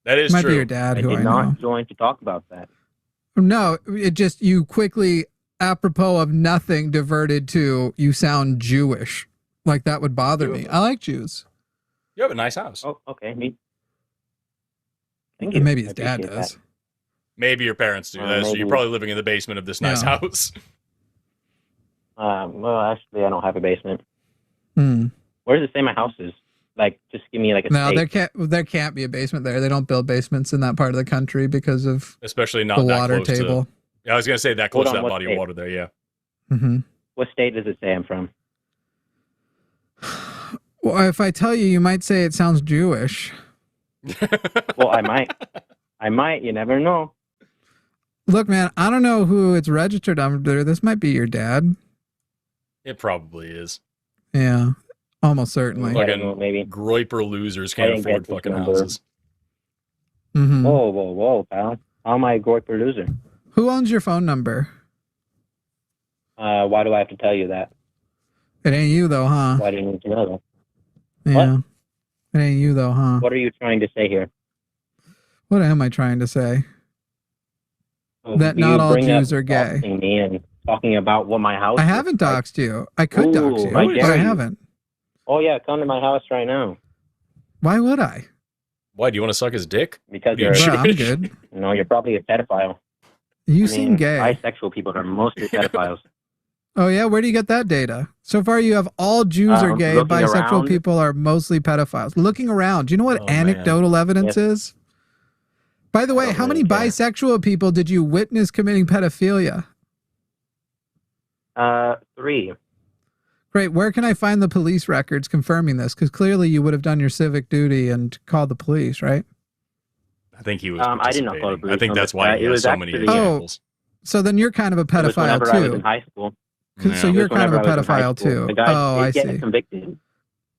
That is true. Might be your dad who I know. I did not join to talk about that. No, it just, you quickly, apropos of nothing, diverted to, you sound Jewish. Like, that would bother me. I like Jews. You have a nice house. Oh, okay. Thank you. Maybe his dad does. That. Maybe your parents do. So you're probably living in the basement of this nice house. Well, actually, I don't have a basement. Hmm. Where does it say my house is? Like, just give me like a state. There can't be a basement there. They don't build basements in that part of the country because of especially not the that water close table. I was gonna say that close to that body of water there. Yeah. Mm-hmm. What state does it say I'm from? Well, if I tell you, you might say it sounds Jewish. Well, I might. You never know. Look, man, I don't know who it's registered under. This might be your dad. It probably is. Yeah, almost certainly. Fucking maybe Groiper losers can't afford fucking houses. Mm-hmm. Whoa, pal. How am I a Groiper loser? Who owns your phone number? Why do I have to tell you that? It ain't you, though, huh? Why do you need to know that? Yeah. What? It ain't you, though, huh? What are you trying to say here? What am I trying to say? That not all Jews are gay. Me and talking about what my house. I haven't doxed you. I could dox you, but I haven't. Oh yeah, come to my house right now. Why would I? Why do you want to suck his dick? Because you're. Well, I'm good. No, you're probably a pedophile. You seem gay. Bisexual people are mostly pedophiles. Oh yeah, where do you get that data? So far, you have all Jews are gay, bisexual around. people are mostly pedophiles. Looking around, do you know what anecdotal evidence is? By the way, how many bisexual people did you witness committing pedophilia? 3. Great. Where can I find the police records confirming this? Because clearly you would have done your civic duty and called the police, right? I think he was. I did not call the police. I think that's why he has so many examples. So then you're kind of a pedophile too. I was in high school. So you're kind of a pedophile too. The guy did get convicted.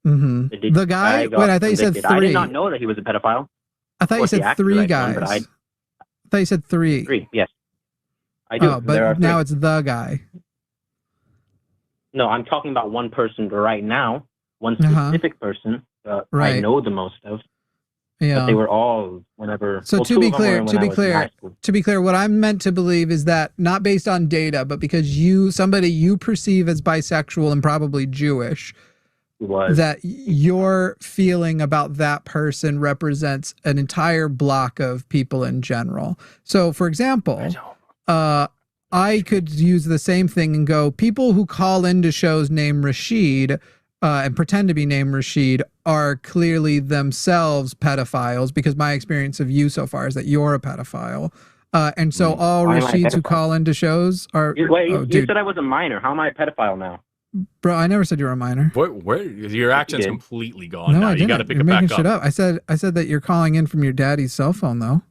Mm-hmm. The guy? Wait, I thought you said 3. I did not know that he was a pedophile. I thought you said 3 guys. I thought you said 3. 3, yes. I do. Oh, but now it's the guy. No, I'm talking about one person right now. One specific person I know the most of. Yeah. But they were all whenever. So to be clear, what I'm meant to believe is that not based on data, but because somebody you perceive as bisexual and probably Jewish, that your feeling about that person represents an entire block of people in general. So, for example, I could use the same thing and go, people who call into shows named Rashid and pretend to be named Rashid are clearly themselves pedophiles, because my experience of you so far is that you're a pedophile. And so all Rashids who call into shows are... You said I was a minor. How am I a pedophile now? Bro, I never said you were a minor. Where your accent's completely gone now. I didn't. You got to pick it back shit up. I said that you're calling in from your daddy's cell phone, though.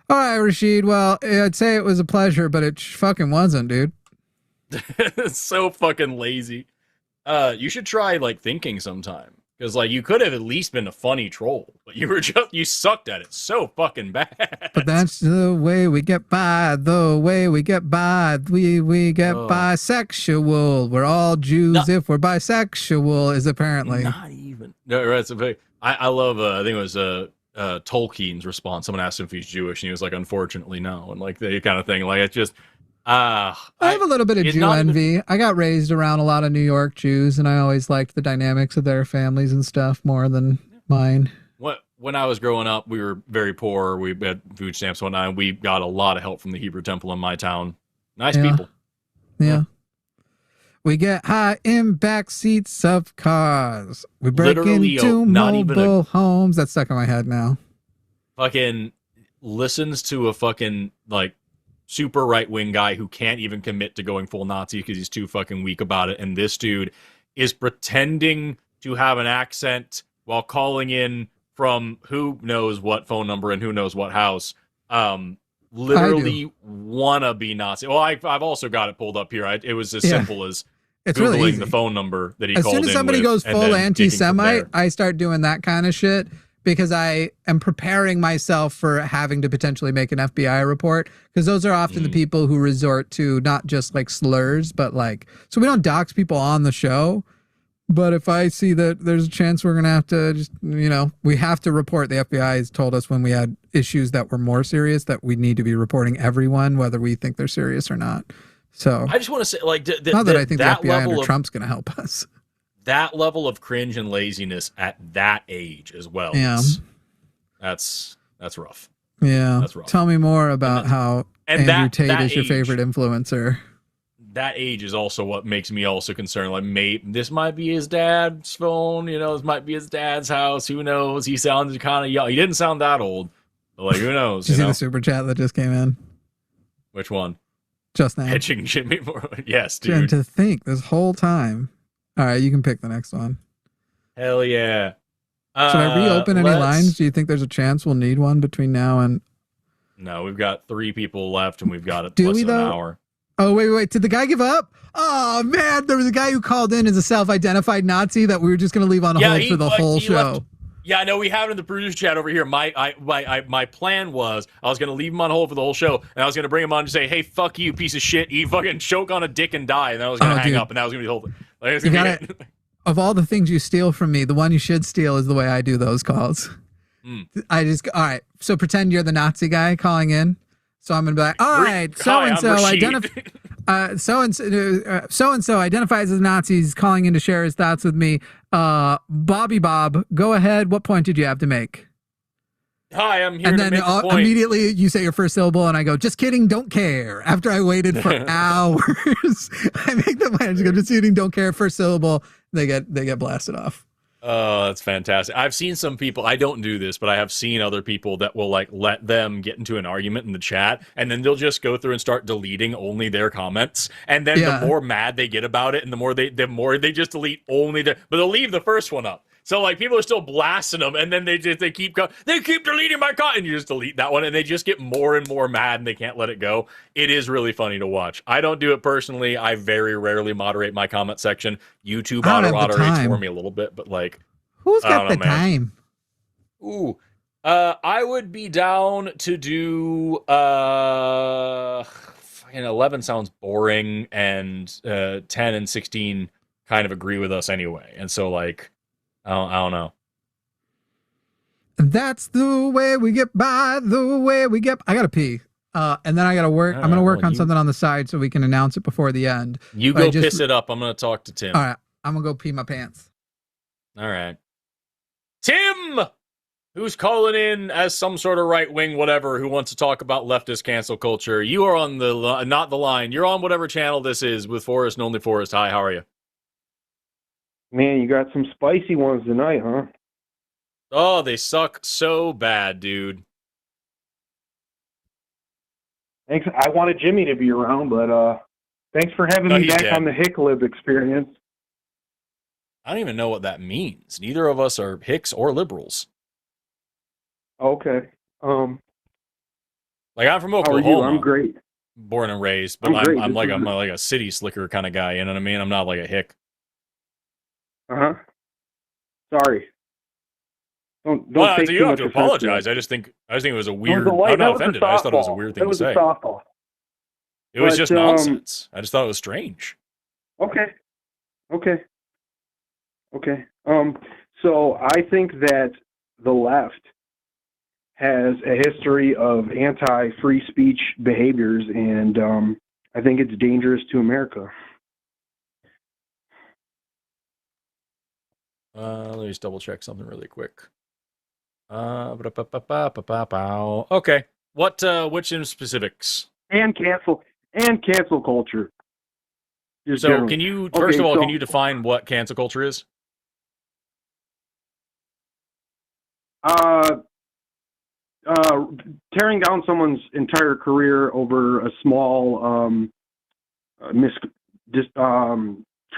All right, Rashid. Well, I'd say it was a pleasure, but it fucking wasn't, dude. It's so fucking lazy. You should try thinking sometime, because you could have at least been a funny troll, but you sucked at it so fucking bad. But that's the way we get by. The way we get by. We get bisexual. We're all Jews if we're bisexual. Is apparently not even. No, right. I love. I think it was Tolkien's response. Someone asked him if he's Jewish, and he was like, "Unfortunately, no," and the kind of thing. It's just. I have a little bit of Jew envy. I got raised around a lot of New York Jews, and I always liked the dynamics of their families and stuff more than mine. When I was growing up, we were very poor. We had food stamps and whatnot, and we got a lot of help from the Hebrew Temple in my town. Nice people. Yeah. We get high in back seats of cars. We break into mobile homes. That's stuck in my head now. Fucking listens to a fucking super right-wing guy who can't even commit to going full Nazi because he's too fucking weak about it. And this dude is pretending to have an accent while calling in from who knows what phone number and who knows what house. Literally wanna be Nazi. Well, I've also got it pulled up here. It was as simple as Googling really the phone number that he called in. As soon as somebody goes full anti-Semite, I start doing that kind of shit, because I am preparing myself for having to potentially make an FBI report, because those are often the people who resort to not just slurs, but so we don't dox people on the show. But if I see that there's a chance we're going to have to just, we have to report. The FBI has told us when we had issues that were more serious that we need to be reporting everyone, whether we think they're serious or not. So I just want to say, not that I think the FBI under Trump's going to help us. That level of cringe and laziness at that age as well. Yeah. That's rough. Yeah. That's rough. Tell me more about how Andrew Tate is your favorite influencer. That age is also what makes me also concerned. This might be his dad's phone. This might be his dad's house. Who knows? He sounds kind of young. He didn't sound that old. But who knows? Did you see the super chat that just came in? Which one? Just now. Hedging Jimmy Moore. Yes, dude. And to think this whole time. All right, you can pick the next one. Hell yeah. Should I reopen any lines? Do you think there's a chance we'll need one between now and... No, we've got 3 people left, and we've got an hour. Oh, wait. Did the guy give up? Oh, man, there was a guy who called in as a self-identified Nazi that we were just going to leave on hold for the whole show. Left. Yeah, I know we have it in the producer chat over here. My plan was I was going to leave him on hold for the whole show, and I was going to bring him on and say, hey, fuck you, piece of shit. You fucking choke on a dick and die. And then I was going to hang up, and that was going to be the whole thing. Of all the things you steal from me, the one you should steal is the way I do those calls. All right, so pretend you're the Nazi guy calling in. So I'm going to be like, all right, so-and-so identifies as Nazis, calling in to share his thoughts with me. Bobby Bob, go ahead. What point did you have to make? Hi, I'm here and to then make a point. immediately you say your first syllable, and I go, "Just kidding, don't care." After I waited for hours, I make the plan. Just go, "Just kidding, don't care." First syllable, they get blasted off. Oh, that's fantastic. I've seen some people, I don't do this, but I have seen other people that will like let them get into an argument in the chat, and then they'll just go through and start deleting only their comments. And then the more mad they get about it, and the more they just delete only but they'll leave the first one up. So like people are still blasting them, and then they keep deleting my content, and you just delete that one, and they just get more and more mad, and they can't let it go. It is really funny to watch. I don't do it personally. I very rarely moderate my comment section. YouTube auto-moderates for me a little bit, but like, who's got the time? Ooh, I would be down to do 11 sounds boring, and 10 and 16 kind of agree with us anyway, and so like. I don't know. That's the way we get by, the way we get. I gotta pee, and then I gotta work. I'm gonna work on something on the side so we can announce it before the end. You go piss it up. I'm gonna talk to Tim. All right, I'm gonna go pee my pants. All right, Tim, who's calling in as some sort of right wing whatever, who wants to talk about leftist cancel culture. You are on the not the line. You're on whatever channel this is with Forrest and only Forrest. Hi, how are you? Man, you got some spicy ones tonight, huh? Oh, they suck so bad, dude. Thanks. I wanted Jimmy to be around, but thanks for having me back on the Hicklib experience. I don't even know what that means. Neither of us are Hicks or liberals. Okay. Like I'm from Oklahoma. How are you? I'm great. Born and raised, but I'm like a city slicker kind of guy. You know what I mean? I'm not like a Hick. Sorry. Don't take you too have much to offense apologize. I just think it was a weird. I'm not offended. I just thought it was a weird thing to say. It was just nonsense. I just thought it was strange. Okay. So I think that the left has a history of anti-free speech behaviors, and I think it's dangerous to America. Let me just double check something really quick. Okay. Which in specifics? And cancel culture. So generally. Can you, first of all, can you define what cancel culture is? Tearing down someone's entire career over a small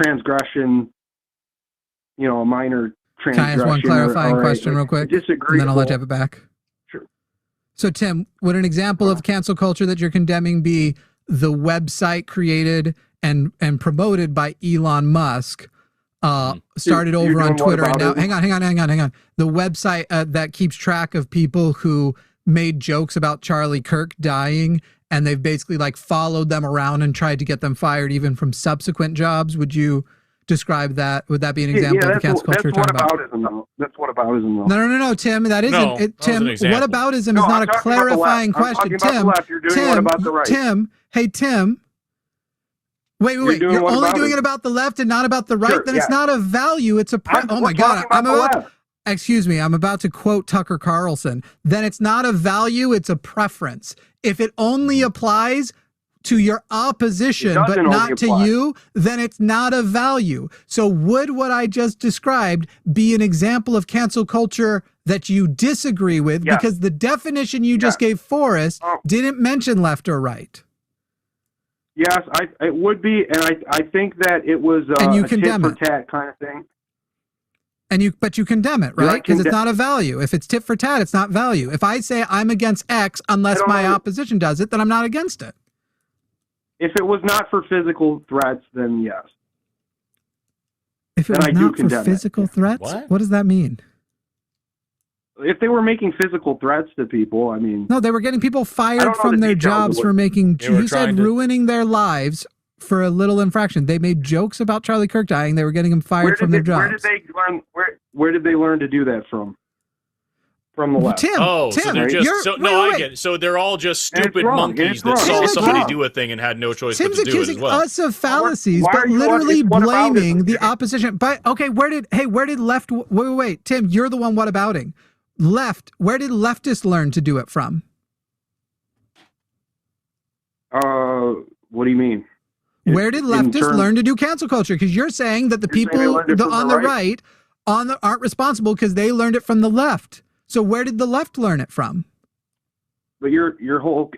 transgression, a minor transgression. Can I ask one clarifying question real quick? And then I'll let you have it back. Sure. So, Tim, would an example of cancel culture that you're condemning be the website created and promoted by Elon Musk, started over on Twitter, and now, hang on. The website that keeps track of people who made jokes about Charlie Kirk dying, and they've basically like followed them around and tried to get them fired even from subsequent jobs. Would you describe that? Would that be an example of the cancel culture you're talking about? That's whataboutism, though. No, Tim, that isn't. No, Tim, whataboutism is not a clarifying question. Tim, hey, Tim. Wait. You're only doing it about the left and not about the right? Sure, then it's not a value. It's a... Oh, my God. Excuse me. I'm about to quote Tucker Carlson. Then it's not a value. It's a preference. If it only applies to your opposition, but not to you, then it's not a value. So would what I just described be an example of cancel culture that you disagree with? Yes. Because the definition you just gave Forrest didn't mention left or right. Yes, it would be, and I think that it was a tit for tat kind of thing. But you condemn it, right? Because it's not a value. If it's tit for tat, it's not value. If I say I'm against X unless my opposition does it, then I'm not against it. If it was not for physical threats, then yes. If it was not for physical threats? What does that mean? If they were making physical threats to people, I mean... No, they were getting people fired from their jobs for making... You said ruining their lives for a little infraction. They made jokes about Charlie Kirk dying. They were getting them fired from their jobs. Where did they learn to do that from? From the left. Tim, so they're just... I get it. So they're all just stupid monkeys that saw somebody do a thing and had no choice but to do it as well. Tim's accusing us of fallacies, but literally blaming the opposition. But, okay, where did left... Wait, Tim, you're the one whatabouting. leftists learn to do it from? What do you mean? Where did leftists learn to do cancel culture? Because you're saying that the people on the right aren't responsible because they learned it from the left. So where did the left learn it from? But your whole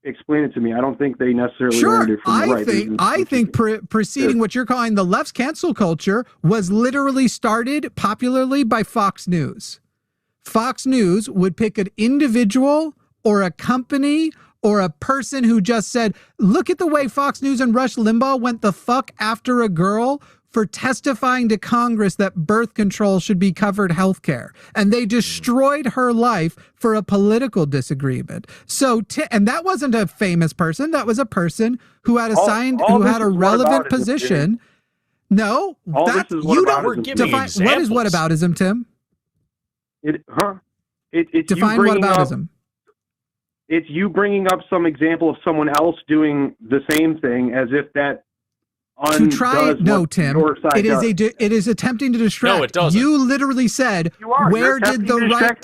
explain it to me. I don't think they necessarily learned it from the right. I think preceding what you're calling the left's cancel culture was literally started popularly by Fox News. Fox News would pick an individual or a company or a person who just said, look at the way Fox News and Rush Limbaugh went the fuck after a girl for testifying to Congress that birth control should be covered healthcare. And they destroyed her life for a political disagreement. So, and that wasn't a famous person. That was a person who had who had a relevant position. No, you don't define what is whataboutism, Tim? It's define whataboutism. It's you bringing up some example of someone else doing the same thing as if that to try. No, Tim. It is attempting to distract. No, it doesn't. You literally said, "Where did the right?"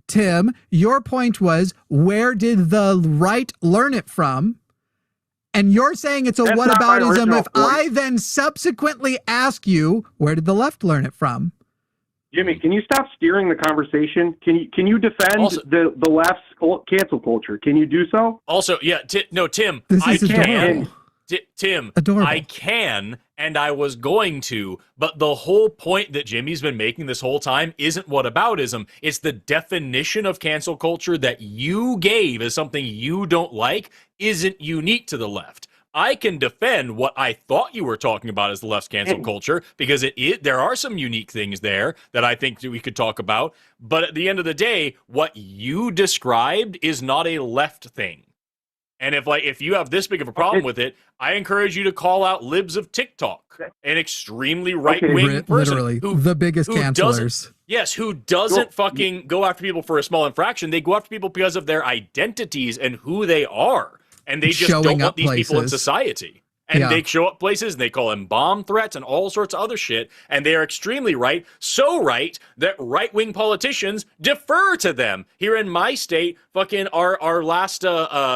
Tim. Your point was, where did the right learn it from? And you're saying it's a whataboutism. If I then subsequently ask you, where did the left learn it from? Jimmy, can you stop steering the conversation? Can you defend the left's cancel culture? Can you do so? Also, yeah, Tim, I can. Tim, I can, and I was going to, but the whole point that Jimmy's been making this whole time isn't whataboutism. It's the definition of cancel culture that you gave as something you don't like isn't unique to the left. I can defend what I thought you were talking about as the left's cancel culture, because there are some unique things there that I think that we could talk about. But at the end of the day, what you described is not a left thing. And if you have this big of a problem with it, I encourage you to call out libs of TikTok, an extremely right-wing person, literally the biggest cancelers. Yes, who doesn't fucking go after people for a small infraction. They go after people because of their identities and who they are. And they just don't want these people in society. And they show up places and they call them bomb threats and all sorts of other shit. And they are extremely right, so right that right-wing politicians defer to them. Here in my state, fucking our last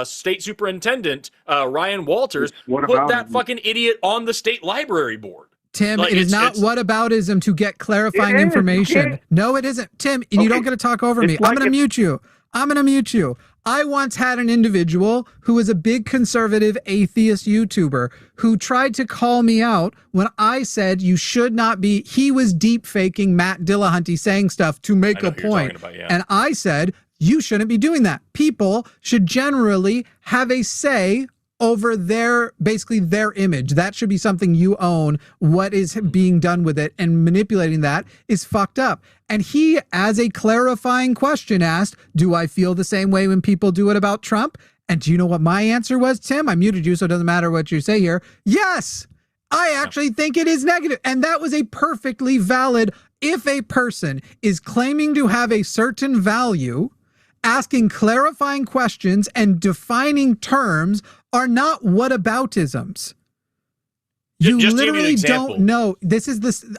state superintendent, Ryan Walters, put that fucking idiot on the state library board. Tim, it is not whataboutism to get clarifying information. No, it isn't. Tim, and you don't get to talk over me. I'm going to mute you. I once had an individual who was a big conservative atheist YouTuber who tried to call me out when I said you should not be. He was deep faking Matt Dillahunty saying stuff to make a point. And I said, you shouldn't be doing that. People should generally have a say over their image. That should be something you own. What is being done with it and manipulating that is fucked up. And he, as a clarifying question, asked, do I feel the same way when people do it about Trump? And do you know what my answer was, Tim? I muted you, so it doesn't matter what you say here. Yes, I actually think it is negative. And that was a perfectly valid, if a person is claiming to have a certain value, asking clarifying questions and defining terms are not whataboutisms. You literally don't know.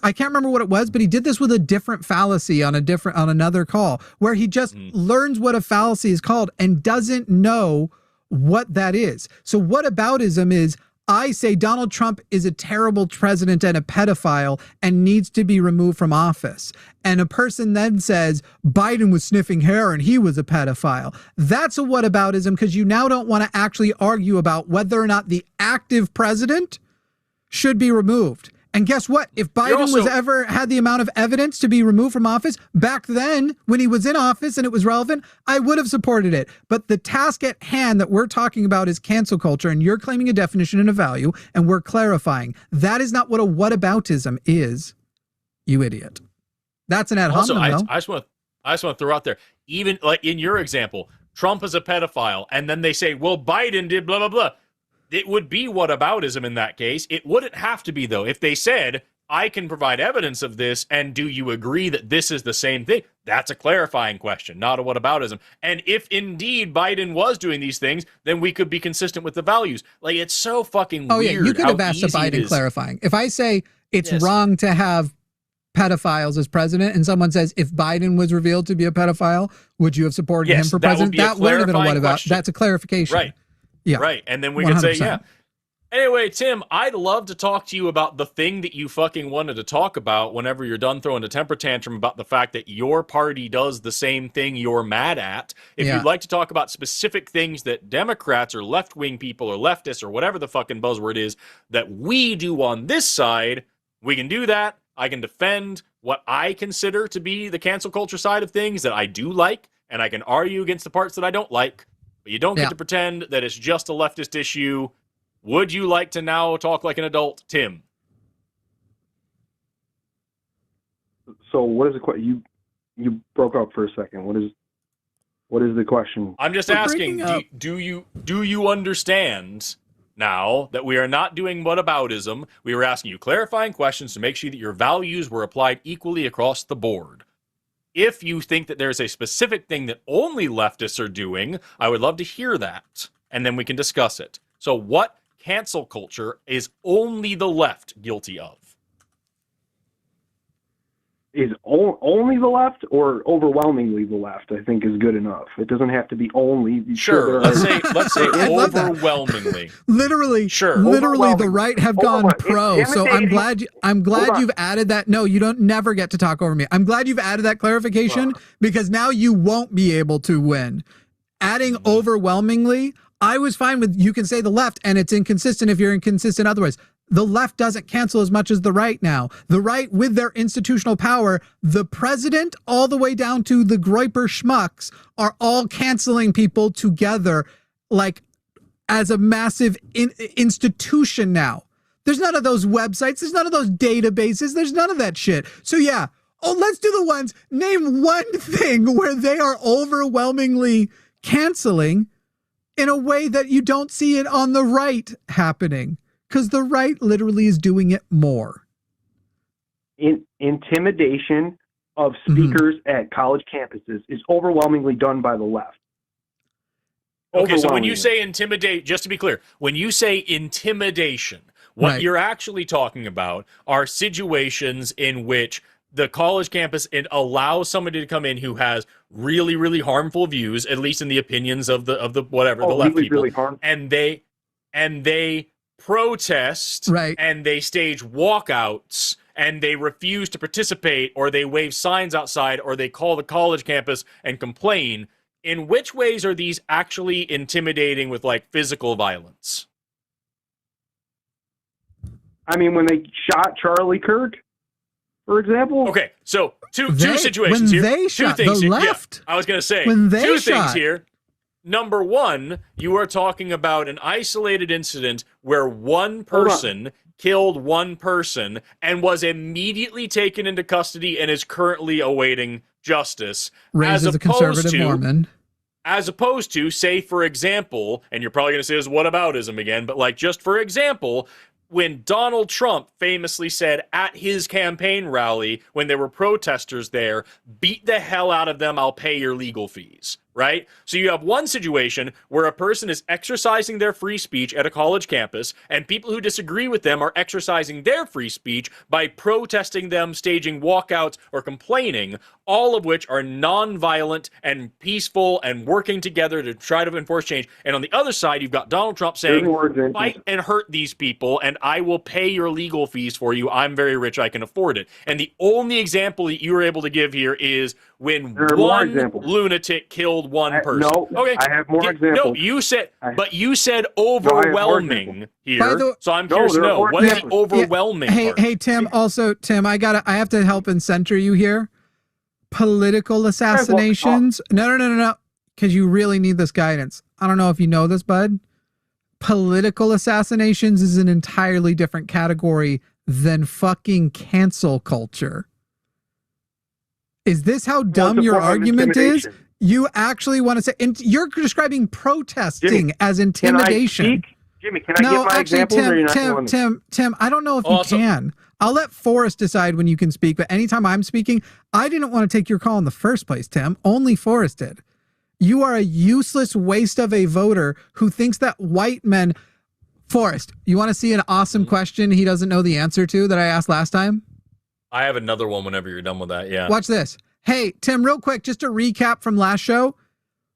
I can't remember what it was, but he did this with a different fallacy on another call where he just learns what a fallacy is called and doesn't know what that is. So whataboutism is, I say Donald Trump is a terrible president and a pedophile and needs to be removed from office. And a person then says Biden was sniffing hair and he was a pedophile. That's a whataboutism because you now don't want to actually argue about whether or not the active president should be removed. And guess what? If Biden was ever had the amount of evidence to be removed from office back then when he was in office and it was relevant, I would have supported it. But the task at hand that we're talking about is cancel culture, and you're claiming a definition and a value, and we're clarifying. That is not what a whataboutism is, you idiot. That's an ad hominem, though. I just want to throw out there, even like in your example, Trump is a pedophile, and then they say, well, Biden did blah, blah, blah. It would be whataboutism in that case. It wouldn't have to be, though. If they said, I can provide evidence of this, and do you agree that this is the same thing? That's a clarifying question, not a whataboutism. And if indeed Biden was doing these things, then we could be consistent with the values. Like, it's so fucking weird. Oh, yeah, you could have asked a Biden clarifying. If I say it's wrong to have pedophiles as president, and someone says, if Biden was revealed to be a pedophile, would you have supported him for president? That would have been a what about. That's a clarification. Right. Yeah. Right. And then we 100%. can say, yeah. Anyway, Tim, I'd love to talk to you about the thing that you fucking wanted to talk about whenever you're done throwing a temper tantrum about the fact that your party does the same thing you're mad at. If you'd like to talk about specific things that Democrats or left-wing people or leftists or whatever the fucking buzzword is that we do on this side, we can do that. I can defend what I consider to be the cancel culture side of things that I do like, and I can argue against the parts that I don't like. But you don't get to pretend that it's just a leftist issue. Would you like to now talk like an adult, Tim? So what is the question? You broke up for a second. What is the question? I'm just asking, do you understand now that we are not doing whataboutism? We were asking you clarifying questions to make sure that your values were applied equally across the board. If you think that there's a specific thing that only leftists are doing, I would love to hear that, and then we can discuss it. So what cancel culture is only the left guilty of? Is only the left or overwhelmingly the left? I think is good enough. It doesn't have to be only. Sure, let's say overwhelmingly. Literally, the right have gone pro. So I'm glad you've added that. No, you don't never get to talk over me. I'm glad you've added that clarification because now you won't be able to win. Adding overwhelmingly, I was fine with, you can say the left and it's inconsistent if you're inconsistent otherwise. The left doesn't cancel as much as the right now. The right, with their institutional power, the president all the way down to the Groyper schmucks are all canceling people together like as a massive institution now. There's none of those websites. There's none of those databases. There's none of that shit. So yeah. Oh, let's do the ones. Name one thing where they are overwhelmingly canceling in a way that you don't see it on the right happening, because the right literally is doing it more. Intimidation of speakers at college campuses is overwhelmingly done by the left. Okay, so when you say intimidate, just to be clear, when you say intimidation, what you're actually talking about are situations in which the college campus, it allows somebody to come in who has really, really harmful views, at least in the opinions of the whatever, the left people, really and they protest, and they stage walkouts, and they refuse to participate, or they wave signs outside, or they call the college campus and complain. In which ways are these actually intimidating with like physical violence? I mean, when they shot Charlie Kirk, for example. Okay, so two situations here. Two things here. Yeah, I was going to say two things here. Number one, you are talking about an isolated incident where one person killed one person and was immediately taken into custody and is currently awaiting justice. Raised as a conservative Mormon. As opposed to, say, for example, and you're probably going to say this is whataboutism again, but like just for example, when Donald Trump famously said at his campaign rally, when there were protesters there, beat the hell out of them, I'll pay your legal fees, right? So you have one situation where a person is exercising their free speech at a college campus, and people who disagree with them are exercising their free speech by protesting them, staging walkouts, or complaining, all of which are non-violent and peaceful and working together to try to enforce change. And on the other side, you've got Donald Trump saying, fight and hurt these people, and I will pay your legal fees for you. I'm very rich. I can afford it. And the only example that you were able to give here is when one lunatic killed one person. No, okay. I have more examples. No, you said overwhelming here. So I'm curious to know, what is the overwhelming part? Hey, Tim, also, Tim, I have to help and center you here. Political assassinations. No. Because you really need this guidance. I don't know if you know this, bud. Political assassinations is an entirely different category than fucking cancel culture. Is this how dumb your argument is? You actually want to say, and you're describing protesting as intimidation. Jimmy, can I give my examples? Tim, I don't know if you can. I'll let Forrest decide when you can speak, but anytime I'm speaking, I didn't want to take your call in the first place, Tim. Only Forrest did. You are a useless waste of a voter who thinks that white men... Forrest, you want to see an awesome question he doesn't know the answer to that I asked last time? I have another one whenever you're done with that. Yeah. Watch this. Hey, Tim, real quick, just to recap from last show.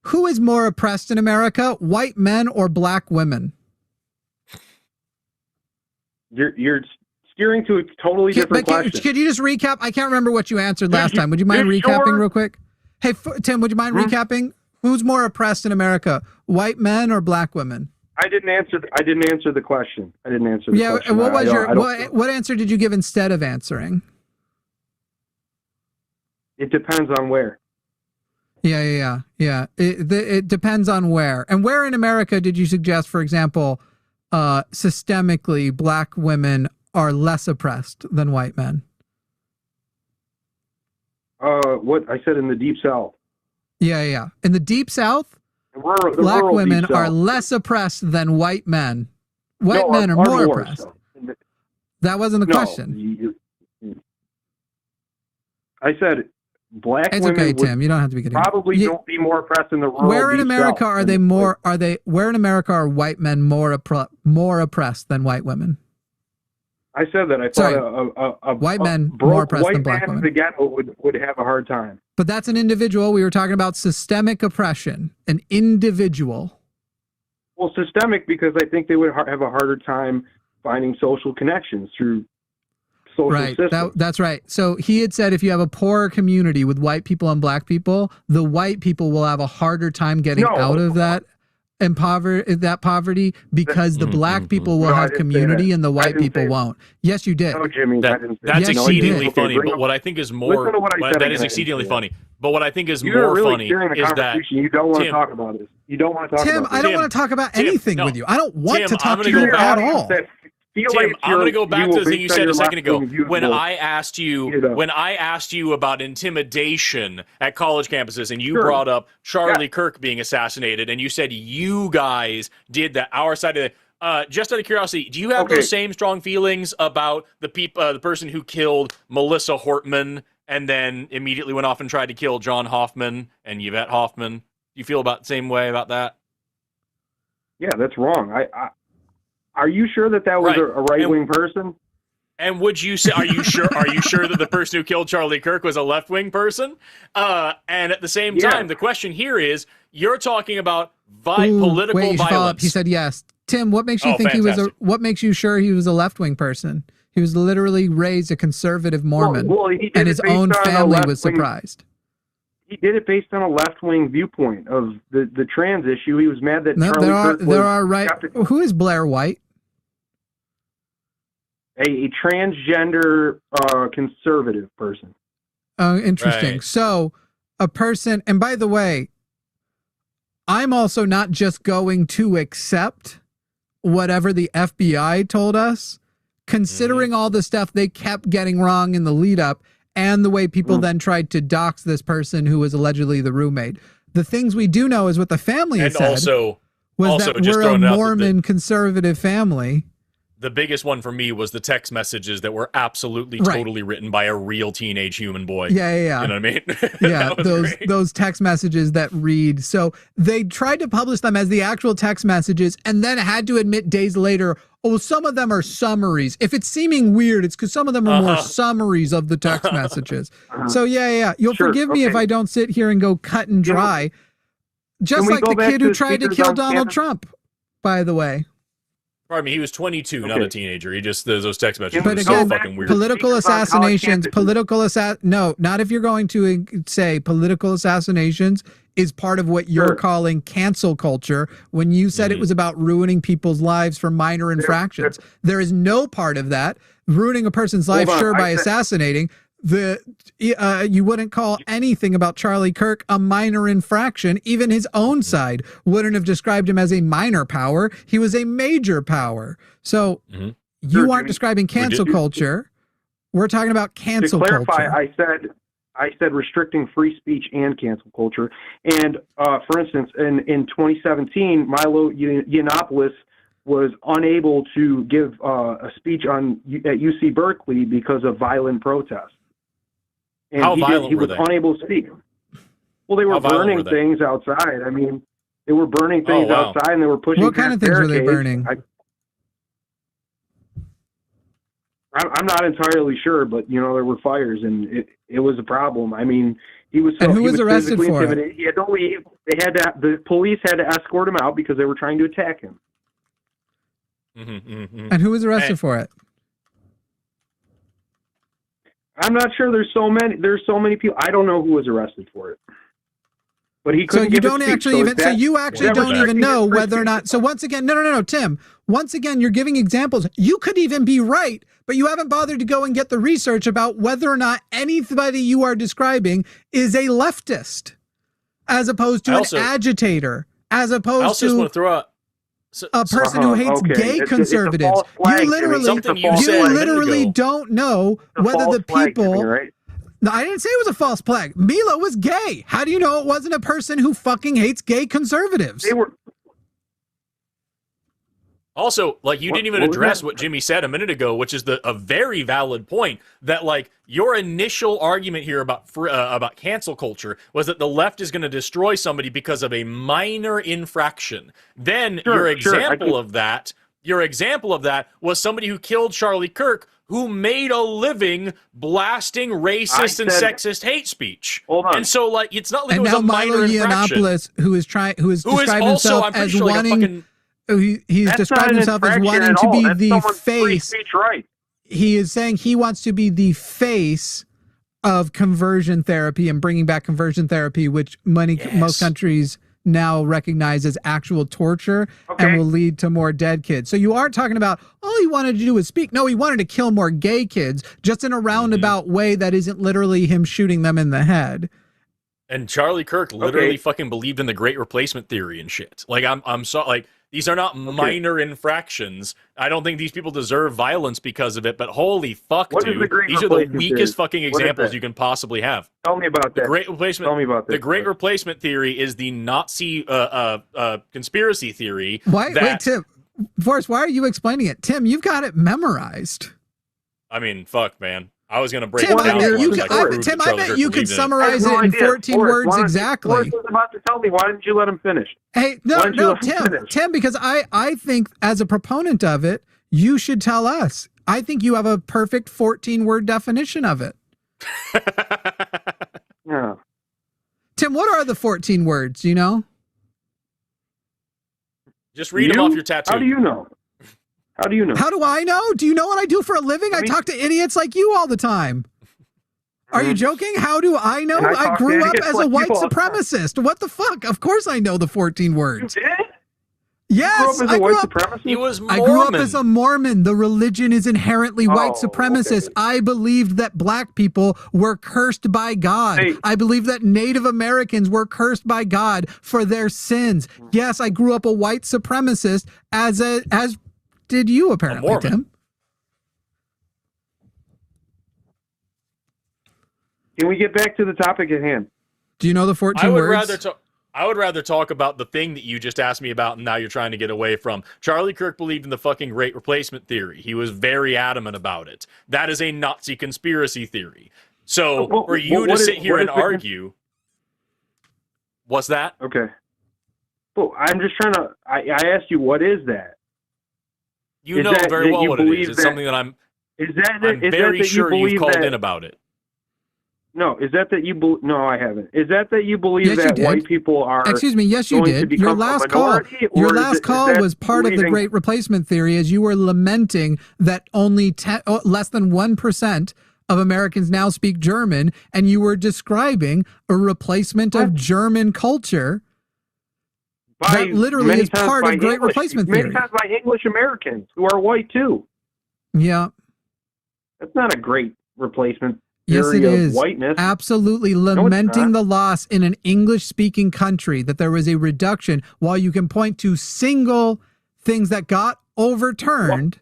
Who is more oppressed in America, white men or black women? You're steering to a totally different question. Could you just recap? I can't remember what you answered last time. Would you mind recapping real quick? Hey, Tim, would you mind recapping? Who's more oppressed in America, white men or black women? I didn't answer the question. I didn't answer the question. Yeah, what was what answer did you give instead of answering? It depends on where. Yeah. It depends on where. And where in America did you suggest, for example, systemically black women are less oppressed than white men? What I said in the Deep South. Yeah. In the Deep South, black women are less oppressed than white men. White men are more oppressed. That wasn't the question. I said black women. It's okay, Tim. You don't have to be kidding. Probably don't be more oppressed in the rural. Where in America are they more? Where in America are white men more oppressed than white women? I said that I thought a white men more oppressed than black women. White man would have a hard time. But that's an individual. We were talking about systemic oppression, an individual. Well, systemic because I think they would have a harder time finding social connections through social systems. That's right. So he had said if you have a poorer community with white people and black people, the white people will have a harder time getting out of that poverty because the black people will have community and the white people won't. Yes, you did. No, Jimmy, that's exceedingly funny. But what I think is more that is exceedingly funny. But what I think is more funny is that you don't want to talk about this. You don't want to talk about Tim, I don't want to talk about anything with you. I don't want to talk to you at all. Tim, I'm going to go back to the thing you said a second ago. When I asked you about intimidation at college campuses, and you brought up Charlie Kirk being assassinated, and you said you guys did that, our side of it. Just out of curiosity, do you have those same strong feelings about the person who killed Melissa Hortman and then immediately went off and tried to kill John Hoffman and Yvette Hoffman? Do you feel about the same way about that? Yeah, that's wrong. Are you sure that was a right-wing person? And would you say, are you sure that the person who killed Charlie Kirk was a left-wing person? And at the same time, the question here is, you're talking about political violence. He said yes. Tim, what makes you think what makes you sure he was a left-wing person? He was literally raised a conservative Mormon, and his own family was surprised. He did it based on a left-wing viewpoint of the trans issue. He was mad that Charlie Kirk was Who is Blair White? A transgender conservative person. Oh, interesting. Right. So a person, and by the way, I'm also not just going to accept whatever the FBI told us, considering all the stuff they kept getting wrong in the lead up and the way people then tried to dox this person who was allegedly the roommate. The things we do know is what the family said was that we're a Mormon conservative family. The biggest one for me was the text messages that were absolutely totally written by a real teenage human boy. Yeah. You know what I mean? Yeah, those text messages that read. So they tried to publish them as the actual text messages and then had to admit days later, some of them are summaries. If it's seeming weird, it's because some of them are more summaries of the text messages. So yeah. You'll forgive me if I don't sit here and go cut and dry. Just like the kid who tried to kill Donald Trump, by the way. Pardon me, he was 22, not a teenager. He just, those text messages were so fucking weird. Political assassinations, no, not if you're going to say political assassinations is part of what you're calling cancel culture when you said it was about ruining people's lives for minor infractions. There is no part of that. Ruining a person's life, by assassinating. You wouldn't call anything about Charlie Kirk a minor infraction. Even his own side wouldn't have described him as a minor power. He was a major power. So you aren't describing cancel culture. We're talking about cancel culture. To clarify, I said restricting free speech and cancel culture. And for instance, in 2017, Milo Yiannopoulos was unable to give a speech at UC Berkeley because of violent protests. And he was unable to speak. Well, they were burning things outside. I mean, they were burning things outside, and they were pushing. What kind of things were they burning? I'm not entirely sure, but there were fires, and it was a problem. I mean, he was arrested for intimidated. He had to leave. The police had to escort him out because they were trying to attack him. And who was arrested for it? I'm not sure. There's so many people. I don't know who was arrested for it. But he couldn't. So you don't actually even. So you actually don't even know whether or not. So once again, no, Tim. Once again, you're giving examples. You could even be right, but you haven't bothered to go and get the research about whether or not anybody you are describing is a leftist, as opposed to an agitator, as opposed to want to throw out a person who hates gay conservatives. You literally don't know whether the people. Right? No, I didn't say it was a false flag. Milo was gay. How do you know it wasn't a person who fucking hates gay conservatives? They were. Also, like, you didn't even address what Jimmy said a minute ago, which is a very valid point, that, like, your initial argument here about cancel culture was that the left is going to destroy somebody because of a minor infraction. Then your example of that was somebody who killed Charlie Kirk, who made a living blasting racist and sexist hate speech. Hold on. And so, like, it's not like and it was a minor infraction. who is described himself as wanting. He's described himself as wanting to be the face. Right. He is saying he wants to be the face of conversion therapy and bringing back conversion therapy, which most countries now recognize as actual torture and will lead to more dead kids. So you aren't talking about all he wanted to do was speak. No, he wanted to kill more gay kids, just in a roundabout way that isn't literally him shooting them in the head. And Charlie Kirk literally fucking believed in the Great Replacement theory and shit. Like, I'm sorry, like, these are not minor infractions. I don't think these people deserve violence because of it, but holy fuck, dude. These are the weakest fucking examples you can possibly have. Tell me about that. The Great Replacement, Tell me about that. The Great Replacement theory is the Nazi conspiracy theory. Wait, Tim. Forrest, why are you explaining it? Tim, you've got it memorized. I mean, fuck, man. I was going to break Tim, it down. I bet you could summarize it in 14 words exactly. Forrest was about to tell me. Why didn't you let him finish? Hey, no, Tim, because I think as a proponent of it, you should tell us. I think you have a perfect 14-word definition of it. Yeah. Tim, what are the 14 words, you know? Just read them off your tattoo. How do you know? How do you know? How do I know? Do you know what I do for a living? I talk to idiots like you all the time. Are you joking? How do I know? I grew up as a white supremacist. What the fuck? Of course I know the 14 words. You did? Yes, I grew up. He was Mormon. I grew up as a Mormon. The religion is inherently white supremacist. Okay. I believed that black people were cursed by God. Hey. I believe that Native Americans were cursed by God for their sins. Yes, I grew up a white supremacist as did you apparently, Tim? Can we get back to the topic at hand? Do you know the 14 words? I would rather talk about the thing that you just asked me about and now you're trying to get away from. Charlie Kirk believed in the fucking Great Replacement theory. He was very adamant about it. That is a Nazi conspiracy theory. So for you to sit here and argue... What's that? Okay. Well, I'm just trying to... I asked you, what is that? You know very well what it is. It's something that I'm very sure you've called in about it. No, is that you believe? No, I haven't. Is that you believe that white people are? Excuse me. Yes, you did. Your last call. Your last call was part of the Great Replacement theory, as you were lamenting that only less than 1% of Americans now speak German, and you were describing a replacement of German culture. That literally is part of Great Replacement theory. Many times by English Americans who are white too. Yeah. That's not a great replacement. Yes, it is. Whiteness. Absolutely lamenting the loss in an English-speaking country that there was a reduction, while you can point to single things that got overturned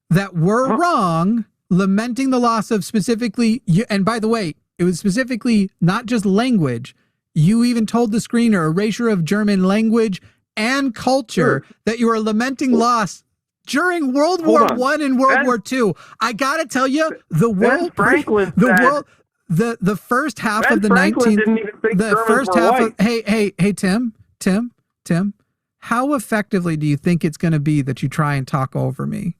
that were wrong, lamenting the loss of specifically, and by the way, it was specifically not just language. You even told the screener, erasure of German language and culture, that you were lamenting loss during World War I and World War II. I gotta tell you, the first half of the 19th, hey, Tim, how effectively do you think it's going to be that you try and talk over me?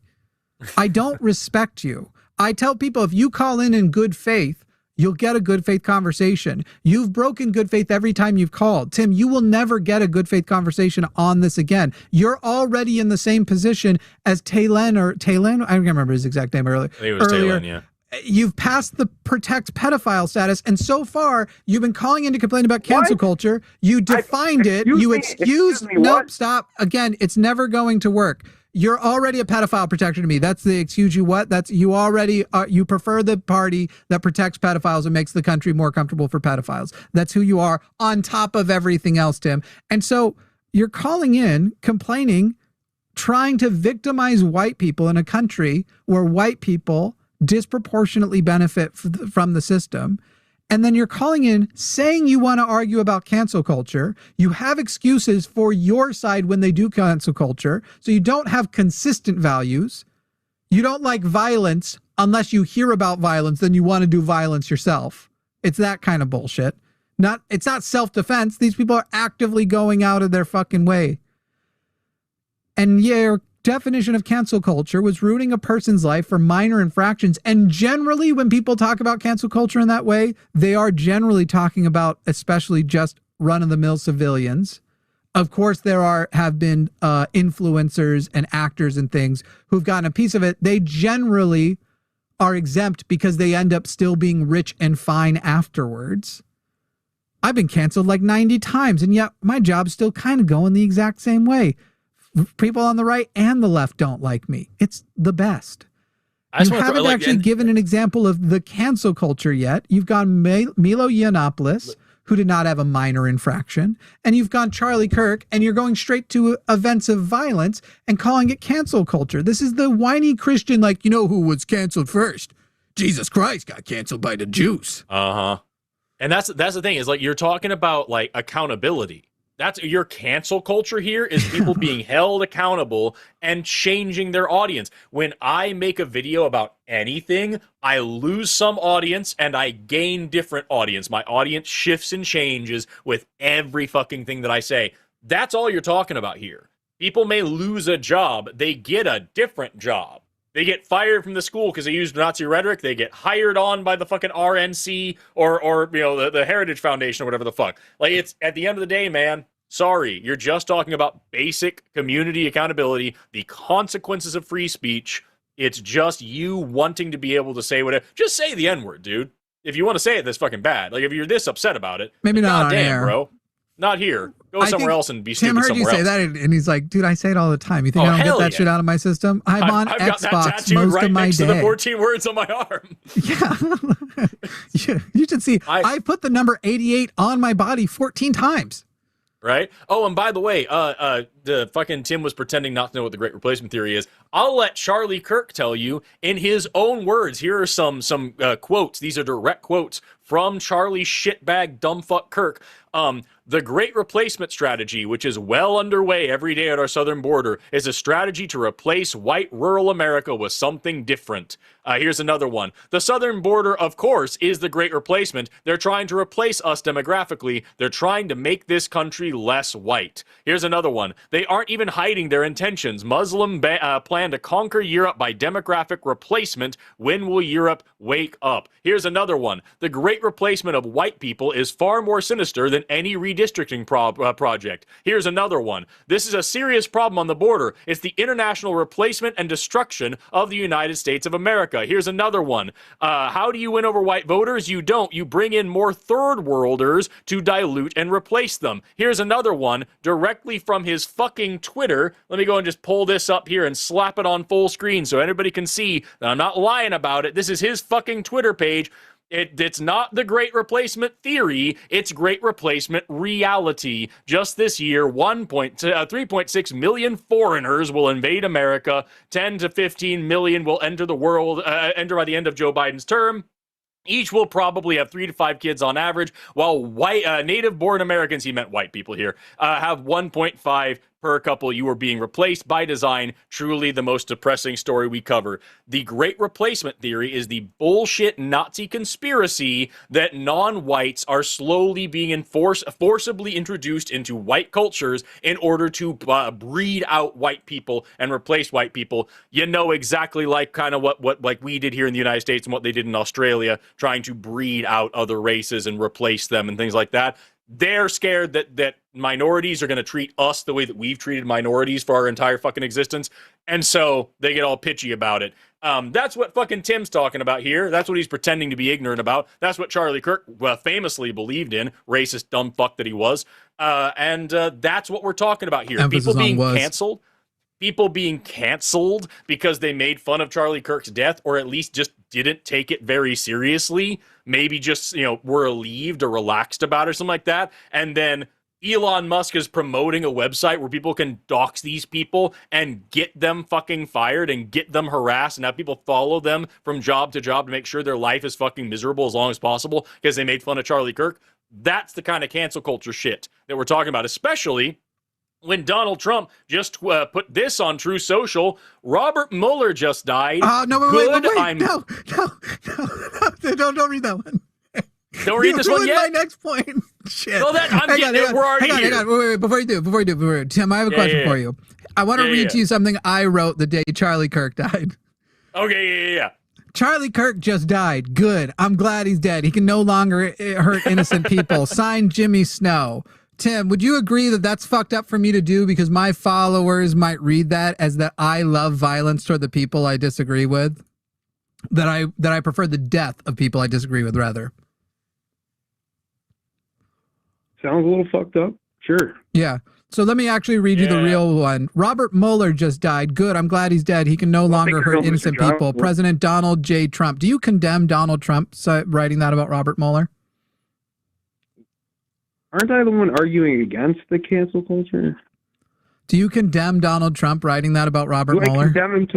I don't respect you. I tell people, if you call in good faith, you'll get a good faith conversation. You've broken good faith every time you've called. Tim, you will never get a good faith conversation on this again. You're already in the same position as Taylen. I can't remember his exact name earlier. I think it was Taylen, yeah. You've passed the protect pedophile status, and so far you've been calling in to complain about cancel culture. You defined it. You excuse me. Nope, stop. Again, it's never going to work. You're already a pedophile protector to me. That's the excuse you what? That's you already are. You prefer the party that protects pedophiles and makes the country more comfortable for pedophiles. That's who you are on top of everything else, Tim. And so you're calling in, complaining, trying to victimize white people in a country where white people disproportionately benefit from the system. And then you're calling in saying you want to argue about cancel culture. You have excuses for your side when they do cancel culture. So you don't have consistent values. You don't like violence unless you hear about violence, then you want to do violence yourself. It's that kind of bullshit. It's not self-defense. These people are actively going out of their fucking way. And your definition of cancel culture was ruining a person's life for minor infractions. And generally, when people talk about cancel culture in that way, they are generally talking about especially just run-of-the-mill civilians. Of course, there have been influencers and actors and things who've gotten a piece of it. They generally are exempt because they end up still being rich and fine afterwards. I've been canceled like 90 times, and yet my job's still kind of going the exact same way. People on the right and the left don't like me. It's the best. You haven't actually given an example of the cancel culture yet. You've gone Milo Yiannopoulos, who did not have a minor infraction, and you've gone Charlie Kirk, and you're going straight to events of violence and calling it cancel culture. This is the whiny Christian, like, you know who was canceled first? Jesus Christ got canceled by the Jews. Uh-huh. And that's the thing, is like you're talking about like accountability. That's your cancel culture here is people being held accountable and changing their audience. When I make a video about anything, I lose some audience and I gain different audience. My audience shifts and changes with every fucking thing that I say. That's all you're talking about here. People may lose a job. They get a different job. They get fired from the school because they used Nazi rhetoric. They get hired on by the fucking RNC or you know, the Heritage Foundation or whatever the fuck. Like, it's at the end of the day, man, sorry, you're just talking about basic community accountability, the consequences of free speech. It's just you wanting to be able to say whatever. Just say the N-word, dude. If you want to say it this fucking bad. Like, if you're this upset about it, maybe not on damn, air, bro. Not here. Go somewhere else and be stupid somewhere else. Tim heard you say that, and he's like, dude, I say it all the time. You think I don't get that shit out of my system? I'm on I've Xbox got that tattooed most right of my next day. to the 14 words on my arm. Yeah. You should see. I put the number 88 on my body 14 times. Right? Oh, and by the way, the fucking Tim was pretending not to know what the Great Replacement Theory is. I'll let Charlie Kirk tell you in his own words. Here are some quotes. These are direct quotes from Charlie shitbag dumbfuck Kirk. The Great Replacement strategy, which is well underway every day at our southern border, is a strategy to replace white rural America with something different. Here's another one. The southern border, of course, is the Great Replacement. They're trying to replace us demographically. They're trying to make this country less white. Here's another one. They aren't even hiding their intentions. Muslim plan to conquer Europe by demographic replacement. When will Europe wake up? Here's another one. The Great Replacement of white people is far more sinister than any redistricting project. Here's another one. This is a serious problem on the border. It's the international replacement and destruction of the United States of America. Here's another one. How do you win over white voters? You don't. You bring in more third worlders to dilute and replace them. Here's another one directly from his fucking Twitter. Let me go and just pull this up here and slap it on full screen so everybody can see that I'm not lying about it. This is his fucking Twitter page. It's not the Great Replacement theory, it's Great Replacement reality. Just this year, 3.6 million foreigners will invade America, 10 to 15 million will enter the world, enter by the end of Joe Biden's term. Each will probably have 3 to 5 kids on average, while native-born Americans, he meant white people here, have 1.5 per couple, you are being replaced by design. Truly the most depressing story we cover. The Great Replacement theory is the bullshit Nazi conspiracy that non-whites are slowly being forcibly introduced into white cultures in order to breed out white people and replace white people. You know, exactly like kind of what like we did here in the United States and what they did in Australia, trying to breed out other races and replace them and things like that. They're scared that minorities are going to treat us the way that we've treated minorities for our entire fucking existence. And so they get all pitchy about it. That's what fucking Tim's talking about here. That's what he's pretending to be ignorant about. That's what Charlie Kirk famously believed in, racist dumb fuck that he was. And that's what we're talking about here. Emphasis People being on was. canceled. People being canceled because they made fun of Charlie Kirk's death, or at least just didn't take it very seriously. Maybe just, were relieved or relaxed about it or something like that. And then Elon Musk is promoting a website where people can dox these people and get them fucking fired and get them harassed and have people follow them from job to job to make sure their life is fucking miserable as long as possible because they made fun of Charlie Kirk. That's the kind of cancel culture shit that we're talking about, especially when Donald Trump just put this on True Social. Robert Mueller just died. No, wait, no, don't read that one. Don't read this one yet? My next point. Shit. No, I'm getting it. We're already here. Hang on. Wait, before you do, Tim, I have a question for you. I want to read to you something I wrote the day Charlie Kirk died. Okay, yeah. Charlie Kirk just died. Good. I'm glad he's dead. He can no longer hurt innocent people. Signed, Jimmy Snow. Tim, would you agree that that's fucked up for me to do because my followers might read that as that I love violence toward the people I disagree with? That I prefer the death of people I disagree with, rather. Sounds a little fucked up. Sure. Yeah. So let me actually read you the real one. Robert Mueller just died. Good. I'm glad he's dead. He can no longer hurt innocent people. President Donald J. Trump. Do you condemn Donald Trump writing that about Robert Mueller? Aren't I the one arguing against the cancel culture? Do you condemn Donald Trump writing that about Robert Mueller? Do I condemn him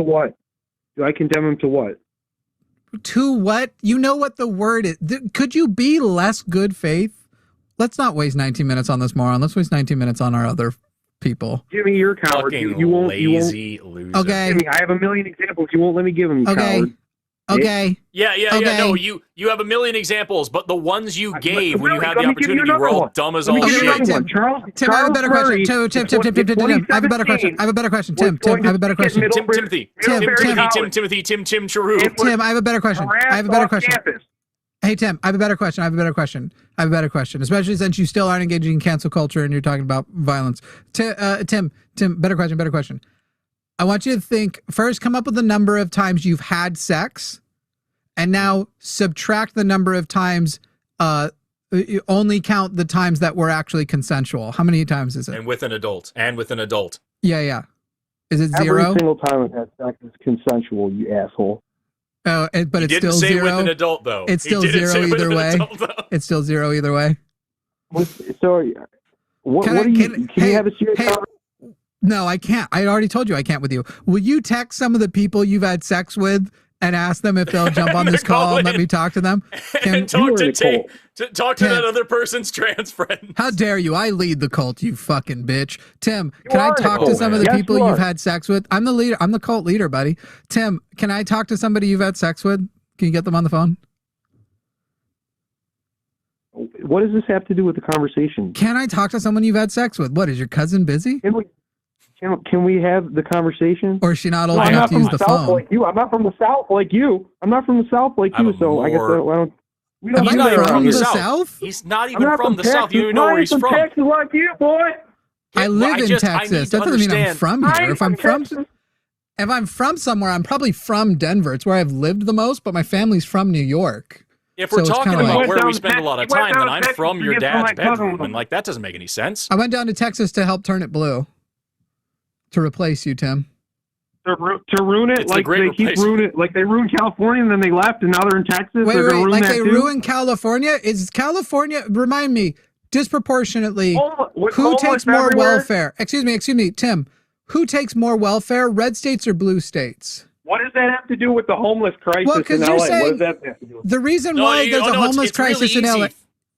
to what? To what? You know what the word is. Could you be less good faith? Let's not waste 19 minutes on this moron. Let's waste 19 minutes on our other people. Jimmy, you're a coward. You won't. Lazy loser. Okay. Jimmy, I have a million examples. You won't let me give them, you coward. Okay. Yeah. No, you have a million examples, but the ones you gave when you had the opportunity were all dumb as all shit. Tim, I have a better question. Tim, I have a better question. I have a better question. Tim, I have a better question. Timothy, Charu. Tim, I have a better question. Hey, Tim, I have a better question. Especially since you still aren't engaging in cancel culture and you're talking about violence. Tim, better question. I want you to think, first come up with the number of times you've had sex, and now subtract the number of times, only count the times that were actually consensual. How many times is it? And with an adult. Yeah. Is it zero? Every single time I've had sex is consensual, you asshole. Oh, but it's still zero. He didn't say with an adult, though. It's still zero either way. It's still zero either way. So, can you have a serious conversation? No, I can't. I already told you I can't with you. Will you text some of the people you've had sex with and ask them if they'll jump on this call and let me talk to them? And talk to that other person's trans friend. How dare you? I lead the cult, you fucking bitch. Tim, can I talk to some of the people you've had sex with? I'm the leader. I'm the cult leader, buddy. Tim, can I talk to somebody you've had sex with? Can you get them on the phone? What does this have to do with the conversation? Can I talk to someone you've had sex with? What, is your cousin busy? Can we have the conversation? Or is she not old enough to use the phone? Like you. I'm not from the South like you. So I guess we don't. Am I from the South? He's not even from the South. You don't know where he's from. Texas like you, boy. I live in Texas. That doesn't mean I'm from here. If I'm from somewhere, I'm probably from Denver. It's where I've lived the most, but my family's from New York. If we're talking about where we spend a lot of time, then I'm from your dad's bedroom, and like that doesn't make any sense. I went down to Texas to help turn it blue. To replace you, Tim. To ruin it, like they keep ruining it, like they ruined California and then they left and now they're in Texas. Wait, like they ruined California? Is California, remind me, disproportionately, who takes more welfare? Excuse me, Tim. Who takes more welfare, red states or blue states? What does that have to do with the homeless crisis in LA? Saying, what does that have to do with? The reason why there's a homeless crisis in LA.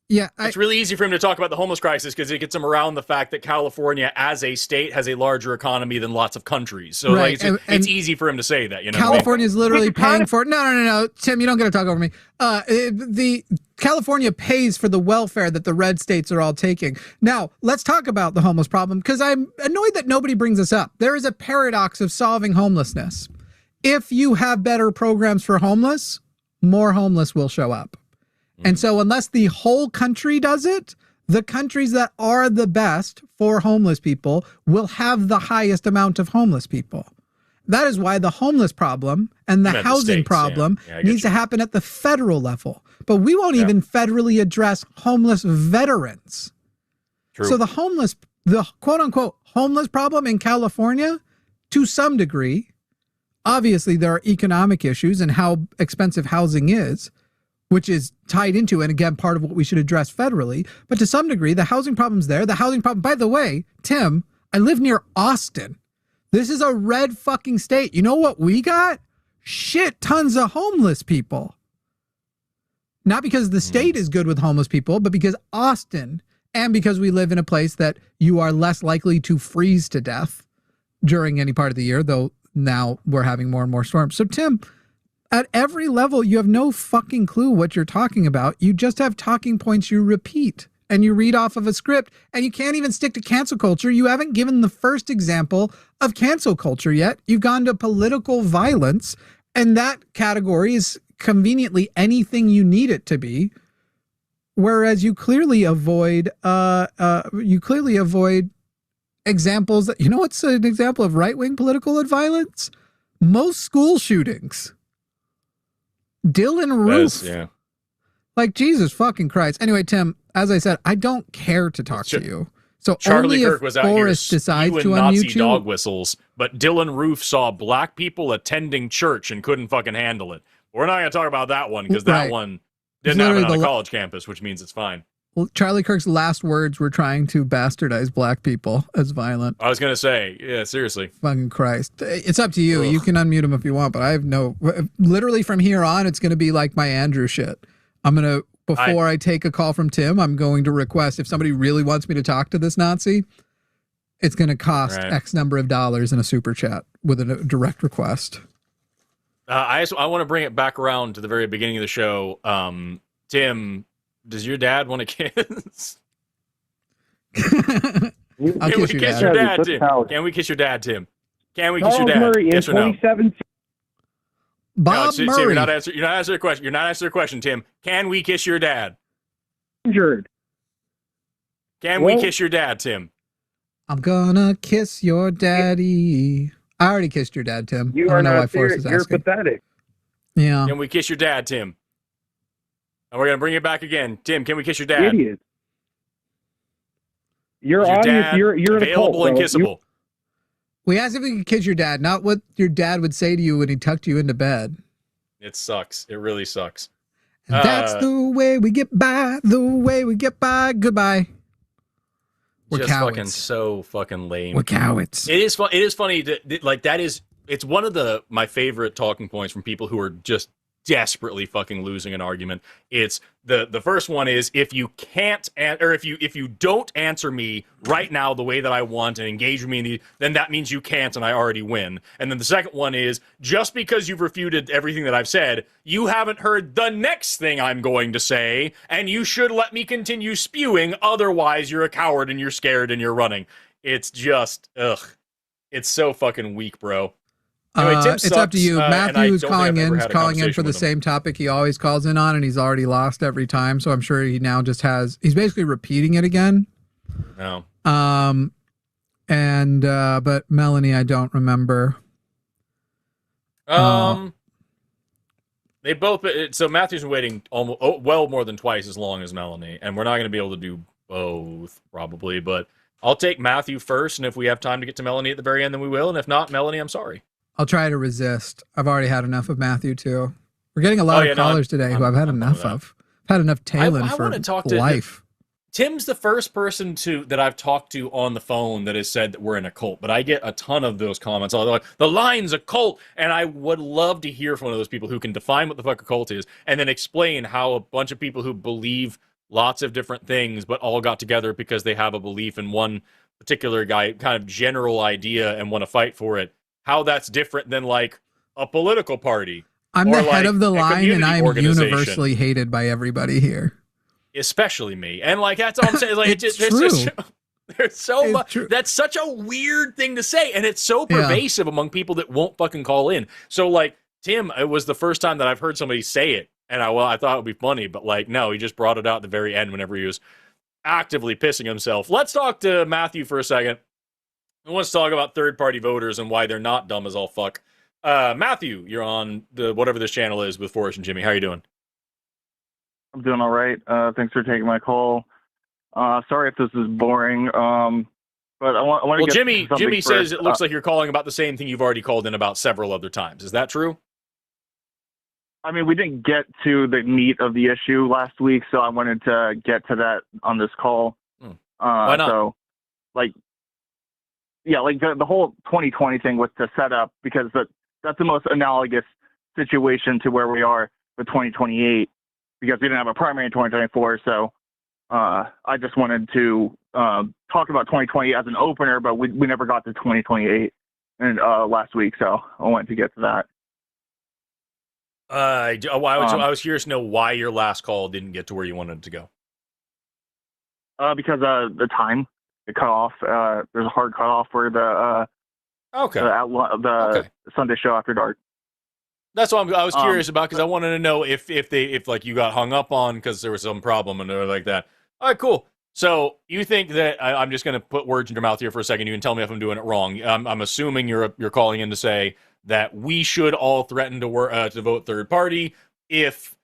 Yeah, it's really easy for him to talk about the homeless crisis because it gets him around the fact that California, as a state, has a larger economy than lots of countries. So, right. like, it's easy for him to say that. You know, California is literally paying for it. No, Tim, you don't get to talk over me. The California pays for the welfare that the red states are all taking. Now, let's talk about the homeless problem because I'm annoyed that nobody brings this up. There is a paradox of solving homelessness. If you have better programs for homeless, more homeless will show up. And so unless the whole country does it, the countries that are the best for homeless people will have the highest amount of homeless people. That is why the homeless problem and the housing problem needs to happen at the federal level. But we won't even federally address homeless veterans. True. So the quote unquote homeless problem in California, to some degree, obviously there are economic issues and how expensive housing is, which is tied into, and again, part of what we should address federally. But to some degree, the housing problem's there. The housing problem, by the way, Tim, I live near Austin. This is a red fucking state. You know what we got? Shit tons of homeless people. Not because the state is good with homeless people, but because Austin, and because we live in a place that you are less likely to freeze to death during any part of the year, though now we're having more and more storms. So, Tim, at every level, you have no fucking clue what you're talking about. You just have talking points you repeat and you read off of a script, and you can't even stick to cancel culture. You haven't given the first example of cancel culture yet. You've gone to political violence, and that category is conveniently anything you need it to be. Whereas you clearly avoid examples that, you know what's an example of right-wing political violence? Most school shootings. Dylan Roof. Like, Jesus fucking Christ. Anyway, Tim, as I said, I don't care to talk to you. So Charlie only Kirk if was out Forrest here decides to Nazi unmute you. dog whistles, but Dylan Roof saw black people attending church and couldn't fucking handle it. We're not going to talk about that one because that one didn't happen on a college campus, which means it's fine. Well, Charlie Kirk's last words were trying to bastardize black people as violent. I was going to say, yeah, seriously. Fucking Christ. It's up to you. Ugh. You can unmute him if you want, but I have literally from here on, it's going to be like my Andrew shit. I'm going to, before I take a call from Tim, I'm going to request, if somebody really wants me to talk to this Nazi, it's going to cost X number of dollars in a super chat with a direct request. I want to bring it back around to the very beginning of the show. Tim, does your dad want to kiss? Can we kiss your dad, Tim? Can we kiss your dad, Tim? Can we kiss your dad? Murray yes or no? Bob Murray. You're not answering the question. You're not answering the question, Tim. Can we kiss your dad? Injured. Can we kiss your dad, Tim? I'm gonna kiss your daddy. I already kissed your dad, Tim. You are not serious. You're pathetic. Yeah. Can we kiss your dad, Tim? And we're going to bring it back again. Tim, can we kiss your dad? Idiot. Your audience, you're available and kissable. We asked if we could kiss your dad, not what your dad would say to you when he tucked you into bed. It sucks. It really sucks. And that's the way we get by, the way we get by. Goodbye. We're just cowards. Fucking so fucking lame. We're cowards. It is funny that like that is, it's one of my favorite talking points from people who are just desperately fucking losing an argument. It's the first one is, if you can't or if you don't answer me right now the way that I want and engage with me then that means you can't and I already win. And then the second one is, just because you've refuted everything that I've said, you haven't heard the next thing I'm going to say, and you should let me continue spewing, otherwise you're a coward and you're scared and you're running. It's just it's so fucking weak, bro. Anyway, Tim it's up to you. Matthew's calling in for the him. same topic he always calls in on, and he's already lost every time. So I'm sure he now just he's basically repeating it again. No. But Melanie, I don't remember. They both. So Matthew's been waiting well more than twice as long as Melanie, and we're not going to be able to do both probably. But I'll take Matthew first, and if we have time to get to Melanie at the very end, then we will. And if not, Melanie, I'm sorry. I'll try to resist. I've already had enough of Matthew too. We're getting a lot of callers today who I've had enough of. I've had enough Talon for life. Tim's the first person that I've talked to on the phone that has said that we're in a cult, but I get a ton of those comments. They're like, the line's a cult, and I would love to hear from one of those people who can define what the fuck a cult is, and then explain how a bunch of people who believe lots of different things, but all got together because they have a belief in one particular guy, kind of general idea, and want to fight for it. How that's different than like a political party. I'm the head of the line, and I'm universally hated by everybody here, especially me. And like that's all I'm saying. Like it's true. There's so much. That's such a weird thing to say, and it's so pervasive among people that won't fucking call in. So like Tim, it was the first time that I've heard somebody say it, and I thought it would be funny, but like no, he just brought it out at the very end whenever he was actively pissing himself. Let's talk to Matthew for a second. He wants to talk about third-party voters and why they're not dumb as all fuck. Matthew, you're on the whatever this channel is with Forrest and Jimmy. How you doing? I'm doing all right. Thanks for taking my call. Sorry if this is boring, but I want to get Jimmy first. says it looks like you're calling about the same thing you've already called in about several other times. Is that true? I mean, we didn't get to the meat of the issue last week, so I wanted to get to that on this call. Why not? So, like, yeah, like the whole 2020 thing was to set up, because that's the most analogous situation to where we are with 2028, because we didn't have a primary in 2024. So I just wanted to talk about 2020 as an opener, but we never got to 2028 last week, so I wanted to get to that. I was curious to know why your last call didn't get to where you wanted it to go. Because the time, it cut off. There's a hard cutoff for the Sunday show after dark. That's what I was curious about, because I wanted to know if like you got hung up on because there was some problem and like that. All right, cool. So you think that I'm just going to put words in your mouth here for a second. You can tell me if I'm doing it wrong. I'm assuming you're calling in to say that we should all threaten to vote third party if,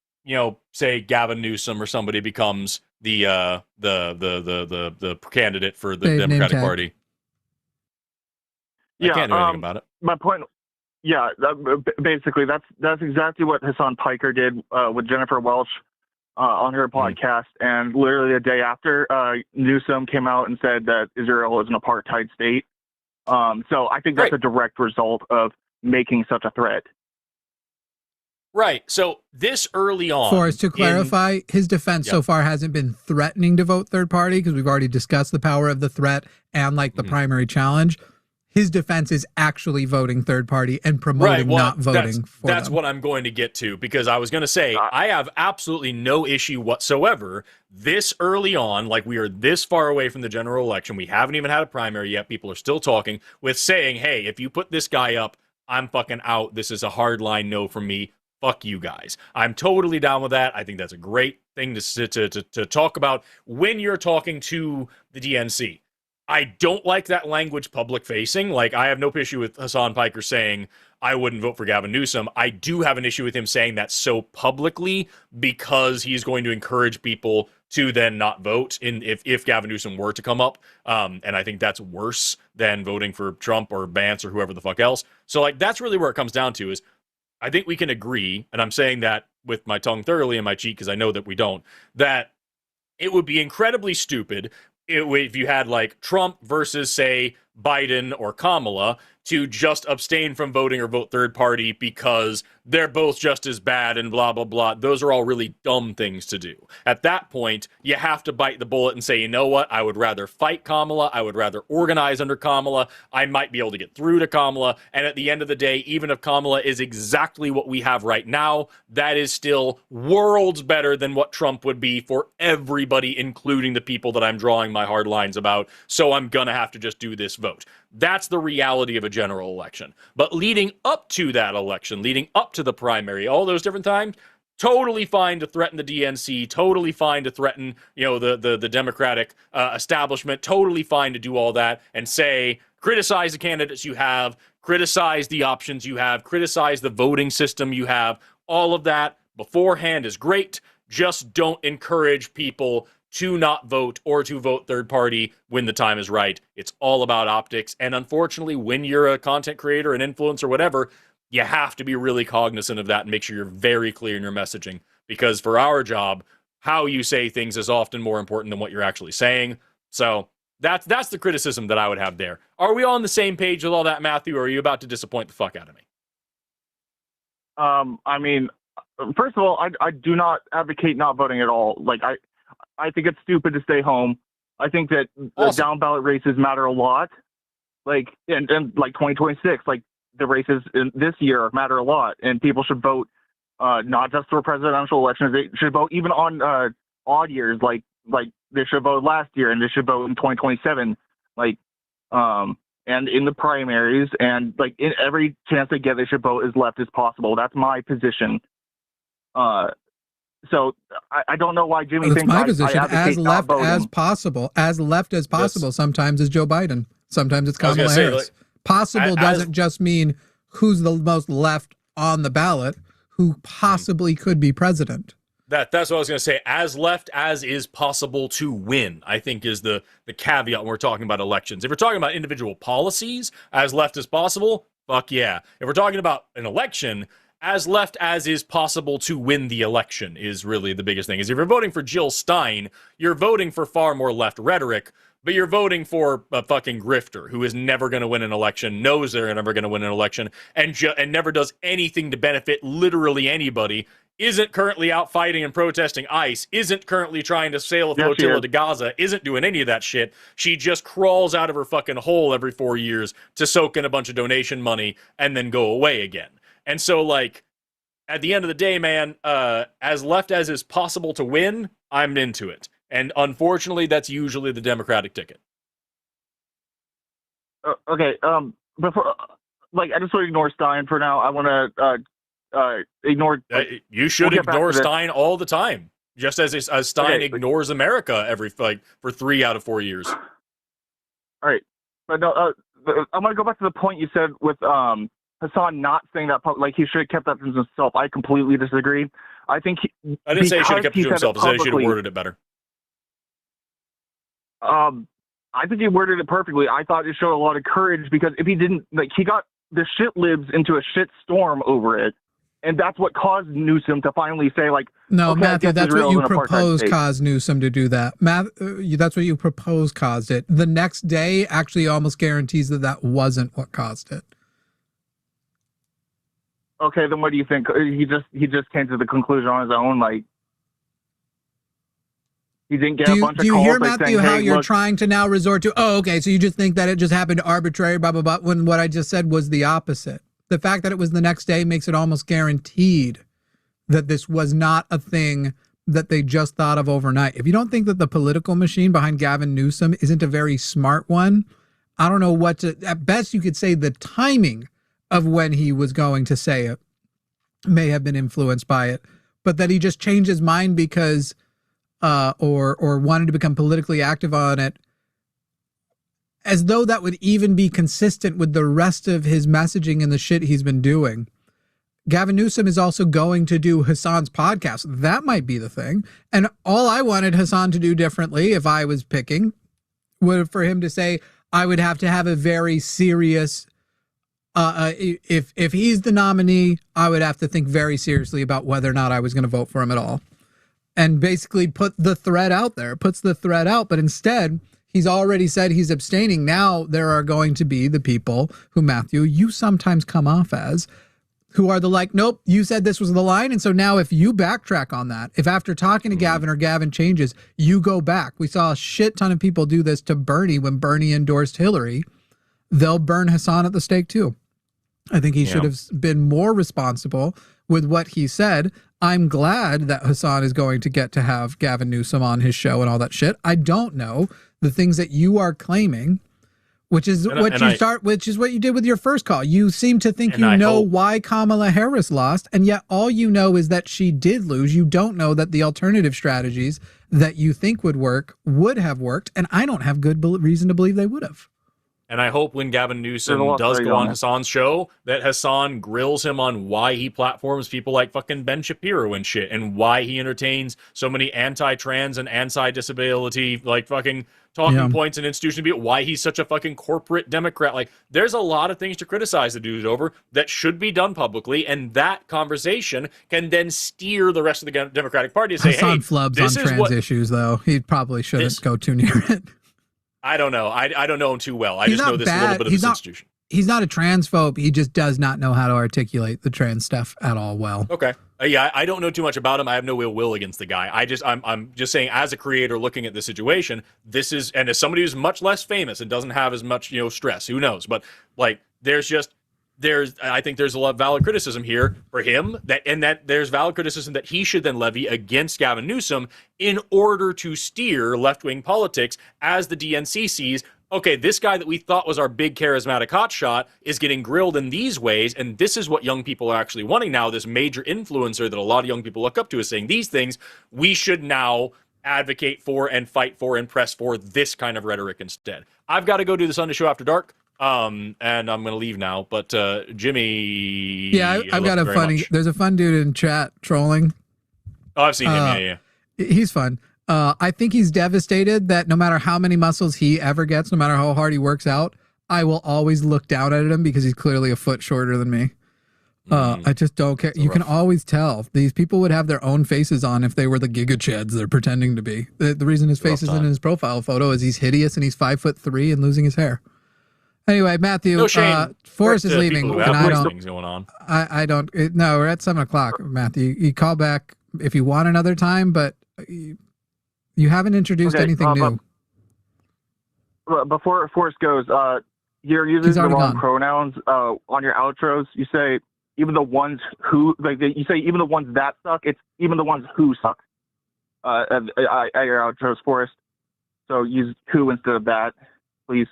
say Gavin Newsom or somebody becomes the candidate for the Democratic Party. Yeah, I can't do anything about it. My point. Yeah, basically that's exactly what Hassan Piker did with Jennifer Welch on her podcast, and literally the day after, Newsom came out and said that Israel is an apartheid state. So I think that's a direct result of making such a threat. Right. So this early on, Forrest, to clarify, his defense so far hasn't been threatening to vote third party, because we've already discussed the power of the threat and like the primary challenge. His defense is actually voting third party and promoting not voting for them. That's what I'm going to get to, because I was going to say I have absolutely no issue whatsoever this early on, like we are this far away from the general election. We haven't even had a primary yet. People are still talking with saying, hey, if you put this guy up, I'm fucking out. This is a hard line no from me. Fuck you guys. I'm totally down with that. I think that's a great thing to talk about when you're talking to the DNC. I don't like that language public facing. Like, I have no issue with Hassan Piker saying I wouldn't vote for Gavin Newsom. I do have an issue with him saying that so publicly, because he's going to encourage people to then not vote if Gavin Newsom were to come up. And I think that's worse than voting for Trump or Vance or whoever the fuck else. So like, that's really where it comes down to is, I think we can agree, and I'm saying that with my tongue thoroughly in my cheek because I know that we don't, that it would be incredibly stupid if you had like Trump versus, say, Biden or Kamala to just abstain from voting or vote third party because they're both just as bad and blah, blah, blah. Those are all really dumb things to do. At that point, you have to bite the bullet and say, you know what? I would rather fight Kamala. I would rather organize under Kamala. I might be able to get through to Kamala. And at the end of the day, even if Kamala is exactly what we have right now, that is still worlds better than what Trump would be for everybody, including the people that I'm drawing my hard lines about. So I'm going to have to just do this vote. That's the reality of a general election. But leading up to that election, leading up to the primary, all those different times, totally fine to threaten the DNC, totally fine to threaten, the Democratic establishment, totally fine to do all that and say, criticize the candidates you have, criticize the options you have, criticize the voting system you have. All of that beforehand is great. Just don't encourage people to not vote or to vote third party when the time is right. It's all about optics. And unfortunately, when you're a content creator, an influencer, whatever, you have to be really cognizant of that and make sure you're very clear in your messaging. Because for our job, how you say things is often more important than what you're actually saying. So that's the criticism that I would have there. Are we on the same page with all that, Matthew, or are you about to disappoint the fuck out of me? I mean, first of all, I do not advocate not voting at all. Like, I think it's stupid to stay home. I think that the down ballot races matter a lot. Like, and like 2026, like the races in this year matter a lot, and people should vote not just for presidential elections. They should vote even on odd years, like they should vote last year, and they should vote in 2027, and in the primaries, and like in every chance they get, they should vote as left as possible. That's my position. So I don't know why Jimmy thinks my position. I as left as possible. As left as possible. Sometimes is Joe Biden. Sometimes it's Kamala Harris. Possible doesn't just mean who's the most left on the ballot, who possibly could be president. That's what I was going to say. As left as is possible to win, I think is the caveat when we're talking about elections. If we're talking about individual policies, as left as possible, fuck yeah. If we're talking about an election, as left as is possible to win the election is really the biggest thing. Is if you're voting for Jill Stein, you're voting for far more left rhetoric, but you're voting for a fucking grifter who is never going to win an election, knows they're never going to win an election, and never does anything to benefit literally anybody, isn't currently out fighting and protesting ICE, isn't currently trying to sail a flotilla to Gaza, isn't doing any of that shit. She just crawls out of her fucking hole every 4 years to soak in a bunch of donation money and then go away again. And so, like, at the end of the day, man, as left as is possible to win, I'm into it. And unfortunately, that's usually the Democratic ticket. Okay, before, like, I just want to ignore Stein for now. I want to ignore. You should ignore Stein all the time, just as Stein ignores America for 3 out of 4 years. All right, but no, I'm gonna go back to the point you said with Hassan not saying that, like, he should have kept that to himself. I completely disagree. I think I didn't say he should have kept it to himself. I said he should have worded it better. I think he worded it perfectly. I thought it showed a lot of courage, because if he didn't, like, he got the shit libs into a shit storm over it, and that's what caused Newsom to finally say, like, no, okay, Matthew, that's what you proposed caused Newsom to do that. That's what you proposed caused it. The next day actually almost guarantees that wasn't what caused it. Okay, then what do you think? He just came to the conclusion on his own, like, he didn't get a bunch of calls. Do you hear, like, Matthew, saying, how hey, you're trying to now resort to, okay, so you just think that it just happened arbitrary, blah, blah, blah, when what I just said was the opposite. The fact that it was the next day makes it almost guaranteed that this was not a thing that they just thought of overnight. If you don't think that the political machine behind Gavin Newsom isn't a very smart one, I don't know what to, at best you could say the timing of when he was going to say it may have been influenced by it, but that he just changed his mind because or wanted to become politically active on it, as though that would even be consistent with the rest of his messaging and the shit he's been doing. Gavin Newsom is also going to do Hassan's podcast. That might be the thing. And all I wanted Hassan to do differently, if I was picking, would for him to say, I would have to have a very serious, if he's the nominee, I would have to think very seriously about whether or not I was going to vote for him at all. And basically put the threat out there, puts the threat out. But instead, he's already said he's abstaining. Now there are going to be the people who, Matthew, you sometimes come off as, who are the like, nope, you said this was the line. And so now if you backtrack on that, if after talking to Gavin or Gavin changes, you go back. We saw a shit ton of people do this to Bernie when Bernie endorsed Hillary. They'll burn Hassan at the stake too. I think he should have been more responsible with what he said. I'm glad that Hassan is going to get to have Gavin Newsom on his show and all that shit. I don't know the things that you are claiming, which is what you did with your first call. You seem to think you know why Kamala Harris lost, and yet all you know is that she did lose. You don't know that the alternative strategies that you think would have worked, and I don't have good reason to believe they would have. And I hope when Gavin Newsom does go on Hassan's show, that Hassan grills him on why he platforms people like fucking Ben Shapiro and shit, and why he entertains so many anti-trans and anti-disability, like, fucking talking points and institutions, why he's such a fucking corporate Democrat. Like, there's a lot of things to criticize the dude over that should be done publicly, and that conversation can then steer the rest of the Democratic Party to say, Hassan flubs on trans issues, though. He probably shouldn't go too near it. I don't know. I don't know him too well. I just know this a little bit of this institution. he's not a transphobe. He just does not know how to articulate the trans stuff at all well. Okay. Yeah, I don't know too much about him. I have no ill will against the guy. I'm just saying, as a creator looking at the situation, this is, and as somebody who's much less famous and doesn't have as much, stress, who knows? But like, I think there's a lot of valid criticism here for him, that there's valid criticism that he should then levy against Gavin Newsom in order to steer left-wing politics, as the DNC sees, okay, this guy that we thought was our big charismatic hotshot is getting grilled in these ways, and this is what young people are actually wanting now. This major influencer that a lot of young people look up to is saying these things. We should now advocate for and fight for and press for this kind of rhetoric instead. I've got to go do the Sunday show after dark, and I'm going to leave now. But Jimmy, yeah, I've got a funny. There's a fun dude in chat trolling. Oh, I've seen him. Yeah. He's fun. I think he's devastated that no matter how many muscles he ever gets, no matter how hard he works out, I will always look down at him because he's clearly a foot shorter than me. I just don't care. You can always tell. These people would have their own faces on if they were the gigachads they're pretending to be. The reason his face isn't in his profile photo is he's hideous and he's 5'3" and losing his hair. Anyway, Matthew, Forrest is leaving, and I don't. Things going on. I don't. No, we're at 7:00, Matthew. You call back if you want another time, but you haven't introduced anything new. Before Forrest goes, you're using the wrong pronouns on your outros. You say even the ones who, you say even the ones that suck. It's even the ones who suck at your outros, Forrest. So use who instead of that, please.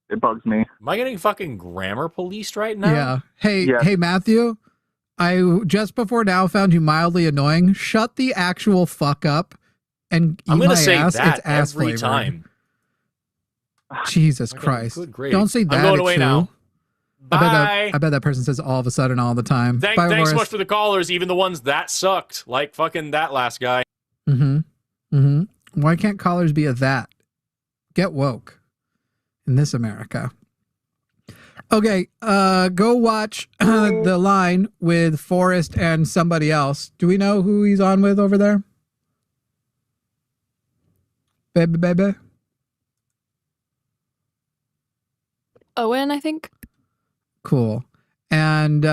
It bugs me. Am I getting fucking grammar policed right now? Yeah. Hey, Matthew. I just before now found you mildly annoying. Shut the actual fuck up and eat I'm gonna my say ass. that it's ass every flavored. time. Jesus Christ! Don't say that. I'm going away now. Bye. I bet that person says all of a sudden all the time. Thanks so much for the callers, even the ones that sucked, like fucking that last guy. Why can't callers be a that? Get woke. In this America. Okay, go watch The Line with Forrest and somebody else. Do we know who he's on with over there? Baby. Owen, I think. Cool. And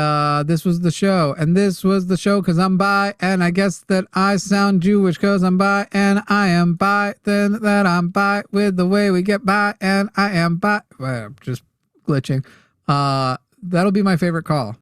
this was the show. And this was the show because I'm bi. And I guess that I sound Jewish because I'm bi. And I am bi. Then that I'm bi with the way we get by. And I am bi. Just glitching. That'll be my favorite call.